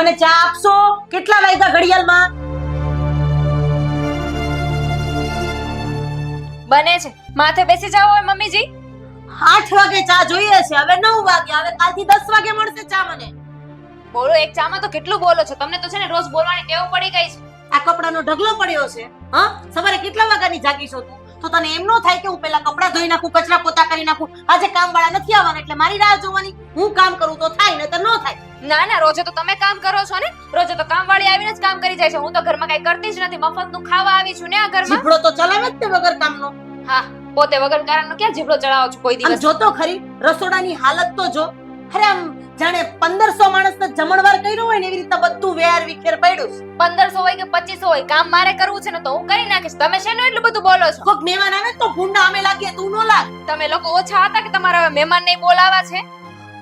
મને ચા આપશો? કેટલા વાગ્યા ઘડિયાળમાં? બને છે, માથે બેસી જાઓ હવે મમ્મીજી. 8 વાગે ચા જોઈએ છે, હવે 9 વાગે, હવે કાલથી 10 વાગે મળશે ચા મને. બોલો, એક ચામાં તો કેટલું બોલો છો? તમને તો છે ને રોજ બોલવાની ટેવ પડી ગઈ છે. આ કપડાનો ઢગલો પડ્યો છે. હા, સવારે કેટલા વાગ્યાની જાગી છો તું? તો તને એમ નો થાય કે હું પેલા કપડા ધોઈ નાખું, કચરા પોતા કરી નાખું? આજે કામવાળા નથી આવવાના એટલે મારી રાહ જોવાની. હું કામ કરું તો થાય, નહીતર નો થાય. ના ના, રોજે તો તમે કામ કરો છો ને. રોજે તો કામવાળી આવીને જ કામ કરી જાય છે. હું તો ઘરમાં કઈ કરતી જ નથી. મફતનું ખાવા આવી છું ને આ ઘરમાં. જીભડો તો ચલાવે જ તે વગર કામનો. હા, પોતે વગર કારણનો ક્યાં જીભડો ચડાવો છો કોઈ આમ દિવસ? જો તો ખરી રસોડાની હાલત તો જો. અરે આમ જાણે 1500 માણસને જમણવાર કર્યો હોય ને એવી રીતે બધું વેર વિખેર પડ્યું છે. 1500 હોય કે 2500 હોય, કામ મારે કરવું છે ને તો હું કરી નાખીશ. તમે શેનું એટલું બધું બોલો છો? કોક મહેમાન આવે તો ભૂંડા અમે લાગીએ, તું નો લાગ. તમે લોકો ઓછા હતા કે તમારા હવે મહેમાન નહીં બોલાવા છે?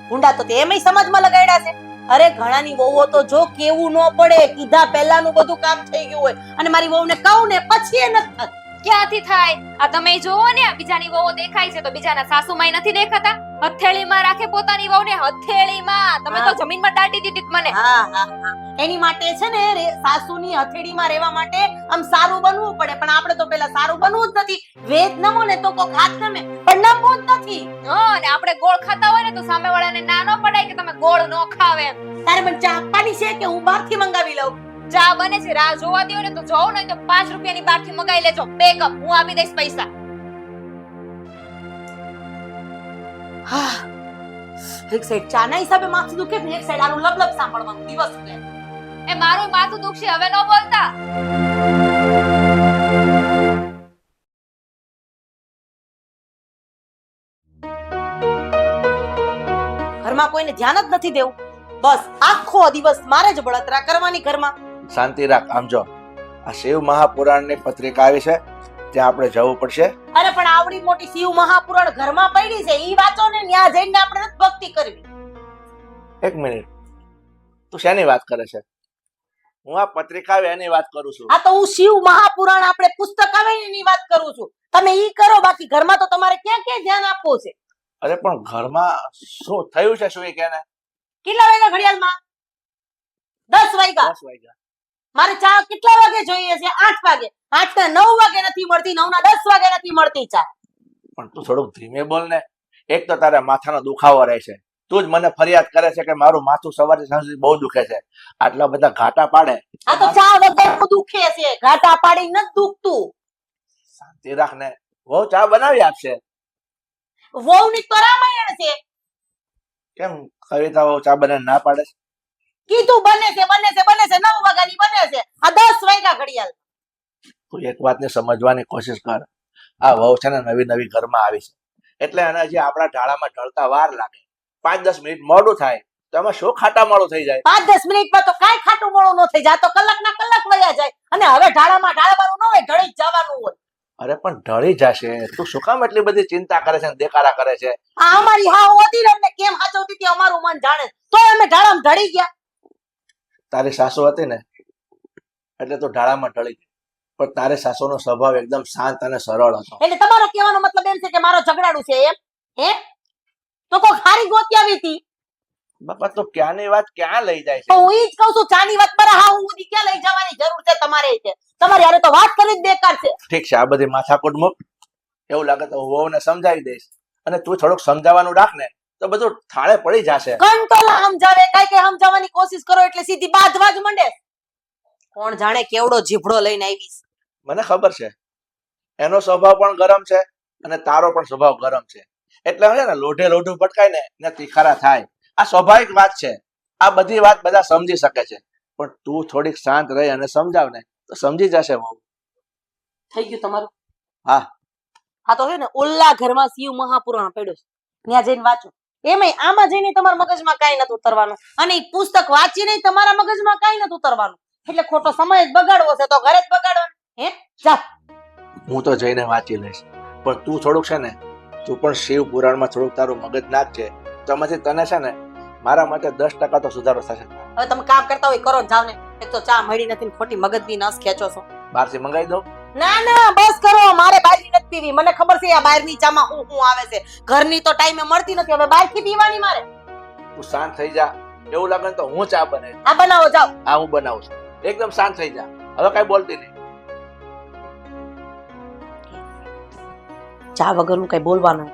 ભૂંડા તો તે એમય સમાજમાં લગાડ્યા છે. અરે ઘણાની વહુઓ તો જો કેવું નો પડે, કીધા પહેલાનું બધું કામ થઈ ગયું હોય અને મારી વહુને કહું ને પછી એ નથી થતું. ક્યાંથી થાય? આ તમે જોવો ને, આ બીજાની વહુ દેખાય છે તો બીજાના સાસુમાય નથી દેખાતા? હથેળીમાં રાખે પોતાની વહુને, હથેળીમાં. તમે તો જમીનમાં દાટી દીધી મને. હા હા હા, એની માટે છે ને સાસુની હથેળીમાં રહેવા માટે આમ સારું બનવું પડે, પણ આપણે તો પેલા સારું બનવું જ નથી. વેદ નમો ને તો કોક હાથ નમે, પણ નમવું જ નથી. હા, અને આપણે ગોળ ખાતા હોય ને તો સામેવાળાને ના ન પડાય કે તમે ગોળ નો ખાવ એમ. તારે મને ચા આપવાની છે કે હું બહારથી મંગાવી લઉં? ચા બને છે, રાહ જોવા દો ને તો જોઉં નહીં તો 5 રૂપિયાની બારથી મગાઈ લેજો. 2 કપ હું આપી દઈશ પૈસા. હા, એક સાઈડ ચાના હિસાબે માથું દુખે ને એક સાઈડ આનું લબલબ સાંભળવાનું દિવસ ઉગે. એ મારું માથું દુખશે, હવે ન બોલતા. ઘરમાં કોઈને ધ્યાન જ નથી દેવું. બસ આખો દિવસ મારે જ બળતરા કરવાની ઘરમાં. શાંતિ રાખ. આમ જો, આ શિવ મહાપુરાણની પત્રિકા આવી છે, ત્યાં આપણે જવું પડશે. અરે પણ આવડી મોટી શિવ મહાપુરાણ ઘરમાં પડી છે, ઈ વાંચો ને, ત્યાં જઈને આપણે નથી ભક્તિ કરવી. એક મિનિટ, તું શેની વાત કરે છે? હું આ પત્રિકા આવે એની વાત કરું છું. આ તો હું શિવ મહાપુરાણ આપણે પુસ્તક આવે ને એની વાત કરું છું. તમે ઈ કરો, બાકી ઘરમાં તો તમારે ક્યાં ક્યાં ધ્યાન આપવું છે? અરે પણ ઘરમાં શું થયું છે? શું એ કે ને? કેટલા વાગ્યા ઘડિયાળમાં? 10 વાગ્યા. 10 વાગ્યા. મારે ચા કેટલા વાગે જોઈએ છે? 8 વાગે. 8 ને 9 વાગે નથી મળતી, 9 ના 10 વાગે નથી મળતી ચા. પણ તું થોડુંક ધીમે બોલ ને. એક તો તારા માથાનો દુખાવો રહે છે, તું જ મને ફરિયાદ કરે છે કે મારું માથું સવારથી સાંજ સુધી બહુ દુખે છે. આટલા બધા ઘાટા પાડે. આ તો ચા વગરનું દુખે છે, ઘાટા પાડી નથી દુખતું. શાંતિ રાખ ને, બહુ ચા બનાવી આપશે. વહુની તો રામાયણ છે. કેમ કવિતા બહુ ચા બનાવી ના પાડે છે? કીધું બને છે, બને છે, બને છે, 9 વાગ્યાની બને છે, આ 10 વાગ્યા ઘડિયાળ. તું એક વાતને સમજવાની કોશિશ કર. આ વહુ છે ને નવી નવી ઘરમાં આવી છે, એટલે એને હજી આપણા ઢાળામાં ઢળતા વાર લાગે. 5-10 મિનિટ મોડું થાય તો એમાં શું ખાટા મોડું થઈ જાય? 5-10 મિનિટમાં તો કાંઈ ખાટું મોડું ન થઈ જાય, તો કલાકના કલાક વયા જાય. અને હવે ઢાળામાં ઢાળવાનું ન હોય, ઢળી જ જવાનું હોય. અરે પણ ઢળી જશે. તું શું કામ એટલી બધી ચિંતા કરે છે ને દેખાડા કરે છે? આ અમારી હા હોતી ને અમને કેમ હાચવતી હતી અમારું મન જાણે, તો અમે ઢાળામાં ઢળી ગયા. તારી સાસુ હતી ને એટલે તું ઢાળામાં ઢળી ગઈ, પણ તારી સાસુનો સ્વભાવ એકદમ શાંત અને સરળ હતો. એટલે તમારો કહેવાનો મતલબ એમ છે કે મારો ઝઘડાડું છે એમ? હે? તો કોઈ ખારી ગોતી આવી હતી? બાપા તો ક્યાંની વાત ક્યાં લઈ જાય તો છે? હું ઈ જ કહું છું, ચાની વાત પર હા હું ઈ ક્યાં લઈ જવાની જરૂર છે તમારે? છે તમારી હારે તો વાત કરી જ બેકાર છે. ઠીક છે, આ બધી માથાકૂટ મૂક. એવું લાગે તો હું વહુને સમજાવી દઈશ, અને તું થોડુંક સમજાવવાનું રાખ ને તો બધું થાળે પડી જશે. કંટોલા સમજાવે, કાંઈ સમજાવવાની કોશિશ કરો એટલે સીધી બાજવા જ મંડે. કોણ જાણે કેવડો જીભડો લઈને આવીશ. મને ખબર છે, એનો સ્વભાવ પણ ગરમ છે અને તારો પણ સ્વભાવ ગરમ છે, એટલે છે ને લોઢે લોઢું પટકાય ને તીખારા થાય. આ સ્વાભાવિક વાત છે. આ બધી વાત બધા સમજી શકે છે, પણ તું થોડીક શાંત રહી અને સમજાવ ને તો સમજી જશે વહુ. થઈ ગયું તમારું? હા. હા તો છે ને ઓલા ઘરમાં શિવ મહાપુરાણ પડ્યો છે, ત્યાં જઈને વાંચો. એમાંય આમાં જઈને તમારા મગજમાં કાંઈ નથી ઉતરવાનું, અને ઈ પુસ્તક વાંચીને તમારા મગજમાં કાંઈ નથી ઉતરવાનું. એટલે ખોટો સમય જ બગાડવો છે તો ઘરે જ બગાડવાનો. હે જા. હું તો જઈને વાંચી લઈશ, પણ તું થોડુંક છે ને, તું પણ શિવ પુરાણમાં થોડુંક તારું મગજ નાખજે, તો એમાંથી તને છે ને મારા માટે 10% તો સુધારો થશે. હવે તમે કામ કરતા હોય કરો, જાવ ને. એક તો ચા મળી નથી, ખોટી મગજની નસ ખેંચો છો. બહારથી મંગાવી દઉં? ના ના બસ કરો, મારે બહારની નથી પીવી. મને ખબર છે આ બહારની ચામાં હું આવે છે. ઘરની તો ટાઈમે મળતી નથી, હવે બહારથી પીવાની મારે. તું શાંત થઈ જા. એવું લાગે ને તો હું ચા બનાવી આ બનાવો જાઓ. હા હું બનાવું છું. એકદમ શાંત થઈ જા, હવે કઈ બોલતી નહીં. ચા વગરનું કઈ બોલવાનું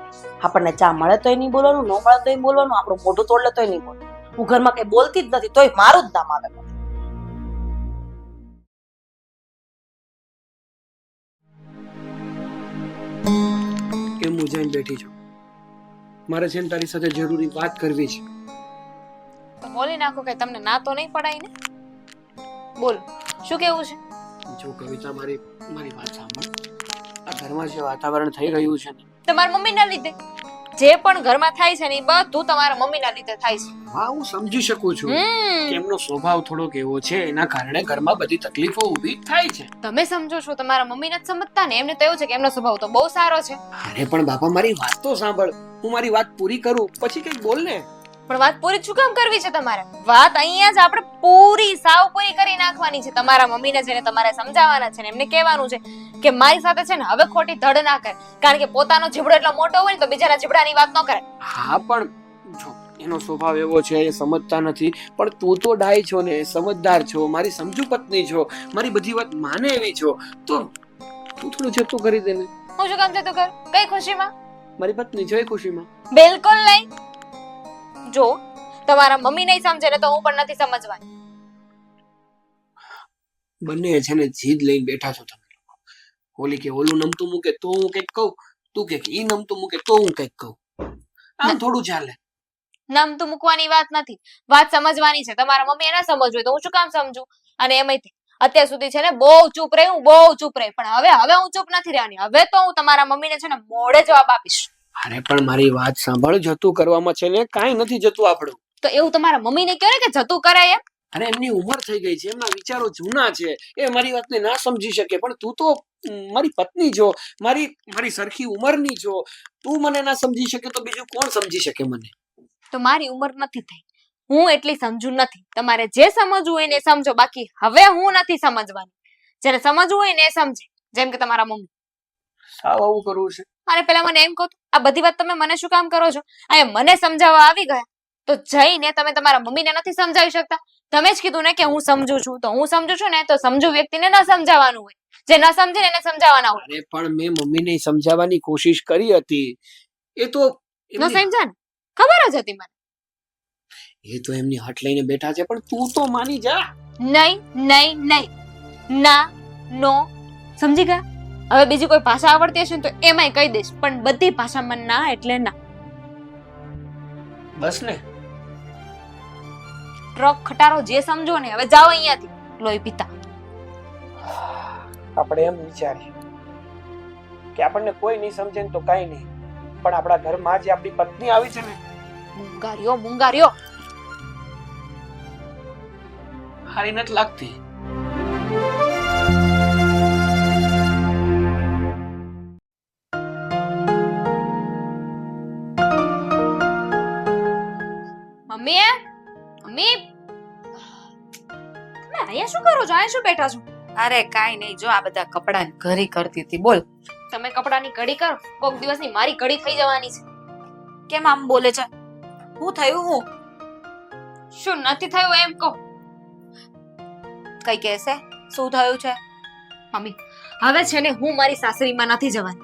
આપણને ચા મળે તોય નહીં બોલવાનું, ન મળે તોય બોલવાનું, આપણું મોઢું તોડલે તોય નહીં બોલવાનું. હું ઘરમાં કઈ બોલતી જ નથી તોય મારું જ નામ આવે. કેમ મૂંઝાઈને બેઠી છો? મારે છે ને તારી સાથે જરૂરી વાત કરવી છે. તો બોલી નાખો કે તમને ના તો નહીં પડાય ને. બોલ, શું કેવું છે? જો કવિતા, મારી મારી વાત સાંભળ. આ ઘરમાં જે વાતાવરણ થઈ રહ્યું છે ને, તમારા મમ્મીના લીધે જે પણ ઘરમાં થાય છે ને એ બધું તમારા મમ્મીના લીધે થાય છે. હા હું સમજી શકું છું હમ. કે એમનો સ્વભાવ થોડોક એવો છે, એના કારણે ઘરમાં બધી તકલીફો ઊભી થાય છે. તમે સમજો છો, તમારા મમ્મી નથી સમજતા ને. એમને તો એવું છે કે એમનો સ્વભાવ તો બહુ સારો છે. અરે પણ બાપા, મારી વાત તો સાંભળ. હું મારી વાત પૂરી કરું પછી કઈક બોલ ને. પણ વાત પૂરી શું કામ કરવી છે તમારે? વાત અહીંયા જ આપણે પૂરી સાવ પૂરી કરી નાખવાની છે. તમારા મમ્મીને છે ને તમારે સમજાવવાના છે ને એમને કહેવાનું છે કે મારી સાથે છે ને હવે ખોટી ધડ ના કરે. કારણ કે પોતાનો જીબડો એટલો મોટો હોય ને તો બીજાના જીબડાની વાત ન કરે. હા પણ જો એનો સ્વભાવ એવો છે, એ સમજતા નથી. પણ તું તો ડાય છો ને, સમજદાર છો, મારી સમજુ પત્ની છો, મારી બધી વાત માને એવી છો, તો તું થોડું જતું કરી દે ને. હું શું કામ થતું કર? કઈ ખુશીમાં? મારી પત્ની છે એ ખુશીમાં. બિલકુલ નહીં. જો તમારા મમ્મી નહીં સમજે ને તો હું પણ નથી સમજવાની. બંને છે ને જીદ લઈને બેઠા છો તમે લોકો. ઓલી કે ઓલું નમતું મૂકે તો હું કઈક કહું, તું કે ઈ નમતું મૂકે તો હું કઈક કહું. આમ થોડું ચાલે. નામ તો મૂકવાની વાત નથી, વાત સમજવાની છે. તમારા મમ્મી એને સમજવું હોય તો હું શું કામ સમજુ? અને એમાંય અત્યાર સુધી છે ને બહુ ચૂપ રહી, હું બહુ ચૂપ રહી, પણ હવે હું ચૂપ નથી રહેવાની. હવે તો હું તમારા મમ્મીને છે ને મોડે જવાબ આપીશ. અરે પણ મારી વાત સાંભળ, જતું કરવામાં છે ને કાંઈ નથી જતું આપણું. તો એવું તમારા મમ્મીને કહો ને કે જતું કરાય એમ. અરે એમની ઉંમર થઈ ગઈ છે, એમના વિચારો જૂના છે, એ મારી વાતને ના સમજી શકે. પણ તું તો મારી પત્ની છો, મારી સરખી ઉંમરની છો. તું મને ના સમજી શકે તો બીજું કોણ સમજી શકે મને? તો મારી ઉંમર નથી થઈ, હું એટલી સમજુ નથી. તમારે જે સમજવું હોય ને એ સમજો, બાકી હવે હું નથી સમજવાની. જેને સમજવું હોય ને એ સમજે, જેમ કે તમારા મમ્મી. સાવ આવું કરવું છે? અને પેલા મને એમ કહો, આ બધી વાત તમે મને શું કામ કરો છો? અહીંયા મને સમજાવવા આવી ગયા તો જઈને તમે તમારા મમ્મીને નથી સમજાવી શકતા? તમે જ કીધું ને કે હું સમજુ છું, તો હું સમજુ છું ને તો સમજુ વ્યક્તિને ન સમજાવવાનું હોય, જે ન સમજે ને એને સમજાવવાના હોય. અરે પણ મેં મમ્મીને સમજાવવાની કોશિશ કરી હતી. એ તો ન સમજ્યા ને? ખબર જ હતી મને. એ તો એમની હટ લઈને બેઠા છે, પણ તું તો માની જા. નહીં નહીં નહીં, ના નો, સમજી ગયા? હવે બીજી કોઈ ભાષા આવડતી હશે ને તો એમાંય કહી દઈશ, પણ બધી ભાષામાં ના એટલે ના. બસ ને. ટ્રક ખટારો જે સમજો ને. હવે જાઓ અહીંયાથી લોહી પીતા. આપણે એમ વિચારીએ કે આપણને કોઈ નહીં સમજે ને તો કાંઈ નહીં, પણ આપણા ઘરમાં જે આપણી પત્ની આવી છે ને, મુંગારીઓ મુંગારીઓ. હારી નથી લાગતી. મમ્મી મમ્મી, તમે અહીંયા શું કરો છો? અહીંયા શું બેઠા છો? અરે કાઈ નહીં, જો આ બધા કપડાં ઘરી કરતી હતી. બોલ. તમે કપડાની કડી કરો, કોક દિવસની મારી કડી થઈ જવાની છે. કેમ આમ બોલે છે? શું થયું? હું શું નથી થયું એમ કહો. કઈ કહેશે? શું થયું છે? મમ્મી, હવે છે ને હું મારી સાસરીમાં નથી જવાની.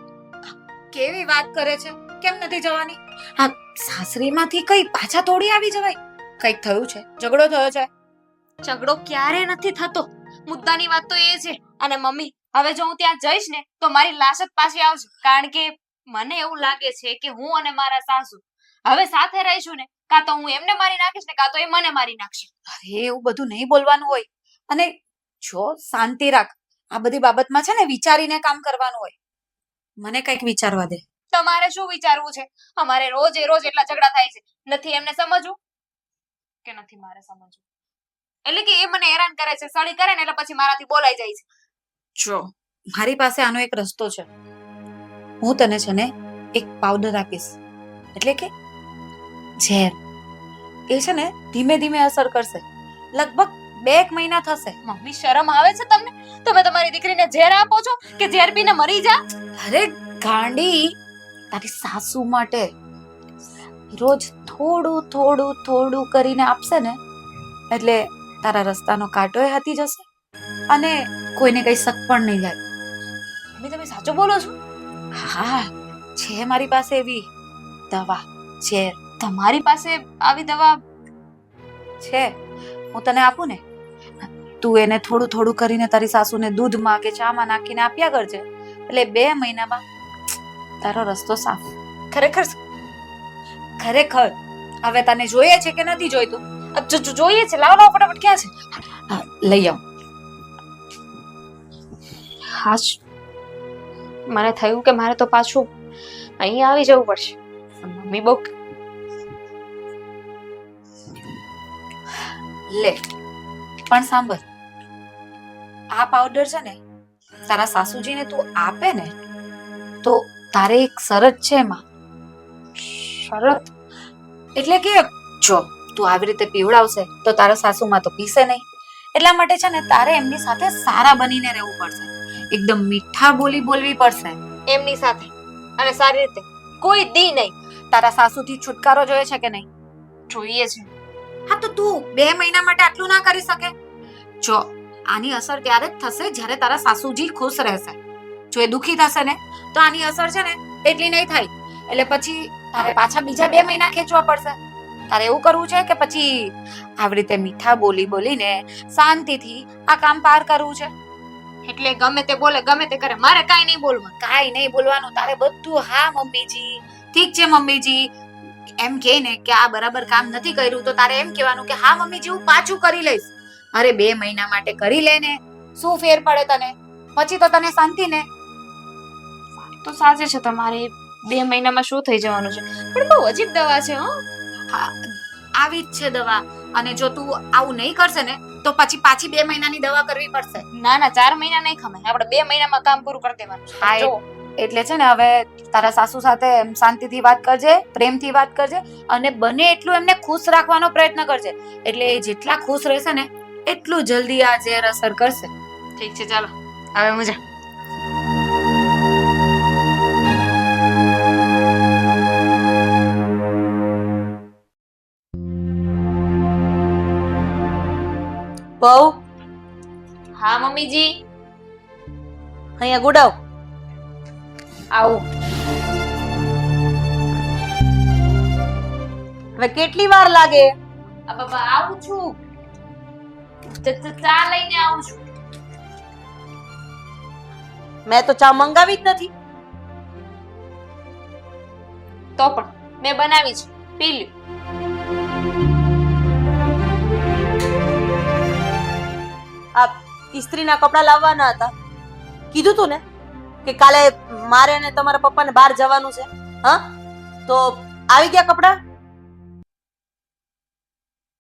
કેવી વાત કરે છે? કેમ નથી જવાની? હા, સાસરીમાંથી કઈ પાછા થોડી આવી જવાય. કઈક થયું છે? ઝઘડો થયો છે? ઝઘડો ક્યારે નથી થતો. મુદ્દાની વાત તો એ છે. અને મમ્મી, હવે જો હું ત્યાં જઈશ ને તો મારી લાશ જ પાછી આવશે. કારણ કે મને એવું લાગે છે કે હું અને મારા સાસુ હવે સાથે રહીશું ને, કાં તો હું એમને મારી નાખીશ ને કાં તો એ મને મારી નાખશે. અરે એવું બધું નહીં બોલવાનું હોય. અને જો શાંતિ રાખ, આ બધી બાબતમાં છે ને વિચારીને કામ કરવાનું હોય. મને કઈક વિચારવા દે. તમારે શું વિચારવું છે? અમારે રોજ એટલા ઝઘડા થાય છે. નથી એમને સમજવું કે નથી મારે સમજવું? એટલે કે એ મને હેરાન કરે છે, સળી કરે ને એટલે પછી મારાથી બોલાઈ જાય છે. જો મારી પાસે આનો એક રસ્તો છે. હું તને છે ને એક પાવડર આપીશ, એટલે કે ઝેર. એ છે ને ધીમે ધીમે અસર કરશે. લગભગ 2 મહિના થશે. મમ્મી, શરમ આવે છે તમને? તમે તમારી દીકરીને ઝેર આપો છો કે ઝેર પીને મરી જા? અરે ગાંડી, તારી સાસુ માટે રોજ થોડું થોડું થોડું કરીને આપશે ને એટલે તારા રસ્તાનો કાંટોય હાથી જશે અને કોઈને કઈ શક પણ નહીં લાગે. મમ્મી તમે સાચું બોલો છો? હા, છે મારી પાસે એવી દવા, ઝેર તમારી પાસે આવી દવા છે, હું તને આપું ને. તું એને થોડું થોડું કરીને તારી સાસુને દૂધમાં કે ચામાં નાખીને આપ્યા કરજે, એટલે 2 મહિનામાં તારો રસ્તો સાફ. ખરેખર ખરેખર હવે તને જોઈએ છે કે નથી જોઈતું? જોઈએ છે. લાવો લાવો ફટાફટ. ક્યાં છે? હા, લઈ આવ. હાશ, મને થયું કે મારે તો પાછું અહીં આવી જવું પડશે. મમ્મી બહુ લે પણ સાંભળ, આ પાવડર છે ને તારા સાસુજીને તું આપે ને તો તારે એક શરત છે એમાં. શરત? એટલે કે જો તું આવી રીતે પીવડાવશે તો તારા સાસુમાં તો પીસે નહીં, એટલા માટે છે ને તારે એમની સાથે સારા બનીને રહેવું પડશે, એકદમ મીઠા બોલી બોલવી પડશે એમની સાથે અને સારી રીતે. કોઈ દી નહીં. તારા સાસુથી છુટકારો જોઈએ છે કે નહીં? જોઈએ છે. હા, તો તું 2 મહિના માટે આટલું ના કરી શકે? જો આની અસર ત્યારે જ થશે જ્યારે તારા સાસુજી ખુશ રહેશે. જો એ દુખી થશે ને તો આની અસર છે ને એટલી નહીં થાય, એટલે પછી તારે પાછા બીજા 2 મહિના ખેંચવા પડશે. તારે એવું કરવું છે કે પછી આવી રીતે મીઠા બોલી બોલીને શાંતિથી આ કામ પાર કરવું છે? એટલે ગમે તે બોલે ગમે તે કરે, મારે કાઈ નહીં બોલવાનું. કાઈ નહીં બોલવાનું, તારે બધું હા મમ્મીજી, ઠીક છે મમ્મીજી એમ કે ને કે આ બરાબર કામ નથી કર્યું તો તારે એમ કહેવાનું કે હા મમ્મીજી હું પાછું કરી લઈશ. અરે 2 મહિના માટે કરી લે ને, શું ફેર પડે તને? પછી તો તને શાંતિ ને. તો સાચે છે તમારે. 2 મહિનામાં શું થઈ જવાનું છે? પણ બહુ અજીબ દવા છે. હા, આવી જ છે દવા, અને જો તું આવું નહીં કરશે ને તો પછી પાછી 2 મહિનાની દવા કરવી પડશે. ના ના, 4 મહિના નહીં ખમાય. આપણે 2 મહિનામાં કામ પૂરું કરી દેવાનું છે. હા, જો એટલે છે ને હવે તારા સાસુ સાથે એમ શાંતિથી વાત કરજે, પ્રેમથી વાત કરજે, અને બને એટલું એમને ખુશ રાખવાનો પ્રયત્ન કરજે, એટલે એ જેટલા ખુશ રહેશે ને એટલું જલ્દી આ ઝેર અસર કરશે. ઠીક છે, ચાલો હવે મજા. બહુ હા મમ્મીજી, અહીંયા ગુડાવ. આવું. હવે કેટલી વાર લાગે? આ બાબા આવું છું. ચા લઈને આવું છું. મેં તો ચા મંગાવી જ નથી. તો પણ મેં બનાવી છે, પી લ્યો. આ ઇસ્ત્રીના કપડા લાવવાના હતા, કીધું તું ને કે કાલે મારે અને તમારા પપ્પાને બહાર જવાનું છે. હા, તો આવી ગયા કપડા?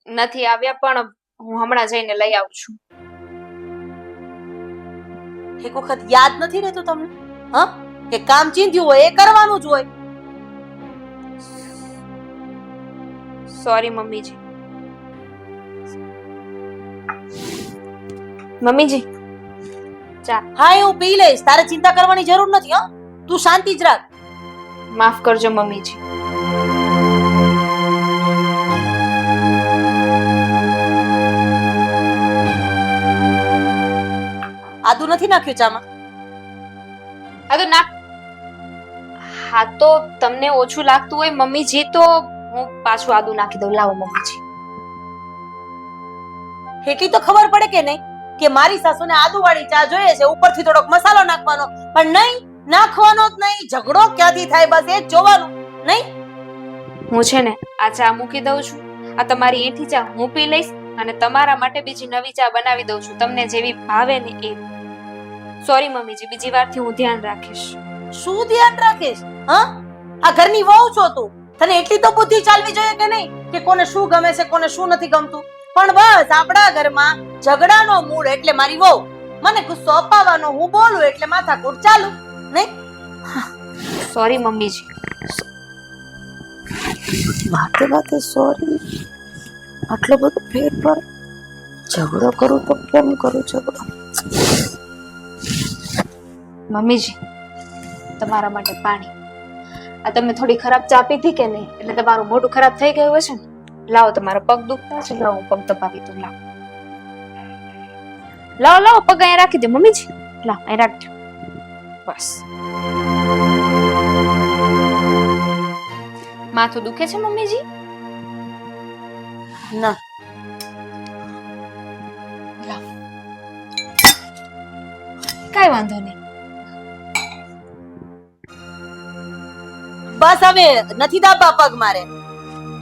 નથી આવ્યા, પણ હું હમણાં જઈને લઈ આવું છું. એક વખત યાદ નથી રહેતું તમને? હા, કે કામ ચીંધ્યું હોય એ કરવાનું જ હોય. સોરી મમ્મીજી. મમ્મીજી ચા. હા, એ હું પી લઈશ, તારે ચિંતા કરવાની જરૂર નથી. હા, તું શાંતિ જ રાખ. માફ કરજો મમ્મીજી. આદુ નથી નાખ્યું ચામાં? હા તો નાખ. હા તો તમને ઓછું લાગતું હોય મમ્મીજી તો હું પાછું આદુ નાખી દઉં. લાવો મમ્મીજી. એટલી તો ખબર પડે કે નહીં કે મારી સાસુને આદુવાળી ચા જોઈએ છે, ઉપરથી થોડોક મસાલો નાખવાનો, પણ નહીં, નાખવાનો જ નહીં. ઝઘડો ક્યાંથી થાય બસ એ જ જોવાનું. નહીં, હું છે ને આ ચા મૂકી દઉં છું. આ તમારી એથી ચા હું પી લઈશ અને તમારા માટે બીજી નવી ચા બનાવી દઉં છું, તમને જેવી ભાવે ને એ. સોરી મમ્મીજી, બીજી વારથી હું ધ્યાન રાખીશ. શું ધ્યાન રાખીશ? હા, આ ઘરની વહુ છો તું, તને એટલી તો બુદ્ધિ ચાલવી જોઈએ કે નહીં કે કોને શું ગમે છે કોને શું નથી ગમતું. પણ બસ આપણા ઘરમાં ઝઘડાનો મૂડ એટલે મારી વહુ, મને ગુસ્સો અપાવવાનો, હું બોલું એટલે માથાકૂટ ચાલુ. નહીં, સોરી મમ્મીજી. વાતે વાતે સોરી? આટલો બધો ફેર પડે? ઝઘડો કરું તો કેમ કરું ઝઘડો? મમ્મીજી તમારા માટે પાણી. આ તમે થોડી ખરાબ ચા પીધી કે નહીં એટલે તમારું મોઢું ખરાબ થઈ ગયું હશે ને, લાવો તમારા પગ દુખતા છે, લાવો હું પગ દબાવી દઉં. લાવો લાવો લાવો, પગ અહીંયા રાખી દે મમ્મીજી. લાવો અહીં રાખજો. બસ. માથું દુખે છે મમ્મીજી? ના કાઈ વાંધો નહીં. બસ હવે નથી દાબા પગ મારે.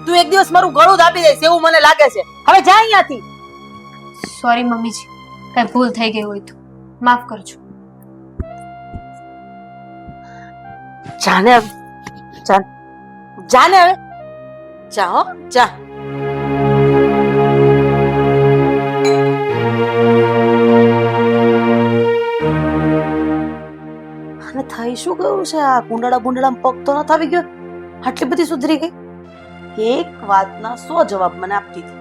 તું એક દિવસ મારું ગળું દાબી દઈશ એવું મને લાગે છે. હવે જા અહીંયાથી. સોરી મમ્મીજી, કઈ ભૂલ થઈ ગઈ હોય તો માફ કરજો. જાને હવે જાને હવે જા હો જા. અને થઈ શું ગયું છે? આ કુંડળા બુંડળા પગ તો ન આવી ગયો? આટલી બધી સુધરી ગઈ? એક વાતના 100 જવાબ મને આપતી હતી.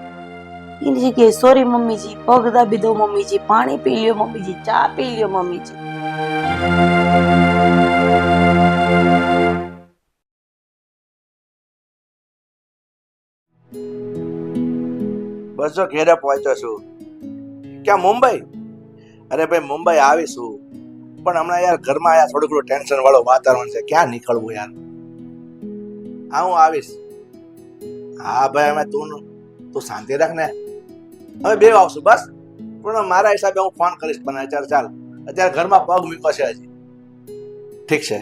એની જગ્યાએ સોરી મમ્મીજી, પગ દાબી દો મમ્મીજી, પાણી પી લ્યો મમ્મીજી, ચા પી લ્યો મમ્મીજી. બસ જો ઘેરે પહોંચ્યો છું. ક્યાં મુંબઈ? અરે ભાઈ મુંબઈ આવીશું, પણ હમણાં યાર ઘરમાં યાર થોડું ઘણું ટેન્શન વાળું વાતાવરણ છે. ક્યાં નીકળવું યાર? હા હું આવીશ. હા ભાઈ અમે તું શાંતિ રાખ ને. હવે બે આવશું બસ. પણ મારા હિસાબે હું ફોન કરીશ. પણ અત્યારે ચાલ, અત્યારે ઘરમાં પગ મૂક્યો છે હજી. ઠીક છે.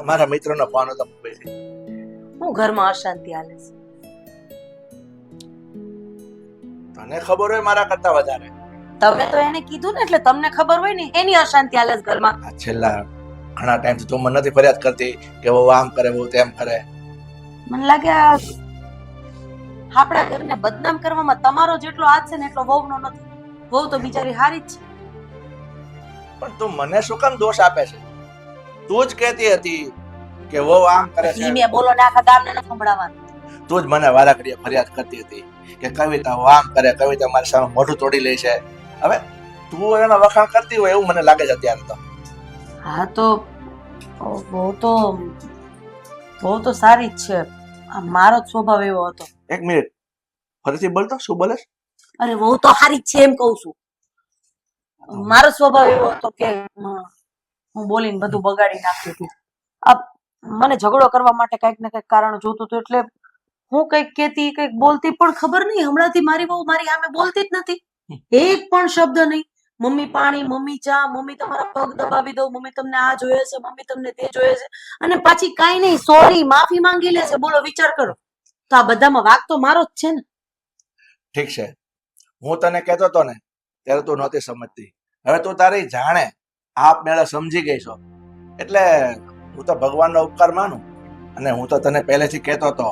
મારા મિત્રનો ફોન હતો મુંબઈથી. હું ઘરમાં અશાંતિ હાલે છે. તને ખબર હોય મારા કરતા વધારે. તમે તો એને કીધું ને એટલે તમને ખબર હોય ને એની અશાંતિ હાલે છે ઘરમાં. આ છેલ્લા ઘણા ટાઈમથી તું મને નથી ફરિયાદ કરતી કે બહુ આમ કરે બહુ તેમ કરે. મને લાગે આ આપણા ઘરને બદનામ કરવામાં તમારો જેટલો હાથ છે ને એટલો વહુનો નથી. વહુ તો બિચારી હારી જ છે. પણ તું મને શું કામ દોષ આપે છે? તું જ કહેતી હતી કે વહુ આમ કરે છે. ધીમે બોલો ને આખા ગામને ન સંભળાવવાનું. તું જ મને વારા ઘડીએ ફરિયાદ કરતી હતી કે કવિતા આમ કરે, કવિતા મારી સામે મોઢું તોડી લે છે. હવે તું એના વખાણ કરતી હોય એવું મને લાગે છે અત્યારે તો. હા તો બહુ તો સારી જ છે. આ મારો જ સ્વભાવ એવો હતો. એક મિનિટ ફરીથી બોલતો. શું બોલે? અરે બહુ તો સારી જ છે એમ કહું છું. મારો સ્વભાવ એવો હતો કે હું બોલીને બધું બગાડી નાખતી હતી. આ મને ઝઘડો કરવા માટે કઈક ને કઈક કારણ જોતું હતું એટલે હું કઈક કેતી કઈક બોલતી, પણ ખબર નહીં હમણાંથી મારી બહુ મારી સામે બોલતી જ નથી. એક પણ શબ્દ નહીં. મમ્મી પાણી, મમ્મી ચા, મમ્મી તમારા પગ દબાવી દો, મમ્મી તમને આ જોઈએ છે, મમ્મી તમને તે જોઈએ છે, અને પાછી કાઈ નહીં સોરી માફી માંગી લે છે. બોલો વિચાર કરો. તો આ બધામાં વાક તો મારો જ છે ને. ઠીક છે, હું તને કહેતો હતો ને ત્યારે તું નહોતી સમજતી. હવે તું તારી જાણે આપમેળે સમજી ગઈ છો. એટલે હું તો ભગવાનનો ઉપકાર માનું. અને હું તો તને પહેલેથી કહેતો હતો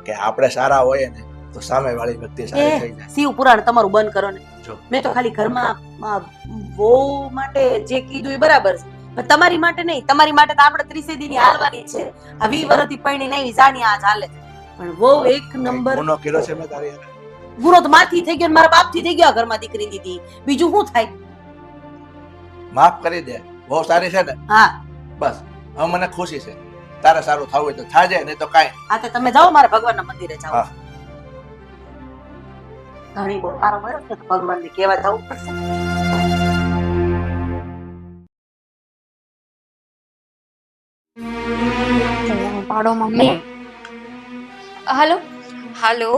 કે આપણે સારા હોઈએ ને તો સામેવાળી વ્યક્તિ સારી થઈ જાય. શિવ પુરાણ તમારું બંધ કરો ને. જો. મેં તો ખાલી ઘરમાં વહુ માટે જે કીધું એ બરાબર છે, પણ તમારી માટે નહીં. તમારી માટે તો આપણે 30 દીની હાલવાની છે. આ 20 વર્ષથી પૈણી નહીં જાણી આ ચાલે. પણ વહુ એક નંબર. ગુનો કર્યો છે મેં તારી હારે? ગુનો તો મારથી થઈ ગયો ને મારા બાપથી થઈ ગયો. ઘરમાં દીકરી દીધી, બીજું શું થાય? માફ કરી દે. બહુ સારી છે ને? હા બસ હવે મને ખુશી છે. તારે સારું થવું હોય તો થાજે, નહીં તો કાંઈ. આ તો તમે જાઓ મારા ભગવાનના મંદિરે જાઓ. હા. ઘણી બહુ સારો મળ્યો છે તો ભગવાનને કહેવા જવું પડશે. પાડો મમ્મી. હાલો હાલો.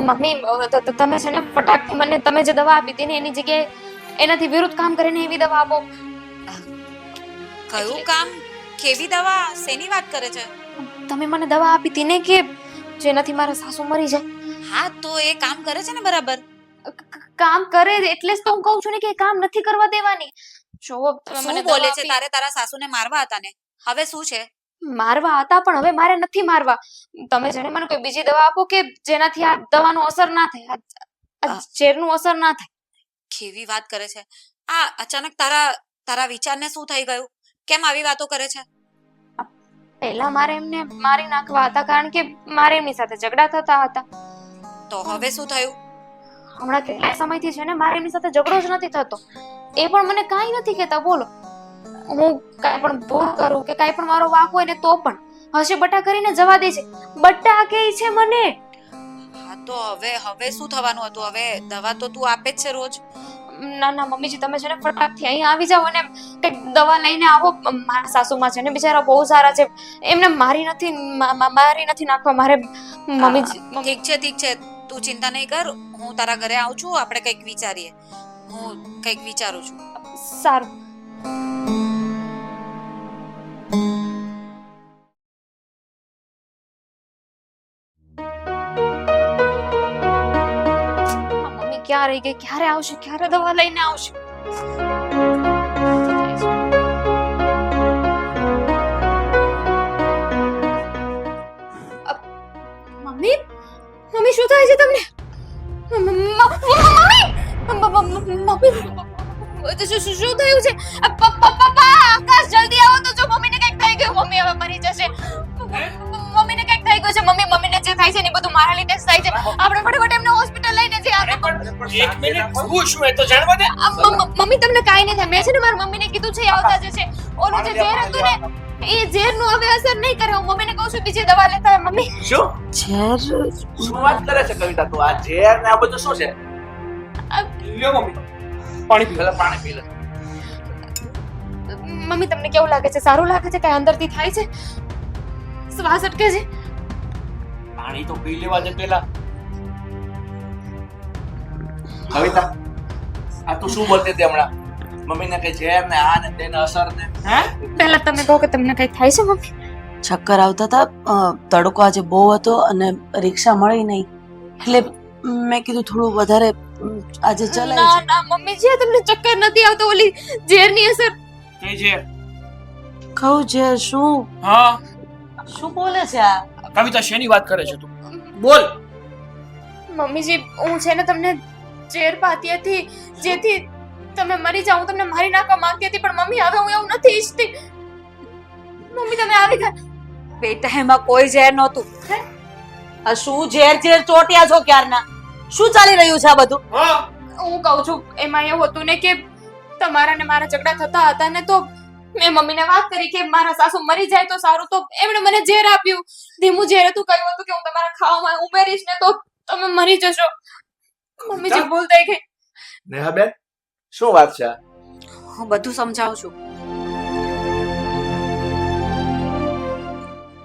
મમ્મી, તમે છે ને ફટાકથી મને તમે જે દવા આપી હતી ને એની જગ્યાએ એનાથી વિરુદ્ધ કામ કરીને એવી દવા આપો. કયું કામ? કેવી દવા? શેની વાત કરે છે? તમે મને દવા આપી હતી ને કે જેનાથી મારા સાસુ મરી જાય. હા તો એ કામ કરે છે ને બરાબર? કામ કરે એટલે જ તો હું કહું છું ને કે એ કામ નથી કરવા દેવાની. જો તમે મને શું બોલે દવા છે? આપી. તારે તારા સાસુને મારવા હતા ને, હવે શું છે? મારવા હતા પણ હવે મારે નથી મારવા. તમે જેને મને કોઈ બીજી દવા આપો કે જેનાથી આ દવાનો અસર ના થાય, આ ઝેરનું અસર ના થાય. કેવી વાત કરે છે આ? અચાનક તારા વિચારને શું થઈ ગયું? કેમ આવી વાતો કરે છે? પહેલા મારે એમને મારી નાખવા હતા કારણ કે મારે એમની સાથે ઝઘડા થતા હતા. તો હવે શું થયું? હમણાં કેટલા સમયથી છે ને મારે એમની સાથે ઝઘડો જ નથી થતો. એ પણ મને કાંઈ નથી કહેતા. બોલો, હું કાંઈ પણ ભૂલ કરું કે કાંઈ પણ મારો વાંક હોય ને તો પણ હશે બટા કરીને જવા દે છે. બટા કહે છે મને. હા તો હવે શું થવાનું હતું? હવે દવા તો તું આપે જ છે રોજ. ના ના મમ્મીજી, તમે છે ને ફટાકથી અહીંયા આવી જાઓ અને કંઈક દવા લઈને આવો. મારા સાસુમાં છે ને બિચારા બહુ સારા છે, એમને મારી નથી નાખવા મારે. મમ્મીજી ઠીક છે તું ચિંતા નહીં કર, હું તારા ઘરે આવું છું, આપણે કંઈક વિચારીએ. હું કંઈક વિચારું છું. સારું. મમ્મી ક્યાં રહી ગઈ? ક્યારે આવશે? ક્યારે દવા લઈને આવશે? મમ્મી મમ્મી શું થાય છે તમને? મમ્મી શું થયું છે? પપ્પા આકાશ જલ્દી આવો તો જો મમ્મીને કંઈક થઈ ગયું. મમ્મી હવે મરી જશે. મમ્મીને કંઈક થઈ ગયું છે. મમ્મીને જે થાય છે ને એ બધું મારા લીધે જ થાય છે. આપણે ફટાફટ એમને હોસ્પિટલ લઈને જઈએ. એક મિનિટ, શું એ તો જાણવા દે. મમ્મી તમને કાંઈ નહીં થાય. મેં છે ને મારી મમ્મીને કીધું છે આવતા જશે. ઓલું જે ઝેર હતું ને એ ઝેરનું હવે અસર નહીં કરે. હું મમ્મીને કહું છું બીજી દવા લેતા આવે. મમ્મી શું શું વાત કરે છે કવિતા તું? આ ઝેર ને આ બધું શું છે? લ્યો મમ્મી, પાણી પી. પેલા પાણી પી લે. મમ્મી તમને કેવું લાગે છે? સારું લાગે છે? કાંઈ અંદરથી થાય છે? શ્વાસ અટકે છે? પાણી તો પી લેવા દે પેલા. કવિતા, આ તું શું બોલતી હતી હમણાં? મમ્મીને કઈ ઝેર ને આ ને તેને અસર ને પહેલા તમે કહો કે તમને કંઈ થાય છે મમ્મી? ચક્કર આવતા હતા, તડકો આજે બહુ હતો અને રિક્ષા મળી નહીં, એટલે મેં કીધું થોડું વધારે આજે ચલાય ના ના મમ્મીજી, તમને ચક્કર નથી આવતો. ઓલી ઝેરની અસર. કઈ છે? કહું છે. શું હા શું બોલે છે આ? કવિતા, શેની વાત કરે છે તું? બોલ. મમ્મીજી, હું છે ને તમને ઝેર પાતી હતી જેથી તમે મરી જાઓ. હું તમને મારી નાખવા માંગતી હતી પણ મમ્મી હવે હું એવું નથી ઈચ્છતી. મમ્મી તમે આવી ગયા. બેટા એમાં કોઈ ઝેર નહોતું. આ શું ઝેર ચોટ્યા છો ક્યારના? શું ચાલી રહ્યું છે આ બધું? હા, હું કહું છું એમાં એવું હતું ને કે તમારા ને મારા ઝઘડા થતા હતા ને તો મેં મમ્મીને વાત કરી કે મારા સાસુ મરી જાય તો સારું. તો એમણે મને ઝેર આપ્યું. ધીમું ઝેર હતું. કહ્યું હતું કે હું તમારા ખાવામાં ઉમેરીશ ને તો તમે મરી જશો. મમ્મીજી ભૂલ થઈ ગઈ. નેહાબેન, શું વાત છે આ? હું બધું સમજાવું છું.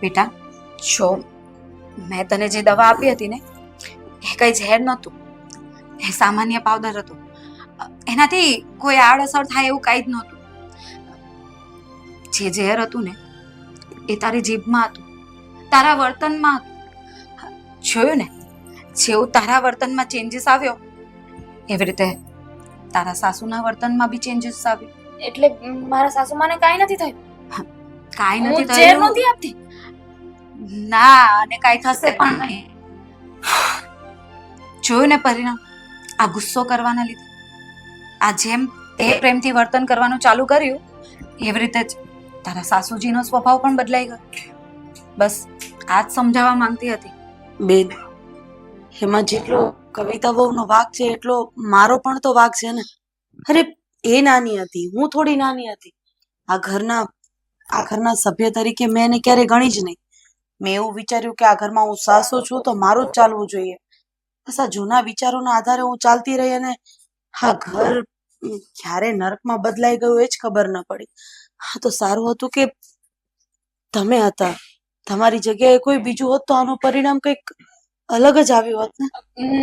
બેટા જો મેં તને જે દવા આપી હતી ને એ કઈ ઝેર નહોતું, એ સામાન્ય પાવડર હતો. એનાથી કોઈ આડઅસર થાય એવું કાંઈ જ નહોતું. જે ઝેર હતું ને એ તારી જીભમાં હતું, તારા વર્તનમાં હતું. જોયું ને, જેવું તારા વર્તનમાં ચેન્જીસ આવ્યો એવી રીતે તારા સાસુના વર્તનમાં બી ચેન્જીસ આવ્યો. એટલે મારા સાસુમાને કાંઈ નથી થયું? કાંઈ હું નથી ઝેર થયું. નથી આપતી. ના, અને કાંઈ થશે પણ નહીં. જોયું ને પરિણામ? આ ગુસ્સો કરવાના લીધે, આ જેમ તે પ્રેમથી વર્તન કરવાનું ચાલુ કર્યું એવી રીતે જ તારા સાસુજીનો સ્વભાવ પણ બદલાઈ ગયો. બસ આ જ સમજાવવા માંગતી હતી. બેન, એમાં જેટલો કવિતા વહુનો વાંક છે એટલો મારો પણ તો વાંક છે ને. અરે એ નાની હતી, હું થોડી નાની હતી. આ ઘરના સભ્ય તરીકે મેં એને ક્યારે ગણી જ નહીં. મેં એવું વિચાર્યું કે આ ઘરમાં હું સાસુ છું તો મારું જ ચાલવું જોઈએ. બસ આ જૂના વિચારોના આધારે હું ચાલતી રહી અને આ ઘર ક્યારે નરકમાં બદલાઈ ગયું એ જ ખબર ન પડી. હા તો સારું હતું કે તમે હતા. તમારી જગ્યાએ કોઈ બીજું હોત તો આનું પરિણામ કંઈક અલગ જ આવ્યું હોત ને.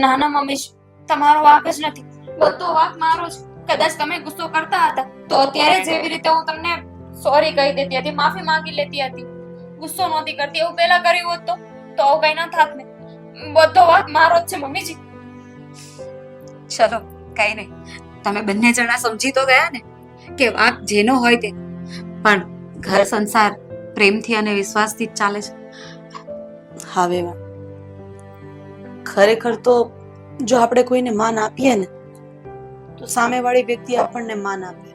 ના ના મમ્મી, તમારો વાંક જ નથી. બધો વાંક મારો છે. કદાચ તમે ગુસ્સો કરતા હતા તો અત્યારે જેવી રીતે હું તમને સોરી કહી દેતી હતી, માફી માંગી લેતી હતી, ગુસ્સો નહોતી કરતી. એવું પહેલા કર્યું હોત તો આવું કઈ ના થાત ને. બધો વાંક મારો જ છે મમ્મીજી. ચલો કઈ નહીં, તમે બંને જણા સમજી તો ગયા ને કે વાંક જેનો હોય તે, પણ ઘર સંસાર પ્રેમથી અને વિશ્વાસથી જ ચાલે છે. હા વેવા, ખરેખર તો જો આપણે કોઈને માન આપીએ ને તો સામેવાળી વ્યક્તિ આપણને માન આપે.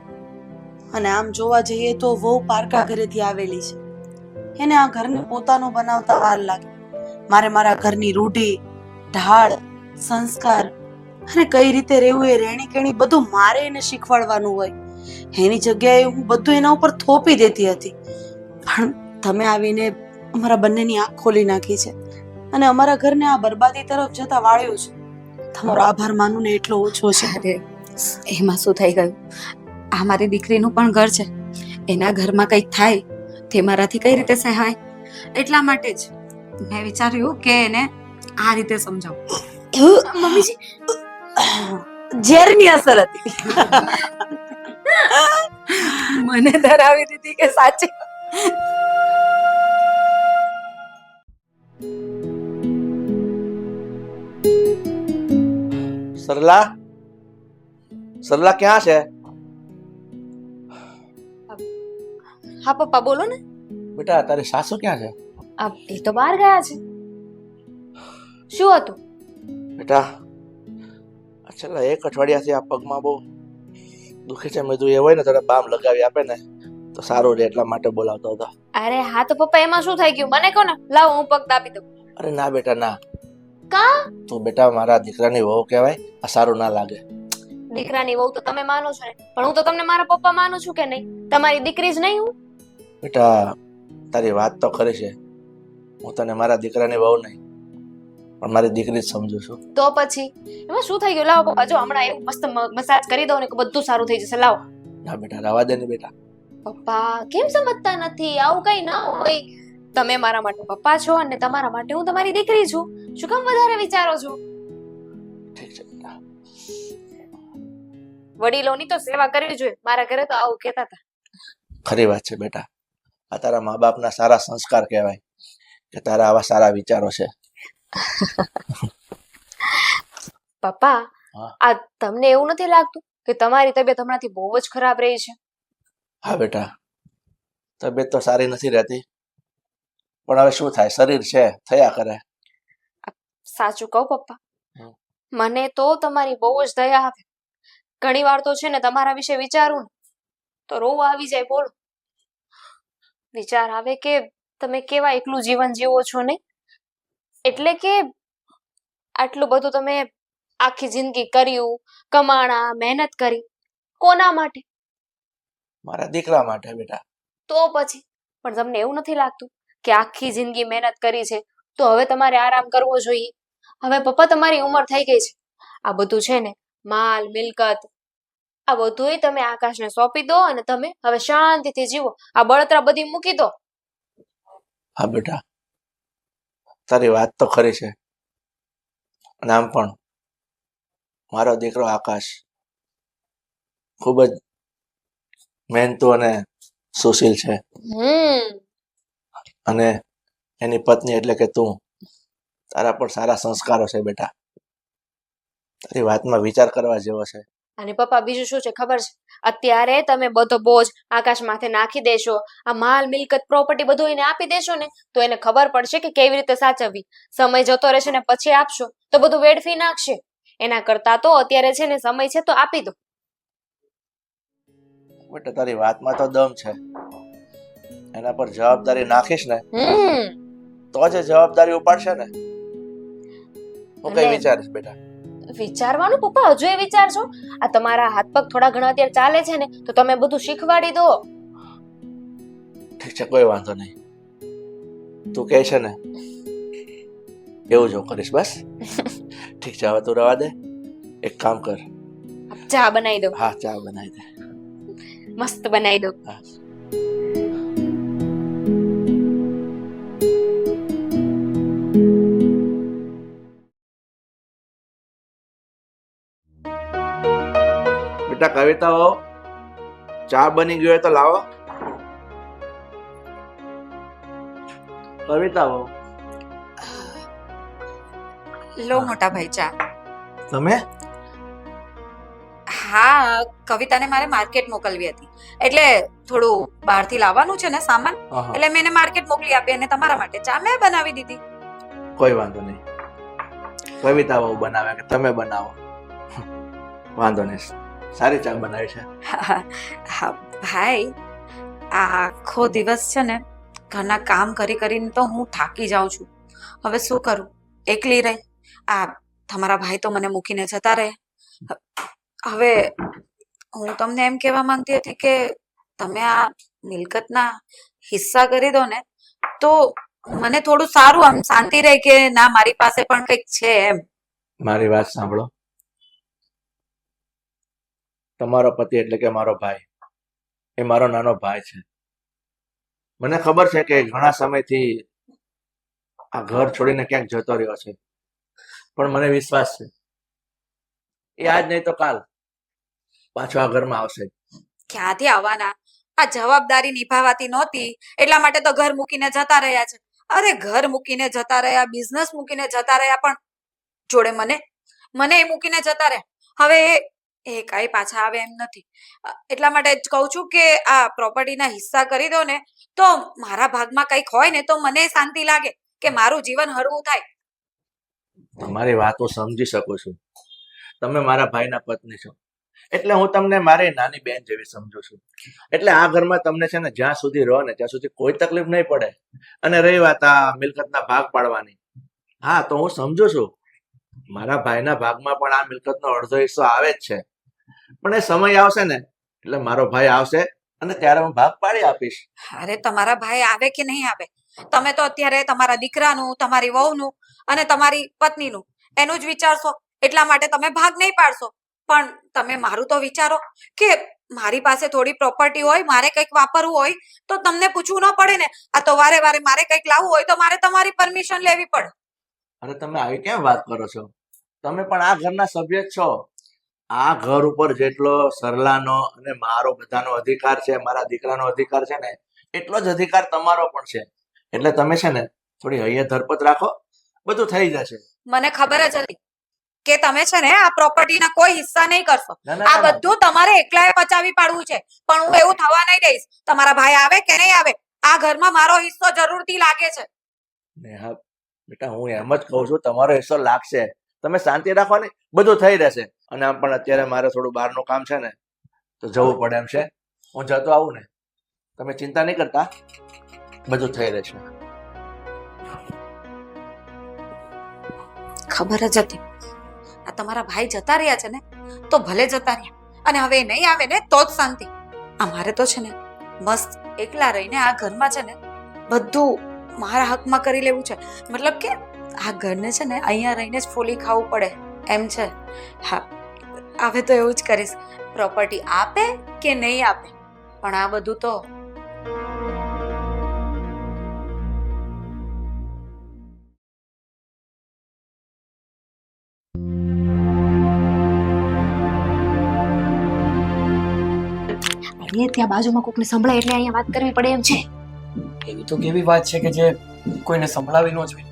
અને આમ જોવા જઈએ તો વહુ પારકા ઘરેથી આવેલી છે, એને આ ઘરને પોતાનું બનાવતા વાર લાગે. મારે મારા ઘરની રૂઢી, ઢાળ, સંસ્કાર અને કઈ રીતે રહેવું એ રહેણી કેણી બધું મારે એને શીખવાડવાનું હોય. એની જગ્યાએ હું બધું એના ઉપર થોપી દેતી હતી. પણ તમે આવીને અમારા બંનેની આંખ ખોલી નાખી છે અને અમારા ઘરને આ બરબાદી તરફ જતા વાળ્યું છે. તમારો આભાર માનું ને એટલો ઓછો છે. અરે એમાં શું થઈ ગયું? આ મારી દીકરીનું પણ ઘર છે. એના ઘરમાં કંઈક થાય તે મારાથી કઈ રીતે સહાય? એટલા માટે જ મેં વિચાર્યું કે એને આ રીતે સમજાવું. મમ્મીજી ઝેરની અસર હતી. મને ધરાવી દીધી કે સાચે? સરલા, સરલા ક્યાં છે? હા પપ્પા બોલો ને. બેટા તારી સાસુ ક્યાં છે? એ તો બહાર ગયા છે. શું હતું? બેટા આ છેલ્લા 1 અઠવાડિયાથી આ પગમાં બહુ દુખે છે. મેં કીધું એ હોય ને તારે બામ લગાવી આપે ને તો સારું રહે, એટલા માટે બોલાવતો હતો. અરે હા તો પપ્પા એમાં શું થઈ ગયું મને કહો ને. લાવો હું પગ દાબી દઉં. અરે ના બેટા ના, કા? તું બેટા મારા દીકરાની વહુ કહેવાય, આ સારું ના લાગે. દીકરાની વહુ તો તમે માનો છો ને, પણ હું તો તમને મારા પપ્પા માનું છું કે નહીં? તમારી દીકરી જ નહીં હું. બેટા તારી વાત તો ખરી છે, હું તને મારા દીકરાની વહુ નહીં પણ મારી દીકરી જ સમજુ છું. તો પછી એમાં શું થઈ ગયું? લાવો પપ્પા, જો હમણાં એવું મસ્ત મસાજ કરી દઉં ને કે બધું સારું થઈ જશે. લાવો. ના બેટા રવા દે ને બેટા. પપ્પા કેમ સમજતા નથી? આવું કઈ ના હોય. તમે મારા માટે પપ્પા છો અને તમારા માટે હું તમારી દીકરી છું. શું કામ વધારે વિચારો છો? ઠીક છે બેટા. વડીલોની તો સેવા કરવી જોઈએ. મારા ઘરે તો આવું કહેતા હતા. ખરી વાત છે બેટા, આ તારા મા બાપના સારા સંસ્કાર કહેવાય કે તારા આવા સારા વિચારો છે. પપ્પા હા. આ તમને એવું નથી લાગતું કે તમારી તબિયત હમણાંથી બહુ જ ખરાબ રહી છે? હા બેટા, તબિયત તો સારી નથી રહેતી પણ હવે શું થાય, શરીર છે, થયા કરે. સાચું કહું પપ્પા, હમ. મને તો તમારી બહુ જ દયા આવે. ઘણી વાર તો છે ને તમારા વિશે વિચારું ને તો રોવા આવી જાય. બોલો, વિચાર આવે કે તમે કેવા એકલું જીવન જીવો છો નહીં? એટલે કે આટલું બધું તમે આખી જિંદગી કર્યું, કમાણા, મહેનત કરી, કોના માટે? મારા દીકરા માટે બેટા. તો પછી પણ તમને એવું નથી લાગતું કે આખી જિંદગી મહેનત કરી છે તો હવે તમારે આરામ કરવો જોઈએ? હવે પપ્પા તમારી ઉંમર થઈ ગઈ છે. આ બધું છે ને માલ મિલકત આ બધુંય તમે આકાશને સોંપી દો અને તમે હવે શાંતિથી જીવો. આ બળતરા બધી મૂકી દો. હા બેટા, તારી વાત તો ખરી છે. અને આમ પણ મારો દીકરો આકાશ ખૂબ જ મહેનતુ અને સુશીલ છે. અને એની પત્ની એટલે કે તું, તારા પર સારા સંસ્કારો છે બેટા. તારી વાતમાં વિચાર કરવા જેવો છે. અને પપ્પા બીજું શું છે ખબર છે? અત્યારે તમે બધો બોજ આકાશ માથે નાખી દેશો, આ માલ મિલકત પ્રોપર્ટી બધું એને આપી દેશો ને તો એને ખબર પડશે કે કેવી રીતે સાચવવી. સમય જતો રહેશે ને પછી આપશો તો બધું વેડફી નાખશે. એના કરતા તો અત્યારે છે ને સમય છે તો આપી દો. બેટા તારી વાતમાં તો દમ છે, એના પર જવાબદારી નાખીશ ને તો જ એ જવાબદારી ઉપાડશે ને. હું કઈ અને- વિચારીશ બેટા. વિચારવાનું પપ્પા, હજુ એ વિચારશો? આ તમારા હાથ પગ થોડા ઘણા અત્યારે ચાલે છે ને તો તમે બધું શીખવાડી દો. ઠીક છે, કોઈ વાંધો નહીં. તું કહે છે ને એવું જ હું કરીશ. બસ ઠીક છે, હવે તું રવા દે. એક કામ કર, ચા બનાવી દો. હા ચા બનાવી દે. મસ્ત બનાવી દો. હા. બેટા કવિતાઓ, ચા બની ગયો હોય તો લાવો. કવિતાઓ લો મોટા ભાઈ ચા. તમે? હા, કવિતાને મારે માર્કેટ મોકલવી હતી એટલે થોડું બહારથી લાવવાનું છે ને સામાન, આહા, એટલે મેં એને માર્કેટ મોકલી આપી અને તમારા માટે ચા મેં બનાવી દીધી. કોઈ વાંધો નહીં. કવિતાઓ બનાવે કે તમે બનાવો, વાંધો નહીં. સારી ચા બનાવી છે. હા ભાઈ, આ આખો દિવસ છે ને ઘરના કામ કરી કરીને તો હું થાકી જાઉં છું. હવે શું કરું, એકલી રહી. આ તમારા ભાઈ તો મને મૂકીને જતા રહે. હવે હું તમને એમ કહેવા માંગતી હતી કે તમે આ મિલકતના હિસ્સા કરી દો ને તો મને થોડું સારું આમ શાંતિ રહે કે ના મારી પાસે પણ કંઈક છે એમ. મારી વાત સાંભળો. તમારો પતિ એટલે કે મારો ભાઈ એ મારો નાનો ભાઈ છે. મને ખબર છે કે ઘણા સમયથી આ ઘર છોડીને ક્યાંક જતો રહ્યો છે, પણ મને વિશ્વાસ છે એ આજ નહીં તો કાલ પાછો આ ઘરમાં આવશે. ક્યાંથી આવવાના? આ જવાબદારી નિભાવાતી નહોતી એટલા માટે તો ઘર મૂકીને જતા રહ્યા છે. અરે ઘર મૂકીને જતા રહ્યા, બિઝનેસ મૂકીને જતા રહ્યા, પણ જોડે મને એ મૂકીને જતા રહ્યા. હવે એ કઈ પાછા આવે એમ નથી. એટલા માટે જ કહું છું કે આ પ્રોપર્ટીના હિસ્સા કરી દો ને તો મારા ભાગમાં કંઈક હોય ને તો મને શાંતિ લાગે કે મારું જીવન હળવું થાય. તમારી વાતો સમજી શકું છું. તમે મારા ભાઈના પત્ની છો એટલે હું તમને મારી નાની બેન જેવી સમજુ છું. એટલે આ ઘરમાં તમને છે ને જ્યાં સુધી રહો ને ત્યાં સુધી કોઈ તકલીફ નહીં પડે. અને રહી વાત આ મિલકતના ભાગ પાડવાની, હા તો હું સમજુ છું મારા ભાઈના ભાગમાં પણ આ મિલકતનો અડધો હિસ્સો આવે જ છે, પણ એ સમય આવશે ને એટલે મારો ભાઈ આવશે અને ત્યારે હું ભાગ પાડી આપીશ. અરે તમારા ભાઈ આવે કે નહીં આવે, તમે તો અત્યારે તમારા દીકરાનું, તમારી વહુનું અને તમારી પત્નીનું એનું જ વિચારશો એટલા માટે તમે ભાગ નહીં પાડશો. પણ તમે મારું તો વિચારો કે મારી પાસે થોડી પ્રોપર્ટી હોય, મારે કંઈક વાપરવું હોય તો તમને પૂછવું ન પડે ને. આ તો વારે વારે મારે કંઈક લાવવું હોય તો મારે તમારી પરમિશન લેવી પડે. અરે તમે આવી કેમ વાત કરો છો? તમે પણ આ ઘરના સભ્ય જ છો. આ ઘર ઉપર જેટલો સરલાનો અને મારો બધાનો અધિકાર છે, મારા દીકરાનો અધિકાર છે ને એટલો જ અધિકાર તમારો પણ છે. એટલે તમે છે ને થોડી હૈયે ધરપત રાખો, બધું થઈ જશે. મને ખબર જ હતી કે તમે છે ને આ પ્રોપર્ટીના કોઈ હિસ્સા નહીં કરશો. ના, ના, આ ના, ના. બધું તમારે એકલાએ પચાવી પાડવું છે, પણ હું એવું થવા નહીં દઈશ. તમારા ભાઈ આવે કે નહીં આવે, આ ઘરમાં મારો હિસ્સો જરૂરથી લાગે છે. નેહા બેટા, હું એમ જ કહું છું તમારો હિસ્સો લાગશે. તમે શાંતિ રાખો ને, બધું થઈ રહેશે. અને આમ પણ અત્યારે મારે થોડું બહારનું કામ છે ને તો જવું પડે એમ છે. હું જતો આવું ને, તમે ચિંતા નહીં કરતા, બધું થઈ રહેશે. ખબર જ હતી આ તમારા ભાઈ જતા રહ્યા છે ને તો ભલે જતા રહ્યા, અને હવે એ નહીં આવે ને તો જ શાંતિ. અમારે તો છે ને મસ્ત એકલા રહીને આ ઘરમાં છે ને બધું મારા હકમાં કરી લેવું છે. મતલબ કે આ ઘરને છે ને અહીંયા રહીને જ ફોલી ખાવું પડે એમ છે. હા, હવે તો એવું જ કરીશ. પ્રોપર્ટી આપે કે નહીં આપે, પણ આ બધું તો અરે ત્યાં બાજુમાં કોકને સંભળાય એટલે અહીંયા વાત કરવી પડે એમ છે. એવી તો કેવી વાત છે કે જે કોઈને સંભળાવી ન જોઈએ.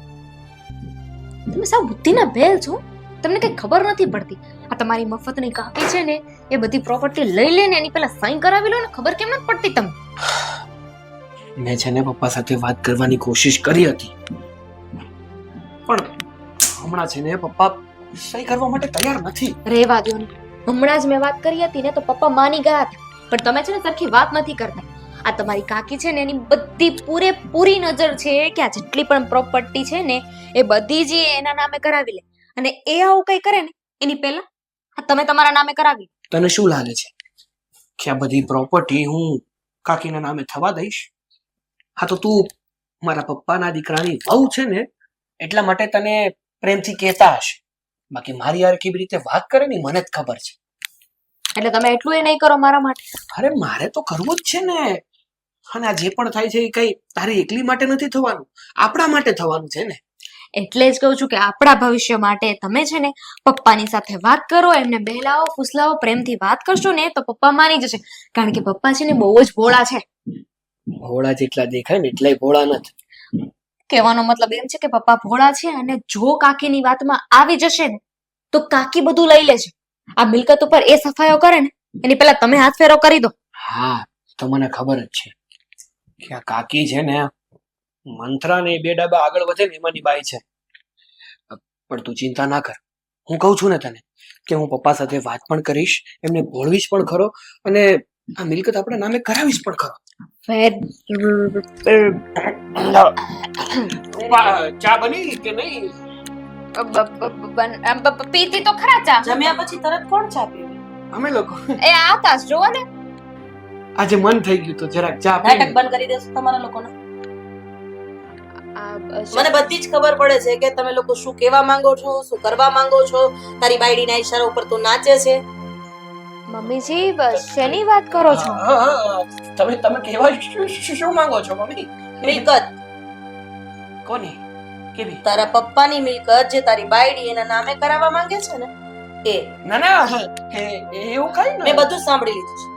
તમે સાવ બુદ્ધિના ભેલ છો, તમને કઈ ખબર નથી પડતી. આ તમારી મફતની કાકી છે ને એ બધી પ્રોપર્ટી લઈ લે ને એની પહેલા સાઈન કરાવી લો ને, ખબર કેમ નથી પડતી તમને? મેં છે ને પપ્પા સાથે વાત કરવાની કોશિશ કરી હતી, પણ હમણાં છે ને પપ્પા સહી કરવા માટે તૈયાર નથી. રેવા દો ને, હમણાં જ મેં વાત કરી હતી ને તો પપ્પા માની ગયા હતા, પણ તમે છે ને સરખી વાત નથી કરતા. આ તમારી કાકી છે ને એની બધી પૂરેપૂરી નજર છે કે આ જેટલી પણ પ્રોપર્ટી છે ને એ બધી જ એના નામે કરાવી લે, અને એ આવું કઈ કરે ને એની પહેલા આ તમે તમારા નામે કરાવી. તને શું લાગે છે કે આ બધી પ્રોપર્ટી હું કાકીના નામે થવા દઈશ? હા તો તું મારા પપ્પાના દીકરાની વહુ છે ને એટલા માટે તને પ્રેમથી કહેતા હશે, બાકી મારી યાર કેવી રીતે વાત કરે ને મને જ ખબર છે. એટલે તમે એટલું એ નહીં કરો મારા માટે? અરે મારે તો કરવું જ છે ને. અને આ જે પણ થાય છે એ કઈ તારી એકલી માટે નથી થવાનું, આપણા માટે થવાનું છે ને. એટલે જ કહું છું કે આપણા ભવિષ્ય માટે તમે છે ને પપ્પાની સાથે વાત કરો, એમને બહેલાવો ફૂસલાવો, પ્રેમથી વાત કરશો ને તો પપ્પા માની જશે. કારણ કે પપ્પા છે ને બહુ જ ભોળા છે. ભોળા જેટલા દેખાય ને એટલાય ભોળા નથી. કહેવાનો મતલબ એમ છે કે પપ્પા ભોળા છે, અને જો કાકીની વાતમાં આવી જશે ને તો કાકી બધું લઈ લેશે. આ મિલકત ઉપર એ સફાયો કરે ને એની પહેલા તમે હાથ ફેરો કરી દો. હા તો મને ખબર જ છે કે આ કાકી છે ને મંત્રા ને 2 ડાબા આગળ વધે ને એમાંની બાઈ છે. પણ તું ચિંતા ના કર, હું કહું છું ને તને કે હું પપ્પા સાથે વાત પણ કરીશ, એમને ભોળવીશ પણ ખરો, અને આ મિલકત આપણા નામે કરાવીશ પણ ખરો. ચા બની કે નહીં? પીતી તો ખરા ચા. જમ્યા પછી તરત કોણ ચા પીવે? અમે લોકો એ આતા જ જોવો ને. આજે મન થઈ ગયું તો જરાક ચા નાટક બંધ કરી દેશો તમારા લોકોને? મને બધી જ ખબર પડે છે કે તમે લોકો શું કહેવા માંગો છો, શું કરવા માંગો છો. તારી બાયડીના ઈશારા ઉપર તું નાચે છે. મમ્મીજી બસ શેની વાત કરો છો? હા, હા, તમે તમે કહેવા શું માંગો છો મમ્મી? મિલકત, કોની? કેવી? તારા પપ્પાની મિલકત જે તારી બાયડી એના નામે કરાવવા માંગે છે ને એ. ના ના, એવું કઈ મેં બધું સાંભળી લીધું છે.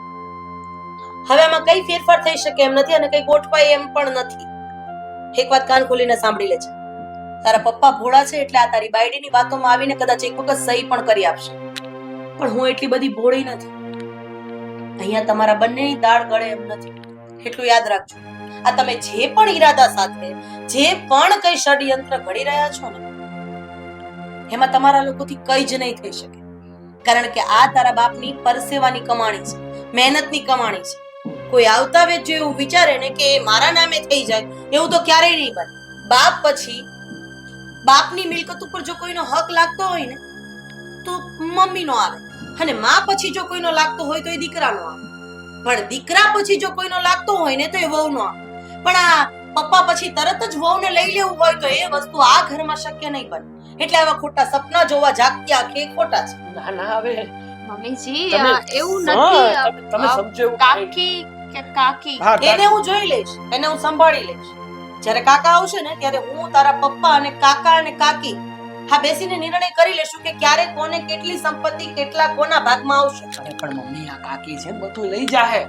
હવે આમાં કઈ ફેરફાર થઈ શકે એમ નથી અને કઈ ગોઠવાય એમ પણ નથી. એક વાત કાન ખોલીને સાંભળી લેજે. તારા પપ્પા ભોળા છે એટલે આ તારી બાયડીની વાતોમાં આવીને કદાચ એક વખત સહી પણ કરી આપશે, પણ હું એટલી બધી ભોળી નથી. અહીંયા તમારા બંનેની દાળ ગળે એમ નથી, એટલું યાદ રાખજો. આ તમે જે પણ ઈરાદા સાથે જે પણ કઈ ષડયંત્ર ઘડી રહ્યા છો ને એમાં તમારા લોકોથી કઈ જ નહીં થઈ શકે, કારણ કે આ તારા બાપની પરસેવાની કમાણી છે, મહેનતની કમાણી છે. કોઈ આવતા વેચ જો એવું વિચારે ને કે મારા નામે થઈ જાય એવું તો ક્યારેય નહીં બને. બાપ પછી બાપની મિલકત ઉપર જો કોઈનો હક લાગતો હોય ને તો મમ્મીનો આવે, અને માં પછી જો કોઈનો લાગતો હોય તો એ દીકરાનો આવે, પણ દીકરા પછી જો કોઈનો લાગતો હોય ને તો એ વહુનો આવે. પણ આ પપ્પા પછી તરત જ વહુને લઈ લેવું હોય તો એ વસ્તુ આ ઘરમાં શક્ય નહીં બને. એટલે આવા ખોટા સપના જોવા જાગતી આંખે ખોટા છે. ના ના, હવે મમ્મીજી તમે- એવું હા, નથી. તમે સમજો એવું કઈ. કાકી કે કાકી હા, એને હું જોઈ લઈશ, એને હું સંભાળી લઈશ. જ્યારે કાકા આવશે ને ત્યારે હું તારા પપ્પા અને કાકા અને કાકી હા બેસીને નિર્ણય કરી લેશું કે ક્યારે કોને કેટલી સંપત્તિ કેટલા કોના ભાગમાં આવશે. અરે પણ મમ્મી, આ કાકી છે ને બધું લઈ જાહે.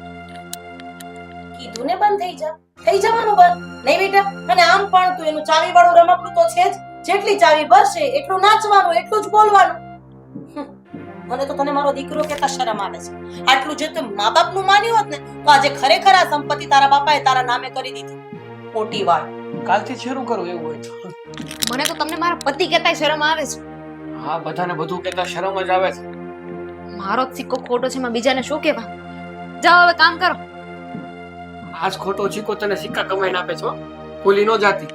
કીધું ને બંધ થઈ જા, થઈ જવાનું બંધ નહીં બેટા. અને આમ પણ તું એનું ચાવી વાળું રમકડું તો છે જ, જેટલી ચાવી ભરશે એટલું નાચવાનું, એટલું જ બોલવાનું. મને તો તને મારો દીકરો કેતા શરમ આવે છે. આટલું જે તું મા બાપનું માન્યું હોત ને તો આજે ખરેખર આ સંપત્તિ તારા બાપાએ તારા નામે કરી દીધી. મોટી વાત. કાલથી શરૂ કરું એવું હોય તો. મને તો તમને મારા પતિ કહેતાય શરમ આવે છે. હા, બધાને બધું કહેતા શરમ જ આવે છે. મારો જ સિક્કો ખોટો છે, એમાં બીજાને શું કહેવા? જાઓ હવે કામ કરો. આજ ખોટો ચીકો તને સિક્કા કમાઈને આપે છો, ભૂલી નો જાતી.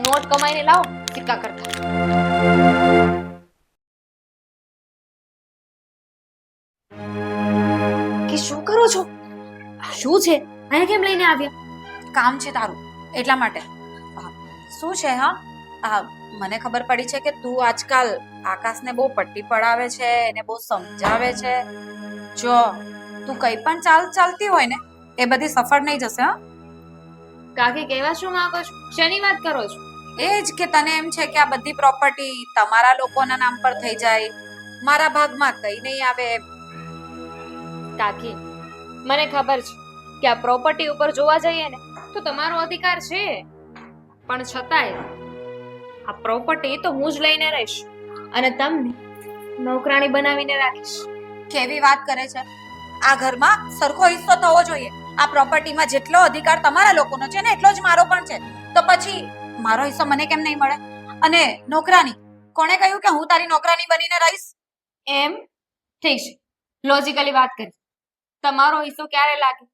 નોટ કમાઈને લાવો સિક્કા કરતા. કે શું કરો છો? શું છે? અહીંયા કેમ લઈને આવ્યા? કામ છે તારું એટલા માટે. શું છે? હા, મને ખબર પડી છે કે તું આજકાલ આકાશને બહુ પટ્ટી પડાવે છે, એને બહુ સમજાવે છે. જો તું કઈ પણ ચાલતી હોય ને એ બધી સફળ નહીં જશે. હા, કાકી કહેવા શું માંગો છો? શેની વાત કરો છો? એ જ કે તને એમ છે કે આ બધી પ્રોપર્ટી તમારા લોકોના નામ પર થઈ જાય, મારા ભાગમાં કઈ નહીં આવે. કાકી મને ખબર છે કે આ પ્રોપર્ટી ઉપર જોવા જઈએ ને તો તમારો અધિકાર છે, પણ છતાંય આ પ્રોપર્ટી તો હું જ લઈને રહીશ અને તમને નોકરાણી બનાવીને રાખીશ. કેવી વાત કરે છે? આ ઘરમાં સરખો હિસ્સો થવો જોઈએ. આ પ્રોપર્ટીમાં જેટલો અધિકાર તમારા લોકોનો છે ને એટલો જ મારો પણ છે. તો પછી મારો હિસ્સો મને કેમ નહીં મળે? અને નોકરાની કોણે કહ્યું કે હું તારી નોકરાની બનીને રહીશ? એમ ઠીક છે, લોજિકલી વાત કરી. તમારો હિસ્સો ક્યારે લાગે?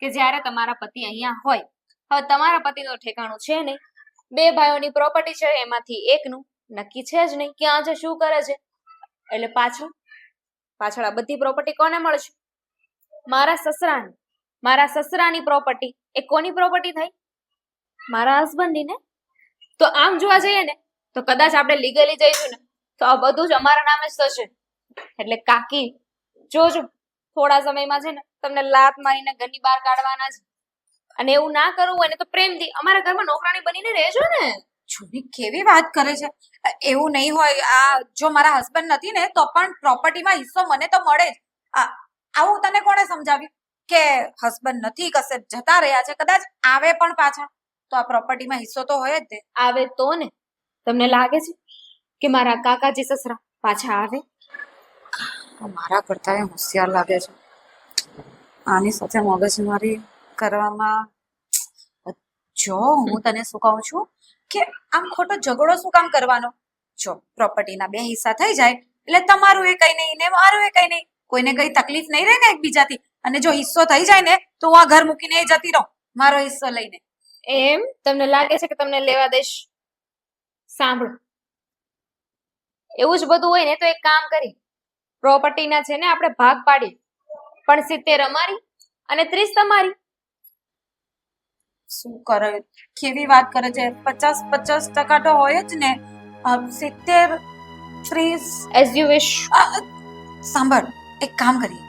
કે જ્યારે તમારા પતિ અહીંયા હોય. હવે તમારા પતિનું ઠેકાણું છે નહીં, બે ભાઈઓની પ્રોપર્ટી છે, એમાંથી એકનું નક્કી છે જ નહીં ક્યાં છે શું કરે છે. એટલે પાછળ આ બધી પ્રોપર્ટી કોને મળશે? મારા સસરાની. મારા સસરાની પ્રોપર્ટી એ કોની પ્રોપર્ટી થઈ? મારા હસબન્ડની ને. તો આમ જોવા જઈએ ને તો કદાચ આપણે લીગલી જઈશું ને તો આ બધું જ અમારા નામે જ થશે. એટલે કાકી જોજો, થોડા સમયમાં છે ને તમને લાત મારીને ઘરની બહાર કાઢવાના છે. અને એવું ના કરવું હોય ને તો પ્રેમથી અમારા ઘરમાં નોકરાણી બનીને રહેજો ને. જુની કેવી વાત કરે છે? એવું નહીં હોય. આ જો મારા હસબન્ડ નથી ને તો પણ પ્રોપર્ટીમાં હિસ્સો મને તો મળે જ. આવું તને કોણે સમજાવ્યું કે હસબન્ડ નથી, કશે જતા રહ્યા છે, કદાચ આવે પણ પાછા તો આ પ્રોપર્ટીમાં હિસ્સો તો હોય જ તે. આવે તો ને. તમને લાગે છે કે મારા કાકાજી સસરા પાછા આવે? મારા કરતા હોશિયાર લાગે છે. આની સાથે મગજમારી કરવામાં. જો હું તને શું કહું છું કે આમ ખોટો ઝઘડો શું કામ કરવાનો? જો પ્રોપર્ટીના બે હિસ્સા થઈ જાય એટલે તમારું એ કઈ નહીં ને મારું એ કઈ નહીં, કોઈને કઈ તકલીફ નહીં રહે ને એકબીજાથી. અને જો હિસ્સો થઈ જાય ને તો હું આ ઘર મૂકીને જતી રહું મારો હિસ્સો લઈને. એમ તમને લાગે છે કે તમને લેવા દઈશ? સાંભળો, એવું જ બધું હોય ને તો એક કામ કરી, પ્રોપર્ટીના છે ને આપણે ભાગ પાડી, પણ 70 અમારી અને 30 તમારી. શું કરે, કેવી વાત કરે છે? 50-50% તો હોય જ ને. 70 30. As you wish. સાંભળ, એક કામ કરીએ,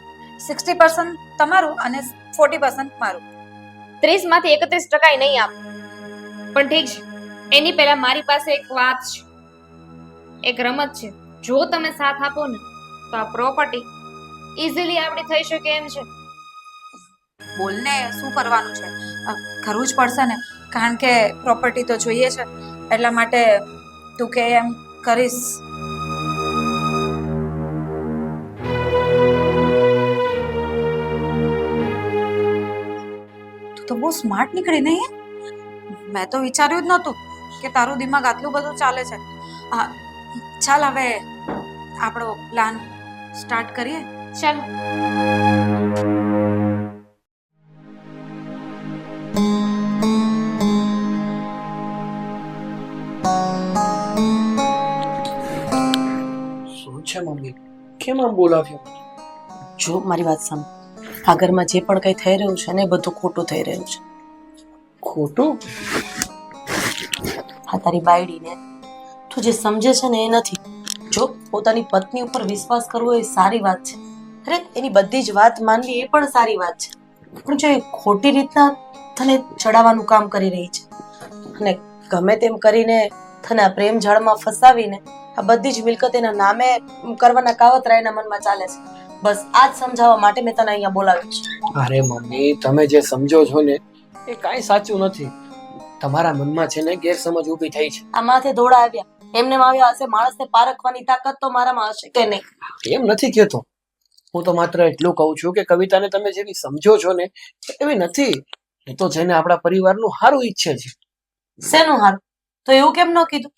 60% તમારું અને 40% મારું. 30 માંથી 31% નહીં આપ. પણ ઠીક છે, એની પહેલા મારી પાસે એક વાત છે, એક રમત છે. જો તમે સાથ આપો ને તો આ પ્રોપર્ટી ઈઝીલી આપણી થઈ શકે એમ છે. બોલને, શું કરવાનું છે? કરવું જ પડશે ને, કારણ કે પ્રોપર્ટી તો જોઈએ છે, એટલા માટે તું કે એમ કરીશ. તું તો બહુ સ્માર્ટ નીકળી નહીં? મેં તો વિચાર્યું જ નહોતું કે તારું દિમાગ આટલું બધું ચાલે છે. ચાલ હવે આપણો પ્લાન સ્ટાર્ટ કરીએ. ચાલો. શું છે મમ્મી, કેમ આમ બોલાવ્યો? જો મારી વાત સાંભળ, આ ઘરમાં જે પણ કઈ થઈ રહ્યું છે ને એ બધું ખોટું થઈ રહ્યું છે. ખોટું? આ તારી બાયડીને તું જે સમજે છે ને એ નથી. જો પોતાની પત્ની ઉપર વિશ્વાસ કરવો એ સારી વાત છે, અરે એની બધી જ વાત માનવી એ પણ સારી વાત છે, પણ જો એ ખોટી રીતના તને ચડાવવાનું કામ કરી રહી છે અને ગમે તેમ કરીને તને આ પ્રેમ જાળમાં ફસાવીને આ બધી જ મિલકત એના નામે કરવાના કાવતરા એના મનમાં ચાલે છે. બસ આ જ સમજાવવા માટે મેં તને અહીંયા બોલાવ્યો છે. અરે મમ્મી, તમે જે સમજો છો ને એ કાંઈ સાચું નથી. તમારા મનમાં છે ને ગેરસમજ ઊભી થઈ છે. આ માથે દોડા આવ્યા એમને આવ્યા હશે, માણસને પારખવાની તાકાત તો મારામાં હશે કે નહીં? એમ નથી કહેતો, હું તો માત્ર એટલું કહું છું કે કવિતાને તમે જેવી સમજો છો ને એવી નથી. એ તો જેને આપણા પરિવારનું સારું ઈચ્છે છે. શેનું હારું? તો એવું કેમ ન કીધું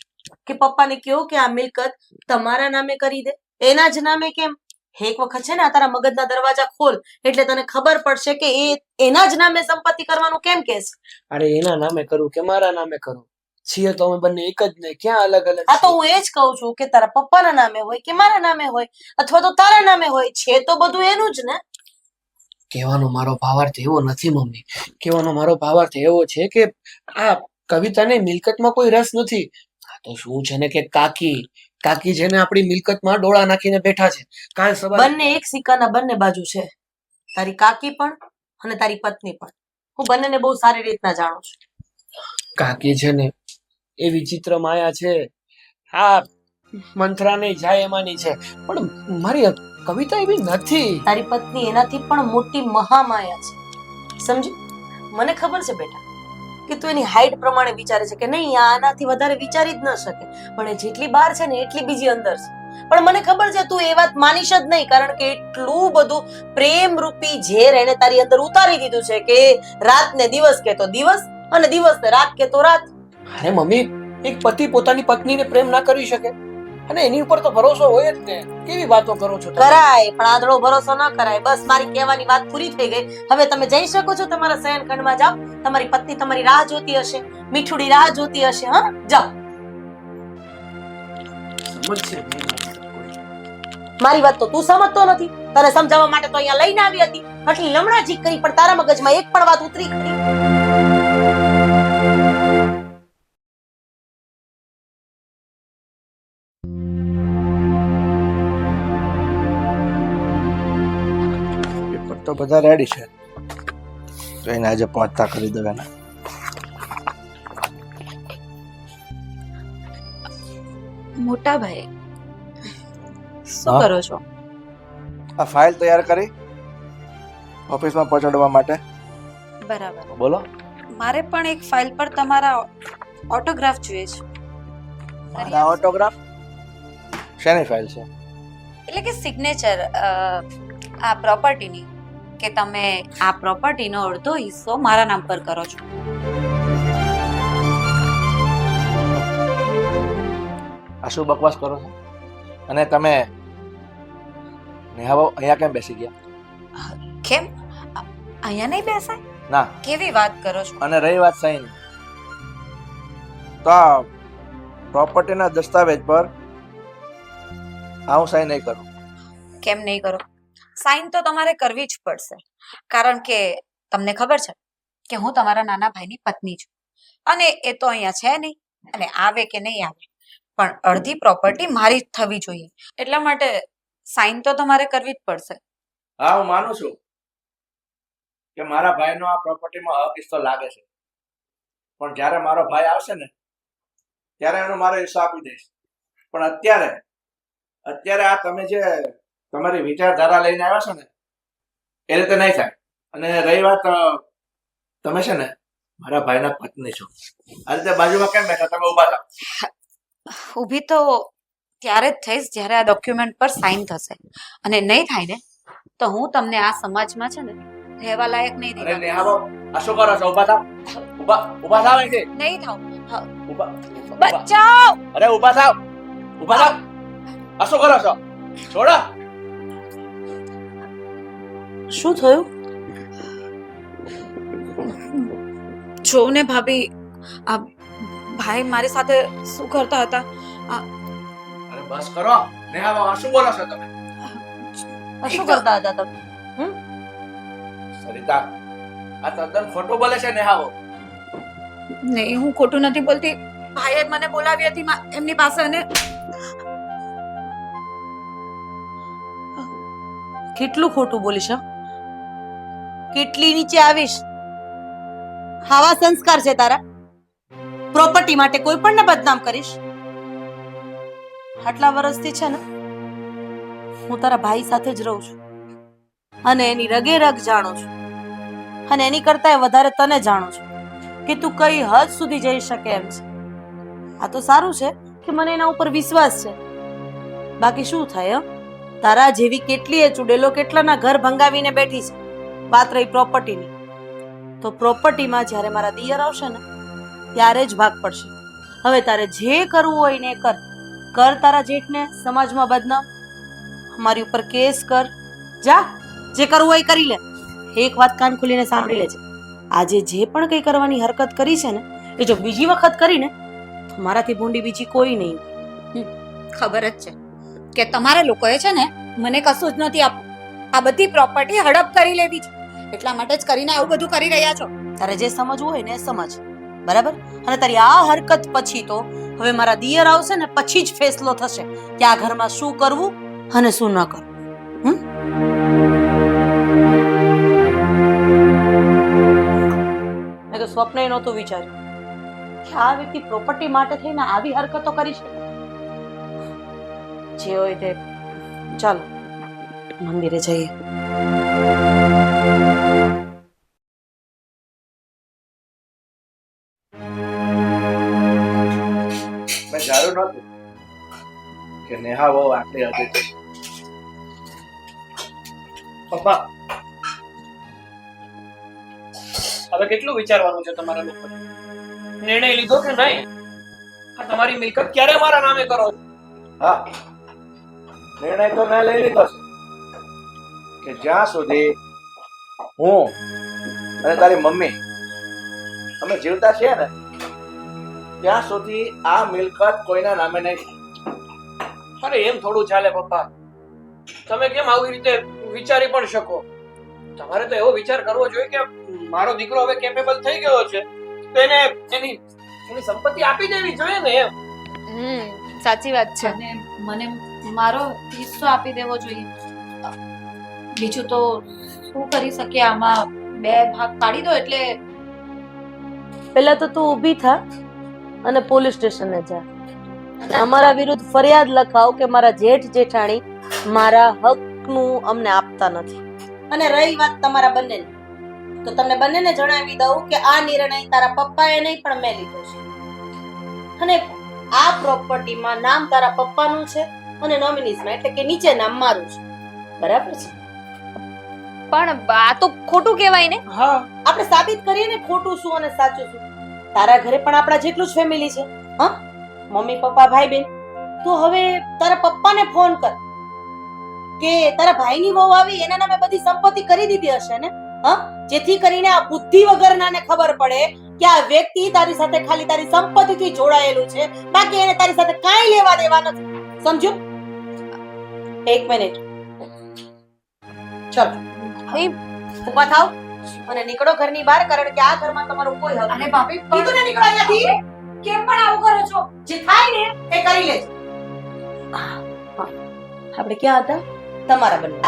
કે પપ્પાને કહો કે આ મિલકત તમારા નામે કરી દે? એના જ નામે કેમ? એક વખત છે ને આ તારા મગજના દરવાજા ખોલ એટલે તને ખબર પડશે કે એ એના જ નામે સંપત્તિ કરવાનું કેમ કે છે. અરે એના નામે કરું કે મારા નામે કરું, છીએ તો અમે બંને એક જ ને, ક્યાં અલગ અલગ આ તો છીએ? હું એ જ કહું છું કે તારા પપ્પાના નામે હોય કે મારા નામે હોય અથવા તો તારા નામે હોય, છે તો બધું એનું જ ને. કહેવાનો મારો ભાવાર્થ એવો નથી મમ્મી. કહેવાનો મારો ભાવાર્થ એવો છે કે આ કવિતાને મિલકતમાં કોઈ રસ નથી. આ તો શું છે ને કે કાકી જેને આપણી મિલકતમાં ડોળા નાખીને બેઠા છે. કાલ સવારે બંને એક સિક્કાના બંને બાજુ છે, તારી કાકી પણ અને તારી પત્ની પણ. હું બંનેને બહુ સારી રીતના જાણું છું. કાકી છે ને એ વિચિત્ર માયા છે. આ મંથરાની જાય એમાંની છે, પણ મારી કવિતા એવી નથી. તારી પત્ની એનાથી પણ મોટી મહામાયા છે, સમજી? મને ખબર છે બેટા કે તું એની હાઈટ પ્રમાણે વિચારે છે કે નહીં આ આનાથી વધારે વિચારી જ ન શકે, પણ એ જેટલી બહાર છે ને એટલી બીજી અંદર છે. પણ મને ખબર છે તું એ વાત માનીશ જ નહીં, કારણ કે એટલું બધું પ્રેમ રૂપી ઝેર એને તારી અંદર ઉતારી દીધું છે કે રાત ને દિવસ કે તો દિવસ અને દિવસ ને રાત કે તો રાત. અરે મમ્મી, એક પતિ પોતાની પત્નીને પ્રેમ ના કરી શકે અને એની ઉપર તો ભરોસો હોય જ ને. કેવી વાતો કરો છો તમે? કરાય પણ આંધળો ભરોસો ન કરાય. બસ મારી કહેવાની વાત પૂરી થઈ ગઈ. હવે તમે જઈ શકો છો તમારા શયનખંડમાં. જાઓ, તમારી પત્ની તમારી રાહ જોતી હશે, મીઠુડી રાહ જોતી હશે. હા, જાઓ. સમજ છે મારી વાત તો તું સમજતો નથી. તને સમજાવવા માટે તો અહીંયા લઈને આવી હતી, આટલી લમણાજી કરી પણ તારા મગજમાં એક પણ વાત ઉતરી ખરી? પેપર તો બધા રેડી છે, તો એને આજે પહોંચતા કરી દેવાના. મોટા ભાઈ, શું હા? કરો છો? આ ફાઇલ તૈયાર કરી ઓફિસમાં પહોંચાડવા માટે. બરાબર. બોલો. મારે પણ એક ફાઇલ પર તમારા ઓટોગ્રાફ જોઈએ છે. મારા ઓટોગ્રાફ? શેની ફાઇલ છે? એટલે કે સિગ્નેચર આ પ્રોપર્ટીની, કે તમે આ પ્રોપર્ટીનો અડધો હિસ્સો મારા નામ પર કરો છો. આ શું બકવાસ કરો છો? અને તમે નેહાવો અહીંયા કેમ બેસી ગયા? કેમ અહીંયા નહીં બેસાય? ના. કેવી વાત કરો છો? અને રહી વાત સહીની, તો આ પ્રોપર્ટીના દસ્તાવેજ પર હું સહી નહીં કરું. કેમ નહીં કરો? સાઈન તો તમારે કરવી જ પડશે, કારણ કે તમને ખબર છે કે હું તમારા નાના ભાઈની પત્ની છું અને એ તો અહીંયા છે નહીં અને આવે કે નહીં આવે પણ અડધી પ્રોપર્ટી મારી જ થવી જોઈએ એટલા માટે સાઈન તો તમારે કરવી જ પડશે. હા હું માનું છું કે મારા ભાઈનો આ પ્રોપર્ટીમાં હક હિસ્સો લાગે છે, પણ જ્યારે મારો ભાઈ આવશે ને ત્યારે એનો મારો હિસ્સો આપી દઈશ. પણ અત્યારે આ તમે જે તમારી વિચારધારા લઈને આવ્યા છો ને એ રીતે નહીં થાય. અને રહી વાત, તમે છે ને મારા ભાઈના પત્ની છો, આ રીતે બાજુમાં કેમ બેઠા? તમે ઉભા થાવ. ઊભી તો ત્યારે જ થઈશ જ્યારે આ ડોક્યુમેન્ટ પર સાઈન થશે અને નહીં થાય ને તો હું તમને આ સમાજમાં છે ને રહેવા લાયક નહીં અરે રહી. નેહાબો, આ શું કરો છો? ઉભા થાવ, ઉભા થાવ અહીંથી. નહીં થાવ. ઉભા બચાવ. અરે ઉભા થાવ, ઉભા થાવ. આ શું કરો છો? છોડો. શું થયું? જો ને ભાભી, આ ભાઈ મારી સાથે શું કરતા હતા? અરે બસ કરો નેહાબો, આ શું બોલો છો તમે? આ શું કરતા હતા તમે? સરિતા, આ તદ્દન ખોટું બોલે છે નેહાબો. નહીં, હું ખોટું નથી બોલતી. ભાઈએ મને બોલાવી હતી એમની પાસે અને કેટલું ખોટું બોલીશ? કેટલી નીચે આવીશ? આવા સંસ્કાર છે તારા? પ્રોપર્ટી માટે કોઈ પણ ને બદનામ કરીશ? આટલા વર્ષથી છે ને હું તારા ભાઈ સાથે જ રહું છું અને એની રગે રગ જાણું છું અને એની કરતા વધારે તને જાણું છું કે તું કઈ હદ સુધી જઈ શકે એમ છે. આ તો સારું છે કે મને એના ઉપર વિશ્વાસ છે. બાકી શું થાય? તારા જેવી કેટલીય ચૂડેલો કેટલાના ઘર ભંગાવીને બેઠી છે. વાત રહી પ્રોપર્ટીની, તો પ્રોપર્ટીમાં જ્યારે મારા દિયર આવશે ને ત્યારે જ ભાગ પડશે. હવે તારે જે કરવું હોય ને કર. તારા જેઠને સમાજમાં બદનામ, અમારી ઉપર કેસ કર, જા જે કરવું હોય કરી લે. એક વાત કાન ખોલીને સાંભળી લેજે, આજે જે પણ કંઈ કરવાની હરકત કરી છે ને એ જો બીજી વખત કરીને તો મારાથી ભૂંડી બીજી કોઈ નહીં. ખબર જ છે કે તમારે લોકોએ છે ને મને કશું જ નથી આપ્યું. આ બધી પ્રોપર્ટી હડપ કરી લેવી છે એટલા માટે જ કરીને આવું બધું કરી રહ્યા છો. તારે જે સમજવું હોય ને એ સમજ, બરાબર? અને તારી આ હરકત પછી તો હવે મારા દિયર આવશે ને પછી જ ફેસલો થશે કે આ ઘરમાં શું કરવું અને શું ન કરવું. મેં તો સ્વપ્ને નહોતું વિચાર્યું કે આ વ્યક્તિ પ્રોપર્ટી માટે થઈને આવી હરકતો કરી શકે. જે હોય તે, ચાલો મંદિરે જઈએ. મેં જાણ્યું નહોતું કે નેહા બહુ આટલી હતી. પપ્પા, હવે કેટલું વિચારવાનું છે તમારા લોકો? નિર્ણય લીધો કે નહીં? આ તમારી મિલકત ક્યારે મારા નામે કરો છો? હા, નિર્ણય તો મેં લઈ લીધો છે કે જ્યાં સુધી હું અને તારી મમ્મી અમે જીવતા છીએ ને ત્યાં સુધી આ મિલકત કોઈના નામે નહીં. અરે એમ થોડું ચાલે પપ્પા. તમે કેમ આવી રીતે વિચારી પણ શકો? તમારે તો એવો વિચાર કરવો જોઈએ કે મારો દીકરો હવે કેપેબલ થઈ ગયો છે તો એને એની સંપત્તિ આપી દેવી જોઈએ ને. એમ સાચી વાત છે. અને મને મારો હિસ્સો આપી દેવો જોઈએ. બીજું તો શું કરી શકીએ આમાં? બે ભાગ પાડી દો એટલે પહેલા તો તું ઊભી થા અને પોલીસ સ્ટેશને જા. અમારા વિરુદ્ધ ફરિયાદ લખાવ કે મારા જેઠ જેઠાણી મારા હકનું અમને આપતા નથી. અને રહી વાત તમારા બંનેની, તો તમને બંનેને જણાવી દઉં કે આ નિર્ણય તારા પપ્પાએ નહીં પણ મેં લીધો છે. અને આ પ્રોપર્ટીમાં નામ તારા પપ્પાનું છે અને નોમિનીઝમાં એટલે કે નીચે નામ મારું છે. બરાબર છે? પણ આ તો ખોટું કહેવાય ને. હા, આપણે સાબિત કરીએ ને ખોટું શું અને સાચું શું. તારા ઘરે પણ આપણા જેટલું જ ફેમિલી છે. હા, મમ્મી પપ્પા ભાઈ બેન. તો હવે તારા પપ્પાને ફોન કર કે તારા ભાઈની વહુ આવી એના નામે બધી સંપત્તિ કરી દીધી હશે ને. હા, જેથી કરીને આ બુદ્ધિ વગરનાને ખબર પડે કે આ વ્યક્તિ તારી સાથે ખાલી તારી સંપત્તિથી જોડાયેલું છે, બાકી એને તારી સાથે કાંઈ લેવા દેવા નથી. સમજો? એક મિનિટ, ચલો ઉભા થાવ અને નીકળો ઘરની બહાર, કારણ કે આ ઘરમાં તમારો કોઈ હક અને નથી. ભાભી કીધું ને નીકળો અહીંયાથી. કેમ પણ આવું કરો છો? જે થાય ને એ કરી લેજો. આપણે ક્યાં હતા? તમારા બંને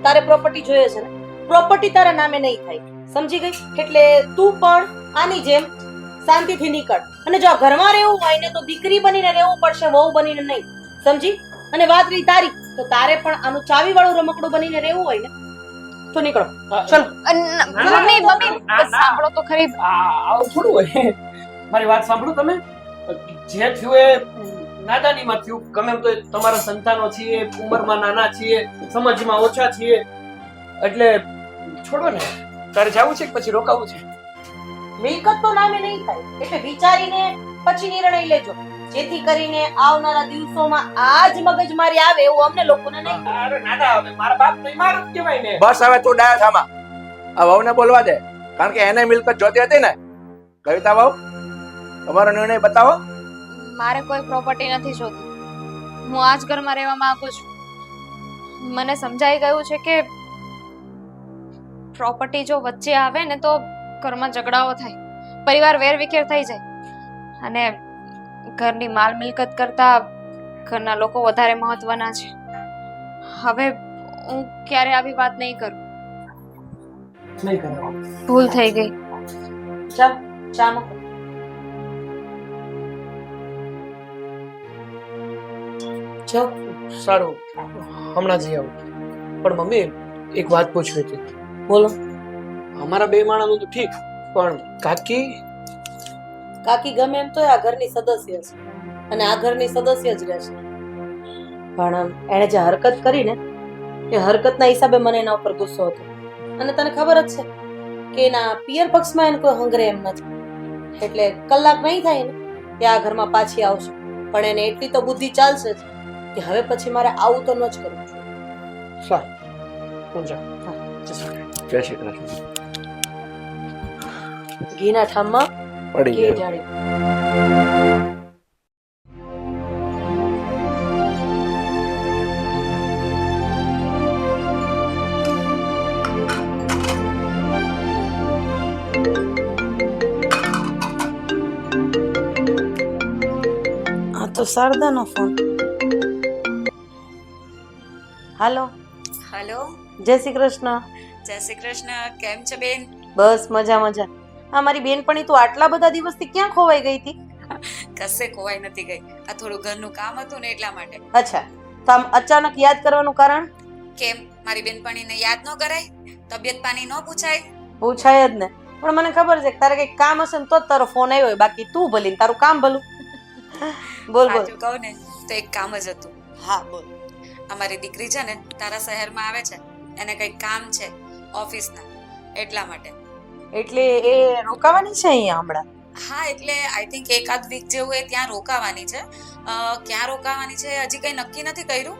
તારે પ્રોપર્ટી જોઈએ છે ને? પ્રોપર્ટી તારા નામે નહીં થાય, સમજી ગઈ? એટલે તું પણ આની જેમ શાંતિથી નીકળ. અને જો આ ઘરમાં રહેવું હોય ને તો દીકરી બનીને રહેવું પડશે, વહુ બનીને નહીં, સમજી? અને વાત રહી તારી, તો તારે પણ આનું ચાવી વાળું રમકડું બનીને રહેવું હોય ને તો નીકળો. ચલો. મમ્મી મમ્મી સાંભળો તો ખરી. આવું થોડું હોય. મારી વાત સાંભળો તમે. જે થયું એ નાદાનીમાં થયું. ગમે એમ તો તમારા સંતાનો છીએ, ઉંમરમાં નાના છીએ, સમજમાં ઓછા છીએ, એટલે છોડો ને. તારે જવું છે કે પછી રોકાવું છે? મિલકત તો નામે નહીં થાય, એટલે વિચારીને પછી નિર્ણય લેજો, જેથી કરીને આવનારા દિવસોમાં આ જ મગજમારી આવે એવું અમને લોકોને નહીં. અરે નાના, હવે મારા બાપ નહીં, મારું જ કહેવાય ને. બસ હવે તું ડાયો થામા. આ વહુને બોલવા દે, કારણ કે એને મિલકત જોતી હતી ને. કવિતા વહુ, તમારો નિર્ણય બતાવો. મારે કોઈ પ્રોપર્ટી નથી જોતી. હું આ જ ઘરમાં રહેવા માંગુ છું. મને સમજાઈ ગયું છે કે પ્રોપર્ટી જો વચ્ચે આવે ને તો ઘરમાં ઝઘડાઓ થાય, પરિવાર વેરવિખેર થઈ જાય, અને ઘરની માલ મિલકત કરતા ઘરના લોકો વધારે મહત્વના છે. હવે હું ક્યારે આવી વાત નહીં કરું. નહીં કરવા. ભૂલ થઈ ગઈ. ચાલ, ચા મૂકો. ચાલ, સારું, હમણાં જઈ આવું. પણ મમ્મી, એક વાત પૂછવી હતી. બોલો. અમારા બે માણસનું તો ઠીક, પણ કાકી કાકી ગમે એમ તો આ ઘરની સદસ્ય છે અને આ ઘરની સદસ્ય જ રહેશે, પણ એણે જે હરકત કરી ને એ હરકતના હિસાબે મને એના ઉપર ગુસ્સો હતો. અને તને ખબર જ છે કે એના પિયર પક્ષમાં એને કોઈ હંગરે એમ નથી, એટલે કલાક નહીં થાય ને તે આ ઘરમાં પાછી આવશે. પણ એને એટલી તો બુદ્ધિ ચાલશે જ કે હવે પછી મારે આવું તો ન જ કરવું. સારું, હું જાઉં. જય શ્રી કૃષ્ણ. ઘીના ઠામમાં પડી ઘી ગયો. જાળી. આ તો શારદાનો ફોન. હાલો. હેલો, જય શ્રી કૃષ્ણ. જય શ્રી કૃષ્ણ. કેમ છે બેન? બસ મજા મજા. આ મારી બેનપણી તું આટલા બધા દિવસથી ક્યાં ખોવાઈ ગઈ હતી? કશે ખોવાઈ નથી ગઈ. આ થોડું ઘરનું કામ હતું ને એટલા માટે. અચ્છા, તો આમ અચાનક યાદ કરવાનું કારણ? કેમ મારી બેનપણીને યાદ ન કરાય? તબિયત પાણી ન પૂછાય? પૂછાય જ ને, પણ મને ખબર છે કે તારે કઈક કામ હશે ને તો જ તારો ફોન આવ્યો હોય, બાકી તું ભલી ને તારું કામ ભલું. બોલ બોલ. સાચું કહું ને તો એક કામ જ હતું. હા બોલ. અમારી દીકરી છે ને તારા શહેરમાં આવે છે, એને કંઈક કામ છે ઓફિસના, એટલા માટે. એટલે એ રોકાવાની છે અહીંયા હમણાં? હા, એટલે આઈ થિંક એકાદ વીક જેવું એ ત્યાં રોકાવાની છે. ક્યાં રોકાવાની છે હજી કંઈ નક્કી નથી કર્યું,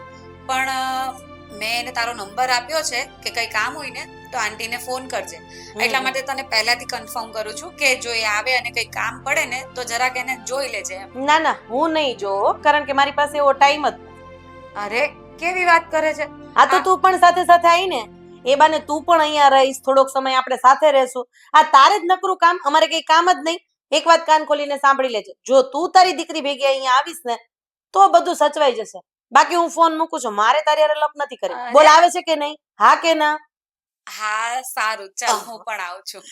પણ મેં એને તારો નંબર આપ્યો છે કે કંઈ કામ હોય ને તો આંટીને ફોન કરજે. એટલા માટે તને પહેલાથી કન્ફર્મ કરું છું કે જો એ આવે અને કંઈ કામ પડે ને તો જરાક એને જોઈ લેજે એમ. ના ના, હું નહીં જોઉં, કારણ કે મારી પાસે એવો ટાઈમ જ નથી. અરે કેવી વાત કરે છે! આ તો તું પણ સાથે સાથે આવીને એ બાને તું પણ અહીંયા રહીશ, થોડોક સમય આપણે સાથે રહેશું. આ તારે જ નકરું કામ, અમારે કઈ કામ જ નહીં. એક વાત કાન ખોલીને સાંભળી લેજે, જો તું તારી દીકરી ભેગી અહીંયા આવીશ ને તો બધું સચવાઈ જશે. બાકી હું ફોન મૂકું છું, મારે તારી હારે લપ નથી કરી. બોલ, આવે છે કે નહીં? હા કે ના? હા સારું, ચાલ હું પણ આવું છું.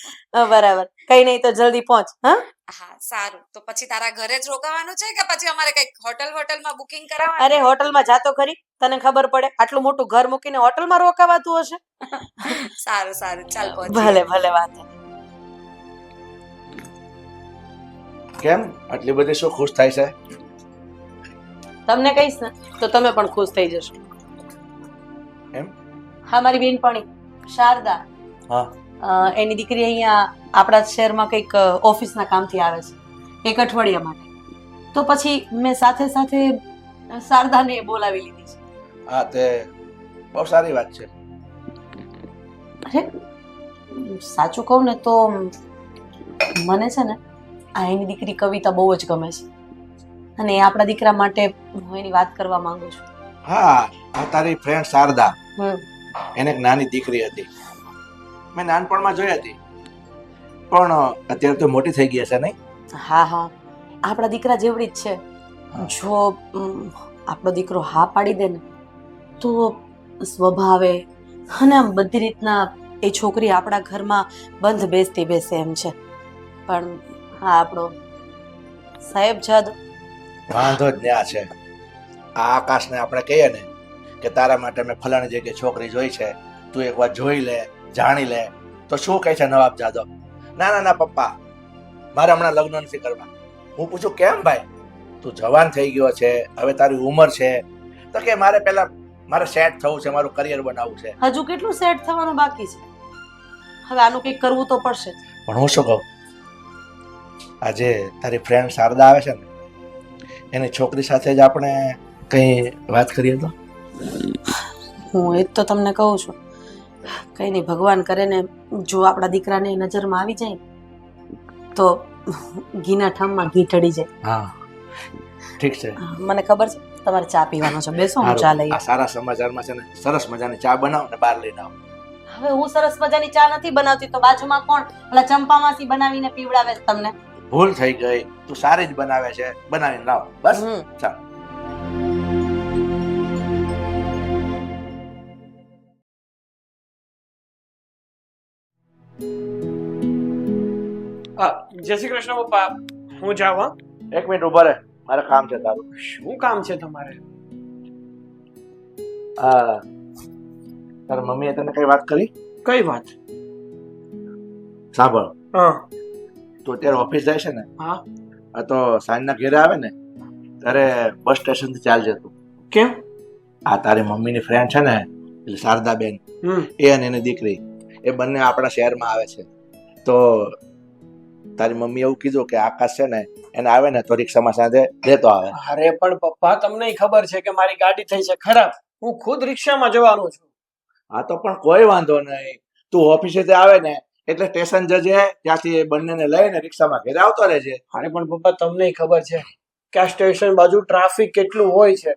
બરાબર, કઈ નહીં તો જલ્દી પહોંચ. હા હા સારું, તો પછી તારા ઘરે જ રોકાવાનું છે કે પછી અમારે કઈક હોટલમાં બુકિંગ કરાવવાનું? અરે હોટલમાં જાતો ખરી, તને ખબર પડે આટલું મોટું ઘર મૂકીને હોટલમાં રોકાવાતું હશે? સારું સારું, ચાલ પહોંચ. ભલે ભલે, વાંધો નહીં. કેમ આટલી બધી શું ખુશ થાય છે? તમને કહીશ ને તો તમે પણ ખુશ થઈ જશો. એમ? હા, મારી બેનપણી શારદા, હા. એની દીકરી અહીંયા આપણા શહેરમાં કંઈક ઓફિસના કામથી આવે છે, એક અઠવાડિયા માટે. તો પછી મેં સાથે સાથે શારદાને બોલાવી લીધી છે. હા, તે બહુ સારી વાત છે. અરે સાચું કહું ને તો મને છે ને આ એની દીકરી કવિતા બહુ જ ગમે છે, અને એ આપણા દીકરા માટે હું એની વાત કરવા માંગુ છું. હા, આ તારી ફ્રેન્ડ શારદા, હમ. એને એક નાની દીકરી હતી. મેં નાનપણમાં જોઈ હતી, પણ અત્યારે તો મોટી થઈ ગઈ હશે નહીં? હા હા, આપણા દીકરા જેવડી જ છે. જો આપણો દીકરો હા પાડી દે ને તો સ્વભાવે અને આમ બધી રીતના એ છોકરી આપણા ઘરમાં બંધ બેસતી બેસે એમ છે. પણ હા, આપણો સાહેબ જાદવ વાંધો જ ન્યા છે. આ આકાશને આપણે કહીએ ને કે તારા માટે મેં ફલાણી જગ્યાએ છોકરી જોઈ છે, તું એકવાર જોઈ લે, જાણી લે, તો શું કહે છે નવાબ જાદવ? ના ના ના પપ્પા, મારે હમણાં લગ્ન નથી કરવા. હું પૂછું કેમ ભાઈ? તું જવાન થઈ ગયો છે, હવે તારી ઉંમર છે, તો કે મારે સેટ થવું છે, મારું કરિયર બનાવવું છે. હજુ કેટલું સેટ થવાનું બાકી છે? હવે આનું કંઈક કરવું તો પડશે. પણ હું શું કહું, આજે તારી ફ્રેન્ડ શારદા આવે છે ને, એની છોકરી સાથે જ આપણે કઈ વાત કરીએ તો? હું એ જ તો તમને કહું છું. કંઈ નહીં, ભગવાન કરે ને જો આપણા દીકરાને નજરમાં આવી જાય તો ઘીના ઠામમાં ઘી ટળી જાય. હા ઠીક છે. મને ખબર છે તમારે ચા પીવાનો છે, બેસો હું ચા લઈ. આ સારા સમાચારમાં છે ને સરસ મજાની ચા બનાવો ને બહાર લઈને આવો. હવે હું સરસ મજાની ચા નથી બનાવતી તો બાજુમાં કોણ પેલા ચંપામાંથી બનાવીને પીવડાવે છે તમને? ભૂલ થઈ ગઈ, તું સારી જ બનાવે છે, બનાવીને લાવ બસ. ચાલ. જય શ્રી કૃષ્ણ પપ્પા. હું જાઉં હા? એક મિનિટ ઉભા રહે, મારે કામ છે તારું. શું કામ છે તમારે? તારા મમ્મીએ તને કઈ વાત કરી? કઈ વાત? સાંભળ, હા તું અત્યારે ઓફિસ જાય છે ને, હા. તો સાંજના ઘરે આવે ને ત્યારે બસ સ્ટેશન થી ચાલજે તું. કેમ? આ તારી મમ્મીની ફ્રેન્ડ છે ને, એટલે શારદાબેન, એ અને એની દીકરી, એ બંને આપણા શહેરમાં આવે છે. તો તારી મમ્મી એવું કીધું કે આકાશ છે ને એને આવે ને તો રિક્ષામાં સાંજે લેતો આવે. અરે પણ પપ્પા, તમને ખબર છે કે મારી ગાડી થઈ છે ખરાબ, હું ખુદ રિક્ષામાં જવાનો છું. હા તો પણ કોઈ વાંધો નહીં, તું ઓફિસેથી આવે ને એટલે સ્ટેશન જજે, ત્યાંથી એ બંનેને લઈને રિક્ષામાં ઘરે આવતો રહેજે. અરે પણ પપ્પા, તમને ખબર છે કે આ સ્ટેશન બાજુ ટ્રાફિક કેટલું હોય છે,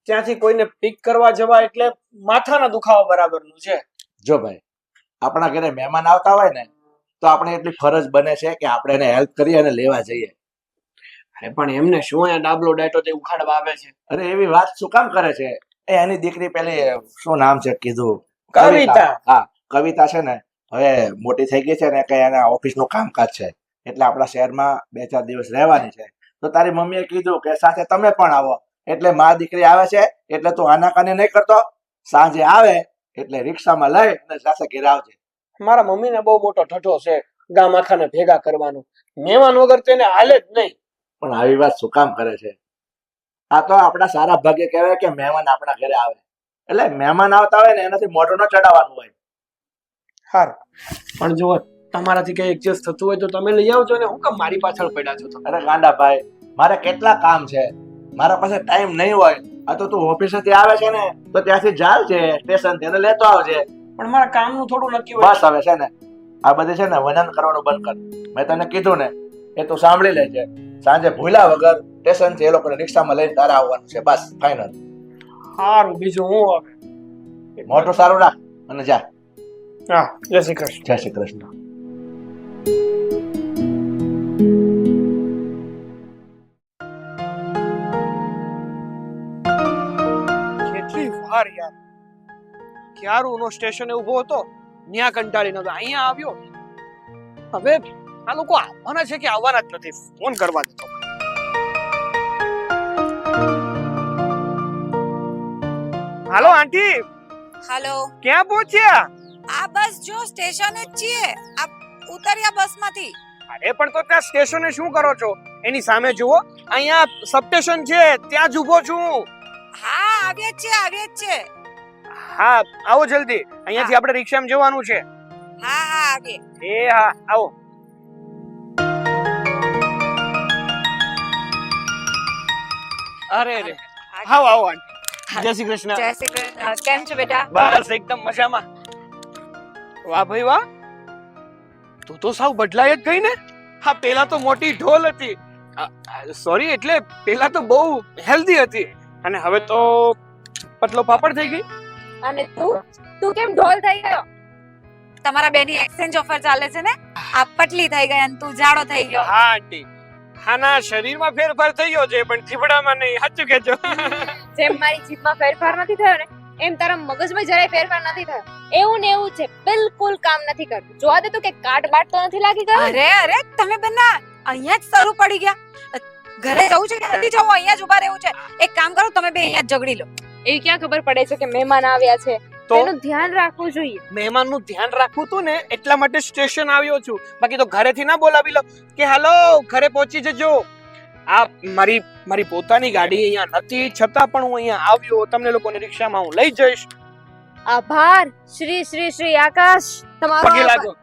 ત્યાંથી કોઈને પિક કરવા જવા એટલે માથાના દુખાવા બરાબરનું છે. જો ભાઈ, આપણા ઘરે મહેમાન આવતા હોય ને તો આપણે એટલી ફરજ બને છે કે આપણે એને હેલ્પ કરીએ અને લેવા જઈએ. અરે પણ એમને શું અહીંયા ડાબલો ડાયટો તે ઉખાડવા આવે છે? અરે એવી વાત શું કામ કરે છે? એ એની દીકરી પેલી શું નામ છે કીધું? કવિતા. હા, કવિતા છે ને હવે મોટી થઈ ગઈ છે ને, કે એના ઓફિસનું કામકાજ છે એટલે આપણા શહેરમાં 2-4 દિવસ રહેવાની છે. તો તારી મમ્મીએ કીધું કે સાથે તમે પણ આવો, એટલે મારી દીકરી આવે છે એટલે તું આનાકાની નહીં કરતો. સાંજે આવે એટલે રિક્ષામાં લઈ અને સાથે ઘેર આવજે. મારા મમ્મીને બહુ મોટો ઠઠો છે ગામ આખાને ભેગા કરવાનો, મહેમાન વગર તેને હાલે જ નહીં. પણ આવી વાત શું કામ કરે છે? આ તો આપણા સારા ભાગ્ય કહેવાય કે મહેમાન આપણા ઘરે આવે. એટલે મહેમાન આવતા હોય ને એનાથી મોઢું ન ચડાવવાનું હોય. હારું, પણ જો તમારાથી કઈ એડજસ્ટ થતું હોય તો તમે લઈ આવજો ને, હું કામ મારી પાછળ પડ્યા છો તમે? અરે ગાંડા ભાઈ, મારે કેટલા કામ છે, મારા પાસે ટાઈમ નહીં હોય. આ તો તું ઓફિસેથી આવે છે ને તો ત્યાંથી ચાલ છે સ્ટેશન થી અને લેતો આવજે. પણ મારા કામનું થોડું નક્કી હોય. બસ હવે છે ને આ બધે છે ને વજન કરવાનું બંધ કર. મેં તને કીધું ને એ તું સાંભળી લેજે. સાંજે ભૂલ્યા વગર સ્ટેશન થી એ લોકોને રિક્ષામાં લઈને તારા આવવાનું છે, બસ ફાઇનલ. સારું, બીજું હું હવે? મોટું સારું રાખ અને જા. હા, જય શ્રી કૃષ્ણ. જય શ્રી કૃષ્ણ. કેટલી વાર યાર, ક્યારનો સ્ટેશને ઊભો હતો, ન્યા કંટાળી નતો, અહીંયા આવ્યો. હવે આ લોકો આવવાના છે કે આવવાના જ નથી? ફોન કરવા દેતો. હાલો આંટી, હાલો, ક્યાં પહોંચ્યા? આ બસ જો સ્ટેશને જ છીએ. આપ ઉતર્યા બસમાંથી? અરે પણ તો ત્યાં સ્ટેશને શું કરો છો? એની સામે જુઓ, અહીંયા સબસ્ટેશન છે, ત્યાં જ ઊભો છું. હા, આવ્યા જ છે. હા, આવો જલ્દી, અહીંયાથી આપણે રિક્ષામાં જવાનું છે. હા હા, આવીએ. એ હા, આવો. અરે રે, આવો આવો આંટી. જય શ્રી કૃષ્ણ. જય શ્રી કૃષ્ણ. કેમ છો બેટા? બસ એકદમ મજામાં. વાહ ભાઈ વાહ, તું તો સાવ બદલાય જ ગઈ ને. હા, પેલા તો મોટી ઢોલ હતી, સોરી એટલે પેલા તો બહુ હેલ્ધી હતી, અને હવે તો પતલો પાપડ થઈ ગઈ. અને તું કેમ ઢોલ થઈ ગયો? તમારા બેની એક્સચેન્જ ઓફર ચાલે છે ને આ પટલી થઈ ગઈ અને તું જાડો થઈ ગયો હા આંટી હાના શરીરમાં ફેરફાર થઈ ગયો છે પણ થીબડામાં નહીં સાચું કહેજો જેમ મારી જીભમાં ફેરફાર નથી થયો ને એમ તારા મગજમાં જરાય ફેરફાર નથી થયો એવું ને એવું છે બિલકુલ કામ નથી કરતું જોવા દે તો કે કાટ બાટ તો નથી લાગી ગયો અરે તમે બંને અહીંયા જ શરૂ પડી ગયા ઘરે જવું છે કે નથી જવું અહીંયા જ ઉભા રહેવું છે એક કામ કરો તમે બે અહીંયા જ ઝઘડી લો એવી ક્યાં ખબર પડે છે કે મહેમાન આવ્યા છે તો એનું ધ્યાન રાખવું જોઈએ મહેમાનનું ધ્યાન રાખવું તું ને એટલા માટે સ્ટેશન આવ્યો છું બાકી તો ઘરેથી ના બોલાવી લો કે હાલો ઘરે પહોંચી જજો આ મારી પોતાની ગાડી અહીંયા નથી છતાં પણ હું અહીંયા આવ્યો તમને લોકોને રિક્ષામાં હું લઈ જઈશ આભાર શ્રી શ્રી શ્રી આકાશ તમારો પગે આભાર. લાગો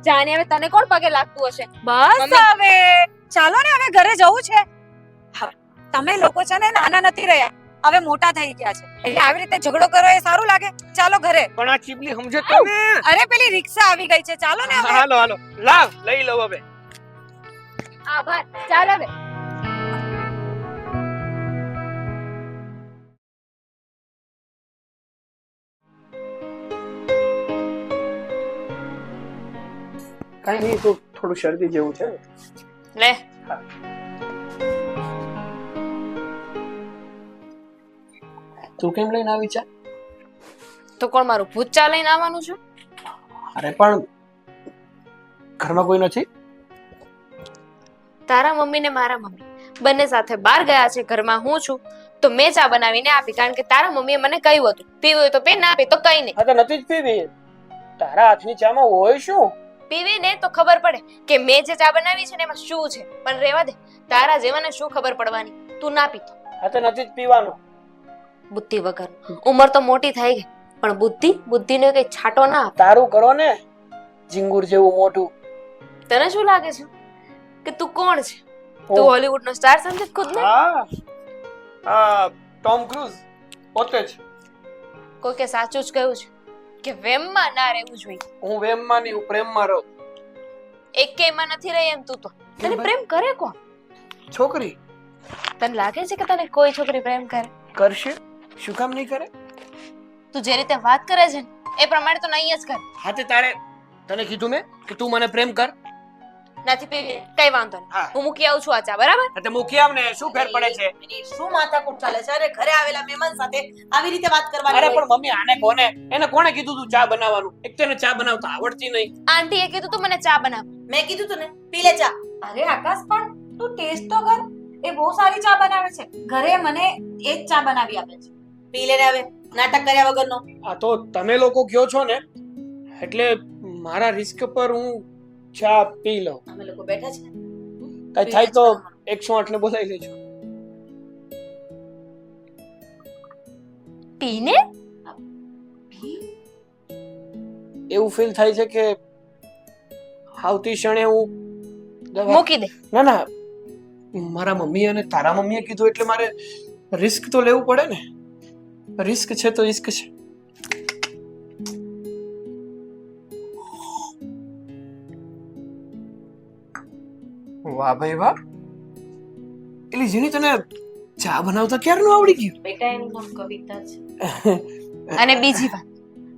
જાને હવે તને કોણ પગે લાગતું હશે બસ મમ્મી. હવે ચાલો ને હવે ઘરે જવું છે હવે તમે લોકો છે ને નાના નથી રહ્યા હવે મોટા થઈ ગયા છે એટલે આવી રીતે ઝઘડો કરો એ સારું લાગે ચાલો ઘરે પણ આ ચીબલી સમજે તમે અરે પેલી રિક્ષા આવી ગઈ છે ચાલો ને હવે હાલો લાવ લઈ લો હવે આભાર ચાલ હવે કઈ નહીં તો થોડું શરદી જેવું છે લે તું કેમ લઈને આવી છે તો કોણ મારું ભૂત ચા લઈને આવવાનું છે અરે પણ ઘરમાં કોઈ નથી તારા મમ્મી ને મારા મમ્મી બંને સાથે બહાર ગયા છે ઘરમાં હું છું તો મેં ચા બનાવીને આપી કારણ કે તારા મમ્મીએ મને કહ્યું હતું પીવું હોય તો પી ના પી તો કઈ નહીં હા તો નથી જ પીવી તારા હાથની ચામાં હોય શું પીવી ને તો ખબર પડે કે મેં જે ચા બનાવી છે ને એમાં શું છે પણ રેવા દે તારા જેવાને શું ખબર પડવાની તું ના પીતો હા તો નથી જ પીવાનું બુદ્ધિ વગર ઉંમર તો મોટી થઈ ગઈ પણ બુદ્ધિનો કઈ છાંટો ના આપે તારું કરો ને ઝીંગુર જેવું મોટું તને શું લાગે છે કે તું કોણ છે તું હોલીવુડ નો સ્ટાર સમજે છે ખુદને હા ટોમ ક્રૂઝ પોતે જ કોઈ કે સાચું જ કહ્યું છે કે વેમમાં ના રહેવું જોઈએ હું વેમમાં નહીં હું પ્રેમમાં રહું એકેયમાં નથી રહી એમ તું તો તને પ્રેમ કરે કોણ છોકરી તને લાગે છે કે તને કોઈ છોકરી પ્રેમ કરે કરશે શું કામ નહીં કરે તું જે રીતે વાત કરે છે ને, એ પ્રમાણે તો નહીં જ કરે હા તે તારે તને કીધું મેં કે તું મને પ્રેમ કર નથી પીવી કઈ વાંધો નહીં હા. હું મૂકી આવું છું આ ચા બરાબર એટલે મૂકી આવ ને શું ફેર પડે છે એની શું માથાકૂટ ચાલે છે અરે ઘરે આવેલા મહેમાન સાથે આવી રીતે વાત કરવાની અરે હોય. પણ મમ્મી આને કોને એને કોણે કીધું તું ચા બનાવવાનું એક તો એને ચા બનાવતા આવડતી નહીં આંટીએ કીધું તું મને ચા બનાવ મેં કીધું તું ને પી લે ચા. અરે આકાશ પણ તું ટેસ્ટ તો કર એ બહુ સારી ચા બનાવે છે ઘરે મને એ જ ચા બનાવી આપે છે પી લે ને હવે નાટક કર્યા વગરનો. આ તો તમે લોકો કયો છો ને એટલે મારા રિસ્ક પર હું ચા પી લઉં અમે લોકો બેઠા છે કઈ થાય તો 108 ને બોલાવી લેજો પીને એવું ફીલ થાય છે કે આવતી ક્ષણે હું દવા મૂકી દે ના ના મારા મમ્મી અને તારા મમ્મીએ કીધું એટલે મારે રિસ્ક તો લેવું પડે ને રિસ્ક છે તો રિસ્ક છે વાહ ભાઈ વાહ એલી જીની તને ચા બનાવતા ક્યારનું આવડી ગયું બેટા એનું નામ કવિતા છે. અને બીજી વાત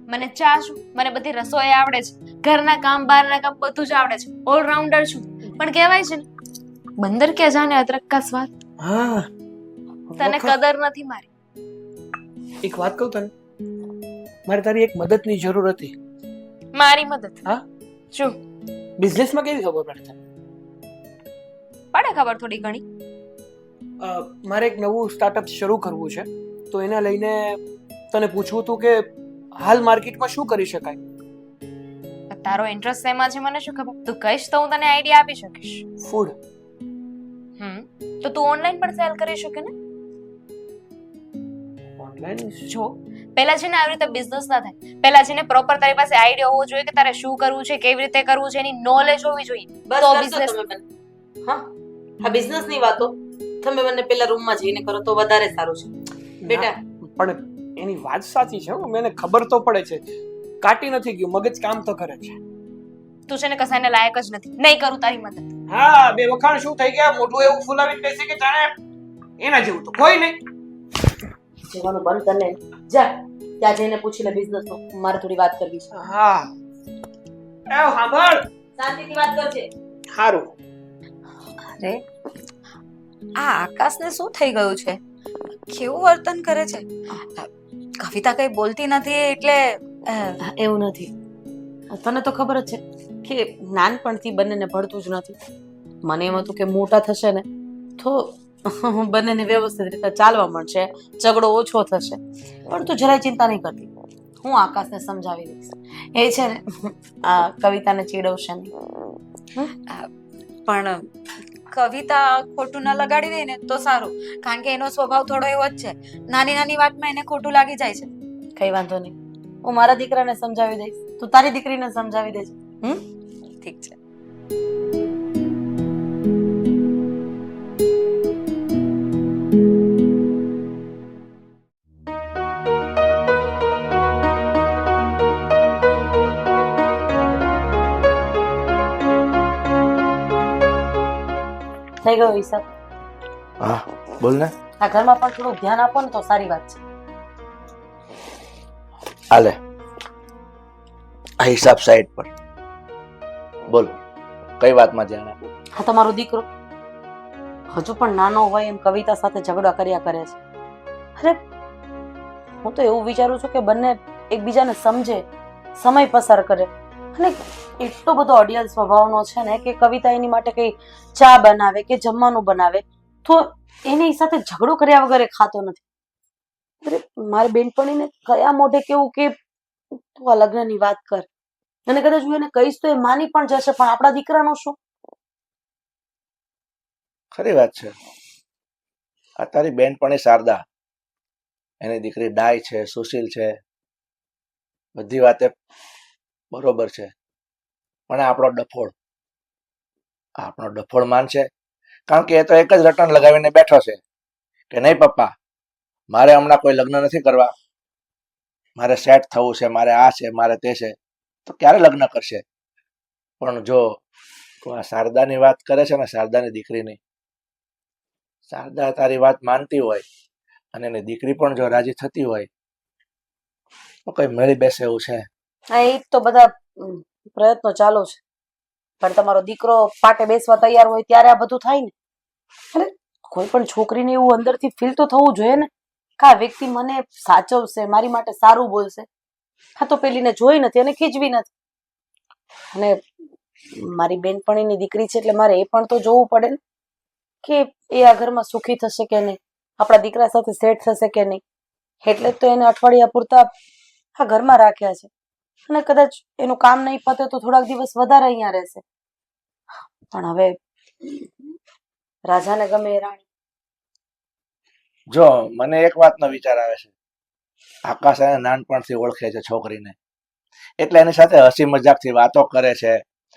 મને ચા શું મને બધી રસોઈ આવડે છે ઘરના કામ બહારના કામ બધું જ આવડે છે ઓલરાઉન્ડર છું પણ કહેવાય છે ને બંદર કે જાને અદરક કા સ્વાદ હા તને કદર નથી મારી એક વાત કહું તને મારે તારી એક મદદની જરૂર હતી મારી મદદ હા શું બિઝનેસમાં કેવી ખબર પડે તને પડે ખબર થોડી ઘણી મારે એક નવું સ્ટાર્ટઅપ શરૂ કરવું છે તો એના લઈને તને પૂછવું હતું કે હાલ માર્કેટમાં શું કરી શકાય તારો ઇન્ટરેસ્ટ શેમાં છે મને શું ખબર તું કહીશ તો હું તને આઈડિયા આપી શકીશ ફૂડ તો તું ઓનલાઈન પણ સેલ કરી શકે ને ઓનલાઈન જો પહેલા છે ને આવી રીતે બિઝનેસ ના થાય પહેલા છે ને પ્રોપર તારી પાસે આઈડિયા હોવો જોઈએ કે તારે શું કરવું છે કેવી રીતે કરવું છે એની નોલેજ હોવી જોઈએ બસ તો કરશો business- તમે બંને. હા આ બિઝનેસ ની વાતો તમે બંને પેલા રૂમમાં જઈને કરો તો વધારે સારું છે બેટા. પણ એની વાત સાચી છે હો, મને ખબર તો પડે છે કાટી નથી ગયું મગજ કામ તો કરે છે તું છે ને કસાયને લાયક જ નથી નહીં કરું તારી મદદ હા બે વખાણ શું થઈ ગયા મોઢું એવું ફૂલાવીને બેસે કે જાણે એના જેવું તો કોઈ નહીં જવાનું બંધ કરીને જા ત્યાં જઈને પૂછી લે બિઝનેસ નું મારે થોડી વાત કરવી છે. હા આવ સાંભળ. શાંતિથી વાત કરજે. સારું. અરે આ આકાશને શું થઈ ગયું છે? કેવું વર્તન કરે છે? કવિતા કઈ બોલતી નથી એટલે એવું નથી. તને તો ખબર જ છે કે નાનપણથી બંનેને ભળતું જ નથી. મને એમ હતું કે મોટા થશે ને તો બંનેને વ્યવસ્થિત રીતે ચાલવા મળશે, ઝઘડો ઓછો થશે. પણ તું જરાય ચિંતા નહીં કરતી, હું આકાશને સમજાવી દઈશ. એ છે ને આ કવિતાને ચીડવશે નહીં. પણ કવિતા ખોટું ન લગાડી દે ને તો સારું, કારણ કે એનો સ્વભાવ થોડો એવો જ છે. નાની નાની વાતમાં એને ખોટું લાગી જાય છે. કઈ વાંધો નહીં, હું મારા દીકરાને સમજાવી દઈશ, તું તારી દીકરીને સમજાવી દેજે. ઠીક છે. થઈ ગયો હિસાબ. હા બોલ ને. આ ઘરમાં પણ થોડું ધ્યાન આપો ને તો સારી વાત છે. હાલે આ હિસાબ સાઈડ પર. બોલ કઈ વાતમાં ધ્યાન આપું? હા, તમારો દીકરો હજુ પણ નાનો હોય એમ કવિતા સાથે ઝઘડા કર્યા કરે છે. અરે હું તો એવું વિચારું છું કે બંને એકબીજાને સમજે, સમય પસાર કરે. અને એટલો બધો અડિયલ સ્વભાવનો છે ને કે કવિતા એની માટે કઈ ચા બનાવે કે જમવાનું બનાવે તો એની સાથે ઝઘડો કર્યા વગર એ ખાતો નથી. અરે મારી બેનપણીને કયા મોઢે કેવું કે તું આ લગ્નની વાત કર, અને કદાચ હું એને કહીશ તો એ માની પણ જશે, પણ આપણા દીકરાનો શું? ખરી વાત છે. આ તારી બેનપણી શારદા, એની દીકરી ડાય છે, સુશીલ છે, બધી વાતે બરોબર છે. પણ આપણો ડફોળ માનશે? કારણ કે એ તો એક જ રટણ લગાવીને બેઠો છે કે નહીં પપ્પા, મારે હમણાં કોઈ લગ્ન નથી કરવા, મારે સેટ થવું છે, મારે આ છે, મારે તે છે. તો ક્યારે લગ્ન કરશે? પણ જો તું આ શારદાની વાત કરે છે ને, શારદાની દીકરીની, શારદા તારી વાત માનતી હોય અને એની દીકરી પણ જો રાજી થતી હોય તો કઈ મળી બેસે એવું છે? હા, એ તો બધા પ્રયત્નો ચાલુ છે, પણ તમારો દીકરો પાટે બેસવા તૈયાર હોય ત્યારે આ બધું થાય ને. અરે કોઈ પણ છોકરીને એવું અંદરથી ફીલ તો થવું જોઈએ ને કે આ વ્યક્તિ મને સાચવશે, મારી માટે સારું બોલશે. હા, તો પેલીને જોઈ નથી અને ખીજવી નથી. અને મારી બેનપણીની દીકરી છે એટલે મારે એ પણ તો જોવું પડે ને કે એ આ ઘરમાં સુખી થશે કે નહીં, આપણા દીકરા સાથે સેટ થશે કે નહીં. એટલે જ તો એને અઠવાડિયા પૂરતા આ ઘરમાં રાખ્યા છે. અને કદાચ એનું કામ નહીં પતે તો થોડાક દિવસ વધારે અહીંયા રહેશે. પણ હવે રાજાને ગમે એ રાણી. જો મને એક વાતનો વિચાર આવે છે. આકાશ એને નાનપણથી ઓળખે છે છોકરીને, એટલે એની સાથે હસી મજાકથી વાતો કરે છે,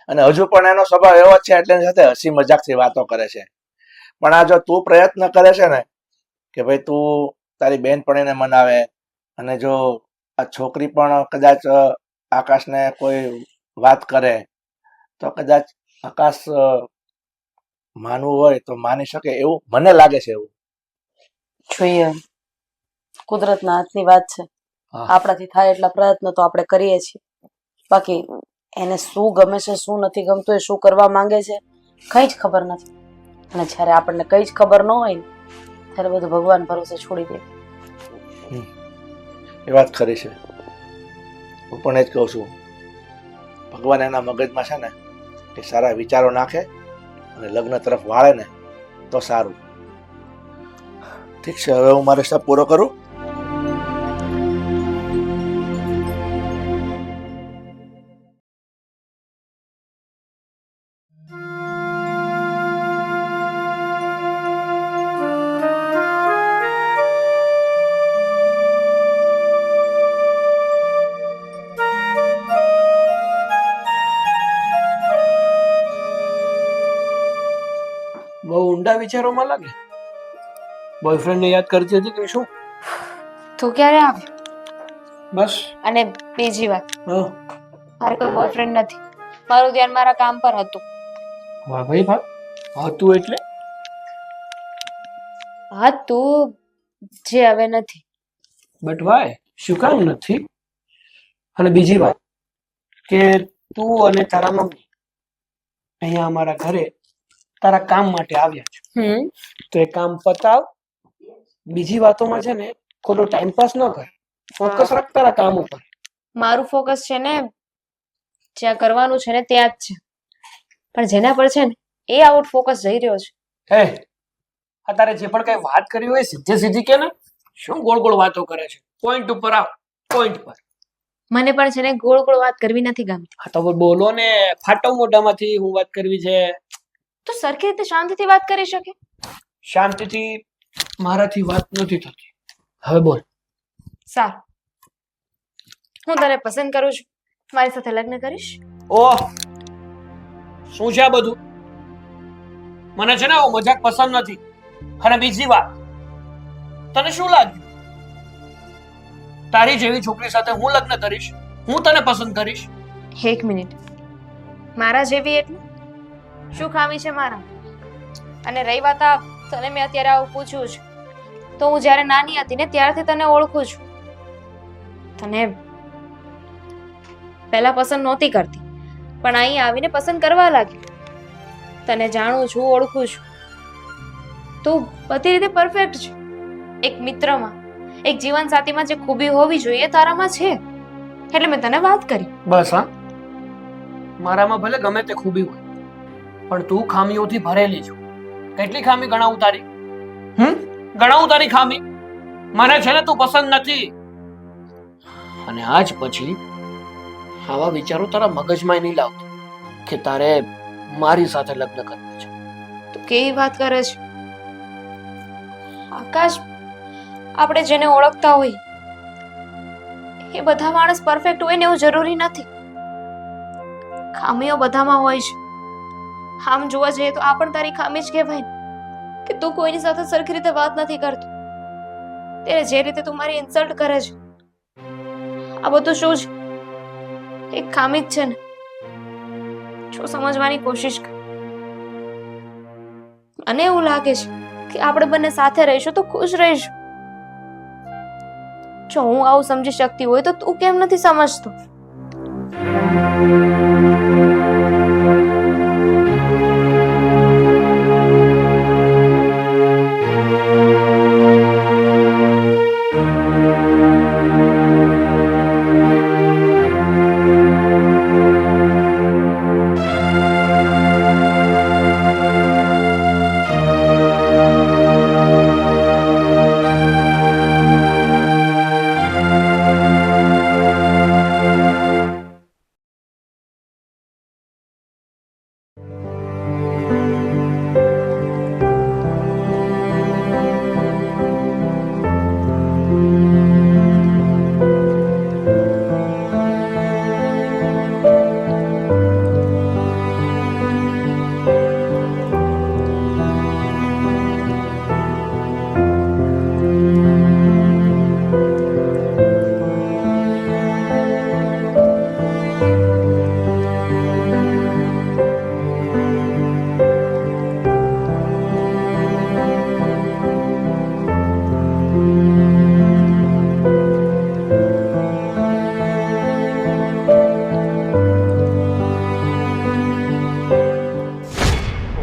અને હજુ પણ એનો સ્વભાવ એવો જ છે એટલે એની સાથે હસી મજાકથી વાતો કરે છે. પણ આ જો તું પ્રયત્ન કરે છે ને કે ભાઈ તું તારી બેનપણીને મનાવે, અને જો આ છોકરી પણ કદાચ આકાશને કોઈ વાત કરે તો કદાચ આકાશ માનવું હોય તો માની શકે એવું મને લાગે છે. એવું જોઈએ, કુદરતના હાથની વાત છે. આપણાથી થાય એટલા પ્રયત્નો તો આપણે કરીએ છીએ. બાકી એને શું ગમે છે, શું નથી ગમતું, એ શું કરવા માંગે છે, કઈ જ ખબર નથી. અને જ્યારે આપણને કઈ જ ખબર ન હોય ને ત્યારે બધું ભગવાન ભરોસે છોડી દે. એ વાત ખરી છે. હું પણ એ જ કહું છું, ભગવાન એના મગજમાં છે ને કે સારા વિચારો નાખે અને લગ્ન તરફ વાળે ને તો સારું. ઠીક છે, હવે હું મારો હિસાબ પૂરો કરું. બહુ ઊંડા વિચારોમાં લાગે. બોયફ્રેન્ડને યાદ કરતી હતી કે શું? તું ક્યારે આવ્યો? બસ. અને બીજી વાત, હા. મારે કોઈ બોયફ્રેન્ડ નથી. મારું ધ્યાન મારા કામ પર હતું. વાહ ભાઈ વાહ. હતું એટલે? હતું જે હવે નથી. But Y? શું કામ નથી? અને બીજી વાત કે તું અને તારા મમ્મી અહીંયા અમારા ઘરે તારા કામ માટે આવ્યા છો તો એ કામ પતાવ. બીજી વાતોમાં છે ને ખોટો ટાઈમ પાસ ન કર. ફોકસ રાખ તારા કામ ઉપર. મારું ફોકસ છે ને જ્યાં કરવાનું છે ને ત્યાં જ છે, પણ જેના પર છે ને એ આઉટ ફોકસ જઈ રહ્યો છે. હે આ તારે જે પણ કઈ વાત કરી હોય સીધે સીધી કે ને, શું ગોળ ગોળ વાતો કરે છે? પોઈન્ટ ઉપર આવ, પોઈન્ટ પર. મને પણ છે ને ગોળ ગોળ વાત કરવી નથી ગમતી. હા તો બોલો ને, ફાટો મોઢામાંથી હું વાત કરવી છે. તો સરખી રીતે શાંતિથી વાત કરી શકે. શાંતિથી મારાથી વાત નથી થતી. હવે બોલ. સારું, હું તને પસંદ કરું છું, મારી સાથે લગ્ન કરીશ? ઓહ, શું છે આ બધું? મને છે ને આવો મજાક પસંદ નથી. અને બીજી વાત, તને શું લાગ્યું તારી જેવી છોકરી સાથે હું લગ્ન કરીશ? હું તને પસંદ કરીશ? એક મિનિટ, મારા જેવી એટલે શું ખામી છે મારા? અને રહી વાત આ તને મેં અત્યારે આવું પૂછ્યું છે, તો હું જ્યારે નાની હતી ને ત્યારથી તને ઓળખું છું. તને પહેલા પસંદ નહોતી કરતી, પણ અહીં આવીને પસંદ કરવા લાગી. તને જાણું છું, ઓળખું છું. તું બધી રીતે પરફેક્ટ છે. એક મિત્રમાં, એક જીવનસાથીમાં જે ખૂબી હોવી જોઈએ તારામાં છે, એટલે મેં તને વાત કરી. બસ હા, મારામાં ભલે ગમે તે ખૂબી હોય, પણ તું ખામીઓથી ભરેલી છો. કેટલી ખામી ગણાવું તારી? ગણાવું તારી ખામી? મને છે ને તું પસંદ નથી. અને આજ પછી આવા વિચારો તારા મગજમાં નહીં લાવતો કે તારે મારી સાથે લગ્ન કરવું છે. તું કેવી વાત કરે છે આકાશ? આપણે જેને ઓળખતા હોય એ બધા માણસ પરફેક્ટ હોય ને એવું જરૂરી નથી. ખામીઓ બધામાં હોય છે. આમ જોવા જઈએ તો આ પણ તારી ખામી જ કહેવાય ને, કે તું કોઈની સાથે સરખી રીતે વાત નથી કરતો. ત્યારે જે રીતે તું મારી ઇન્સલ્ટ કરે છે, આ બધું શું છે? એક ખામી જ છે ને. જો સમજવાની કોશિશ કર. મને એવું લાગે છે કે આપણે બંને સાથે રહીશું તો ખુશ રહીશું. જો હું આવું સમજી શકતી હોય તો તું કેમ નથી સમજતો?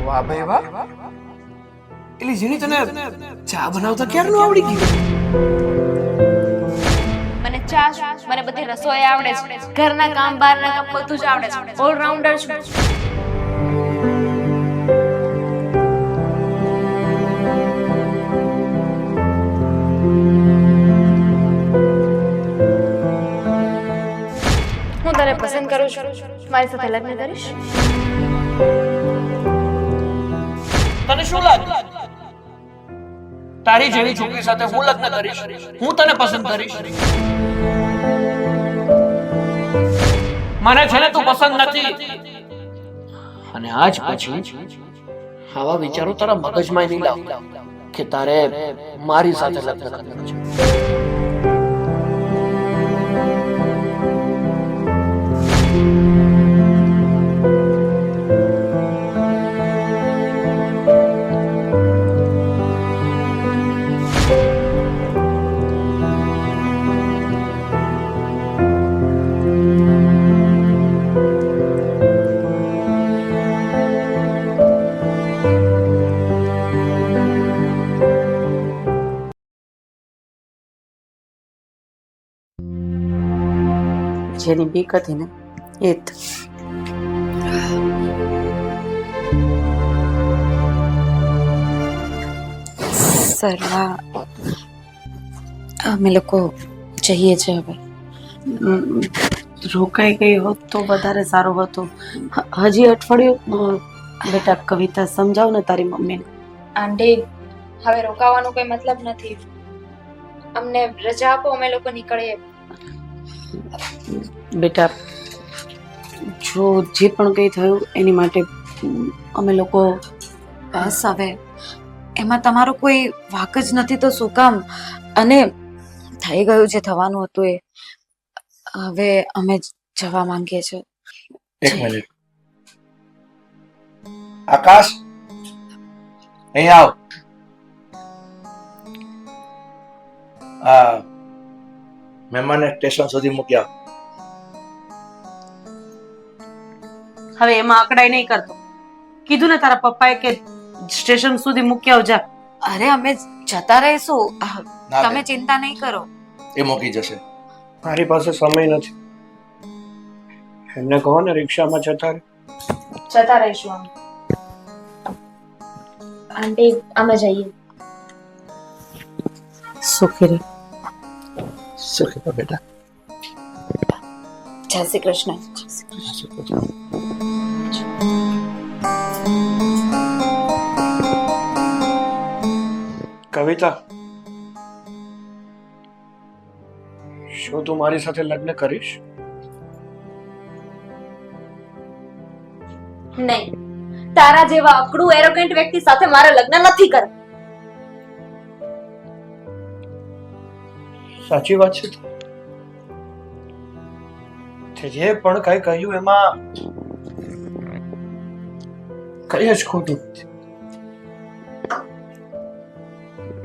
વાહ ભાઈ વાહ, એલી જીની તને ચા બનાવતા ક્યારનું આવડી ગયું? મને ચા, મને બધી રસોઈ આવડે છે. ઘરના કામ, બહારના કામ બધું જ આવડે છે. ઓલરાઉન્ડર છું. હું તને પસંદ કરું છું, મારી સાથે લગ્ન કરીશ? તને શું લાગે તારી જેવી છોકરી સાથે હું લગ્ન કરીશ? હું તને પસંદ કરીશ? મને છે ને તું પસંદ નથી. અને આજ પછી આવા વિચારો તારા મગજમાં નહીં લાવતા કે તારે મારી સાથે લગ્ન કરવું છે. જેની બીક હતી ને એ જ. સરલા અમે લોકો જઈએ છે હવે. રોકાઈ ગઈ હોત તો વધારે સારું હતું. હજી અઠવાડિયું બેટા કવિતા સમજાવ ને તારી મમ્મીને. આંટી હવે રોકાવાનો કોઈ મતલબ નથી. અમને રજા આપો, અમે લોકો નીકળીએ. બેટા જો જે પણ કંઈ થયું એની માટે અમે લોકો બસ હવે એમાં તમારો કોઈ વાક જ નથી તો શું કામ? અને થઈ ગયું જે થવાનું હતું એ. હવે અમે જવા માંગીએ છીએ. એક મિનિટ. આકાશ, અહીં આવ. આ મહેમાનને સ્ટેશન સુધી મૂક્યા. હવે એમાં અકડાઈ નહીં કરતો. કીધું ને તારા પપ્પાએ કે સ્ટેશન સુધી મૂકી આવજા. અરે અમે જતા રહીશું. ના તમે ચિંતા નહીં કરો. એ મૂકી જશે. મારી પાસે સમય નથી. એમને કહો ને રિક્ષામાં જતા રહે. જતા રહીશું અમે. આંટી અમે જઈએ. સુખી રહે. સુખી રહો બેટા. જય શ્રી કૃષ્ણ. કવિતા, શું તું મારી સાથે લગ્ન કરીશ? નહીં, તારા જેવા અકડું એરોગન્ટ વ્યક્તિ સાથે મારે લગ્ન નથી કરવા. સાચી વાત છે. તે જે પણ કઈ કહ્યું એમાં કઈ જ ખોટું નથી.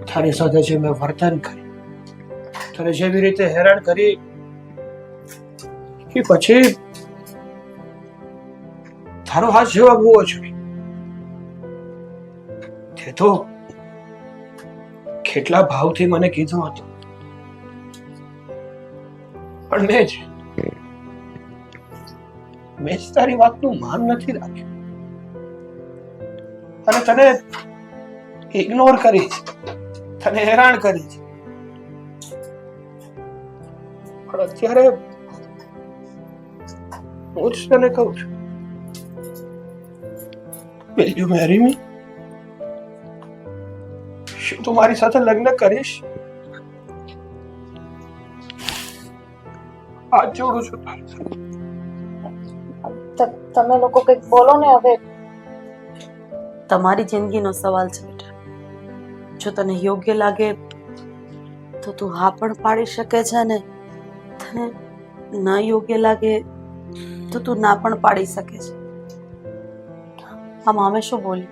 તારી સાથે જે મેં વર્તન કર્યું, તને જેવી રીતે હેરાન કરી કે પછી તારો હાથ જવાબ હોવો જોઈએ. તે તો કેટલા ભાવથી મને કીધું હતું, પણ મેં જ તારી વાતનું માન નથી રાખ્યું અને તને ઇગ્નોર કરી છે, તને હેરાન કરી છે. પણ અત્યારે હું જ તને કહું છું, will you marry me? શું તું મારી સાથે લગ્ન કરીશ? હાથ જોડું છું તારી સાથે. તમે લોકો કંઈક બોલો ને હવે. તમારી જિંદગીનો સવાલ છે બેટા. જો તને યોગ્ય લાગે તો તું હા પણ પાડી શકે છે ને તને ન યોગ્ય લાગે તો તું ના પણ પાડી શકે છે. આમાં અમે શું બોલી?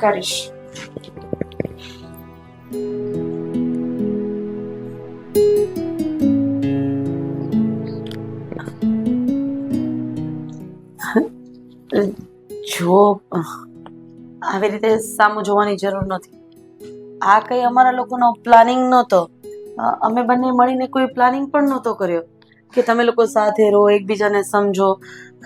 કરીશ. જો આવી રીતે સામું જોવાની જરૂર નથી. આ કઈ અમારા લોકોનો પ્લાનિંગ નહોતો. અમે બંને મળીને કોઈ પ્લાનિંગ પણ નહોતો કર્યો કે તમે લોકો સાથે રહો, એકબીજાને સમજો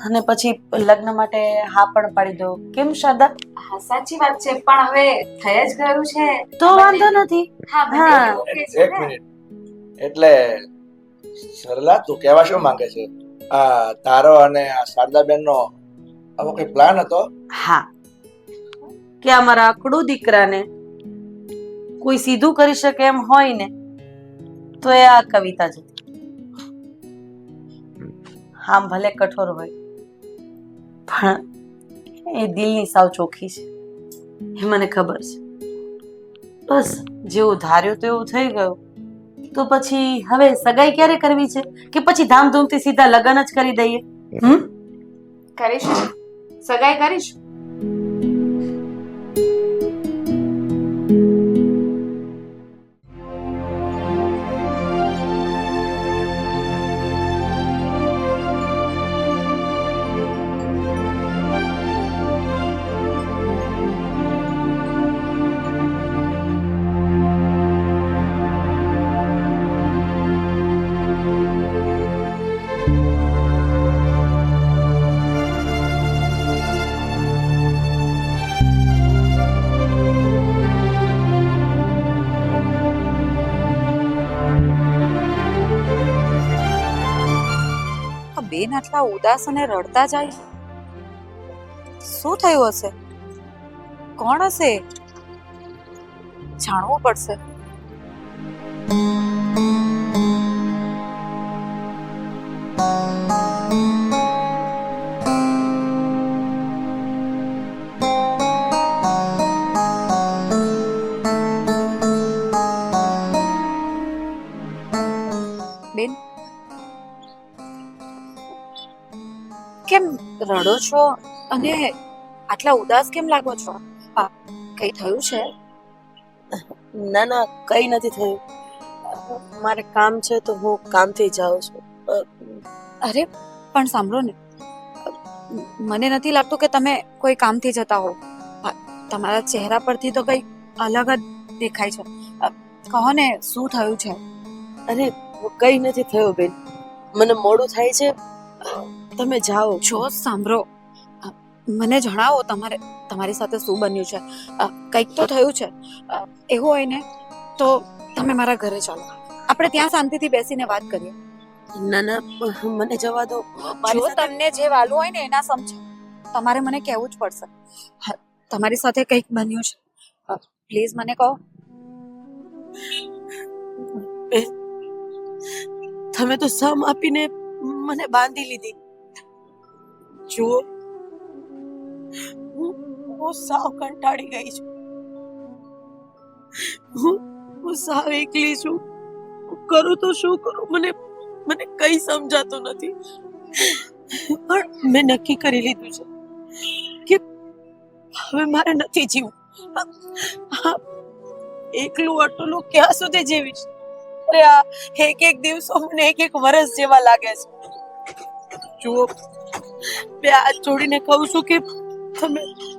અને પછી લગ્ન માટે હા પણ પાડી દો. કેમ શારદા? હા સાચી વાત છે, પણ હવે થઈ જ ગયું છે તો વાંધો નથી. હા હા. એક મિનિટ. એટલે સરલા, તું કહેવા શું માંગે છે? આ તારો અને આ શારદાબેનનો આવો કઈ પ્લાન હતો? હા, કે અમારા આકડું દીકરાને કોઈ સીધું કરી શકે એમ હોય ને તો એ આ કવિતા જ હતી. આમ ભલે કઠોર હોય પણ એ દિલની સાવ ચોખ્ખી છે, એ મને ખબર છે. બસ જેવું ધાર્યું તો એવું થઈ ગયું. તો પછી હવે સગાઈ ક્યારે કરવી છે કે પછી ધામધૂમથી સીધા લગ્ન જ કરી દઈએ? કરીશું, સગાઈ કરીશું. આ બેન આટલા ઉદાસ અને રડતા જાય, શું થયું હશે? કોણ હશે? જાણવું પડશે. બેન, કેમ રડો છો અને આટલા ઉદાસ કેમ લાગો છો? કઈ થયું છે? ના ના, કઈ નથી થયું. મારે કામ છે તો હું કામથી જાઉં છું. અરે પણ સાંભળો ને, મને નથી લાગતું કે તમે કોઈ કામથી જતા હો. તમારા ચહેરા પરથી તો કઈ અલગ જ દેખાય છે. કહો ને, શું થયું છે? અરે કઈ નથી થયું બેન, મને મોડું થાય છે, તમે જાઓ. જો સાંભળો, મને જણાવો તમારી સાથે શું બન્યું છે. કંઈક તો થયું છે. એવું હોય ને તો તમે મારા ઘરે ચાલો, આપણે ત્યાં શાંતિથી બેસીને વાત કરીએ. ના ના, મને જવા દો. જો તમને જે વાલું હોય ને એના સમજો, તમારે મને કહેવું જ પડશે. તમારી સાથે કંઈક બન્યું છે, પ્લીઝ મને કહો. તમે તો સમ આપીને મને બાંધી લીધી. જુઓ, હું સાવ કંટાળી ગઈ છું. હું સાવ એકલી છું. કરું તો શું કરું, મને કઈ સમજાતું નથી. પણ મેં નક્કી કરી લીધું છે કે હવે મારે નથી જીવવું. એકલું અટલું ક્યાં સુધી જીવીશ? અરે આ એક દિવસો મને એક વર્ષ જેવા લાગે છે. જુઓ, બે હાથ જોડીને કહું છું કે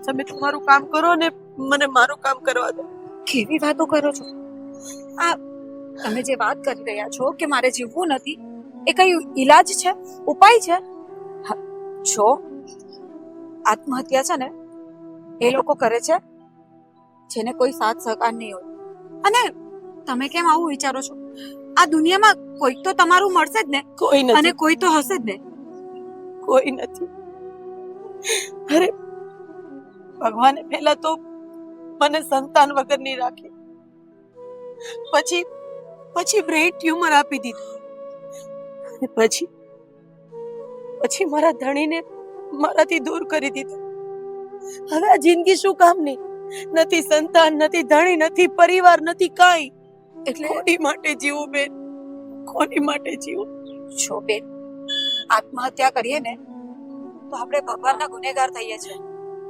તમે તમારું કામ કરો ને મને મારું કામ કરવા દો. કેવી વાતો કરો છો? આ તમે જે વાત કરી રહ્યા છો કે મારે જીવવું નથી, એ કઈ ઈલાજ છે, ઉપાય છે? જો આત્મહત્યા છે ને એ લોકો કરે છે જેને કોઈ સાથ સહકાર નહીં હોય. અને તમે કેમ આવું વિચારો છો? આ દુનિયામાં કોઈક તો તમારું મળશે જ ને, કોઈ અને નથી, કોઈ તો હશે જ ને. કોઈ નથી. અરે ભગવાને પહેલા તો મને સંતાન વગરની રાખી, પછી બ્રેઇન ટ્યુમર આપી દીધું, અને પછી મારા ધણીને મારાથી દૂર કરી દીધો. હવે આ જિંદગી શું કામની? નથી સંતાન, નથી ધણી, નથી પરિવાર, નથી કાંઈ. એટલે કોની માટે જીવું બેન? કોની માટે જીવું? જો બેન, આત્મહત્યા કરીએ ને તો આપણે ભગવાનના ગુનેગાર થઈએ છીએ,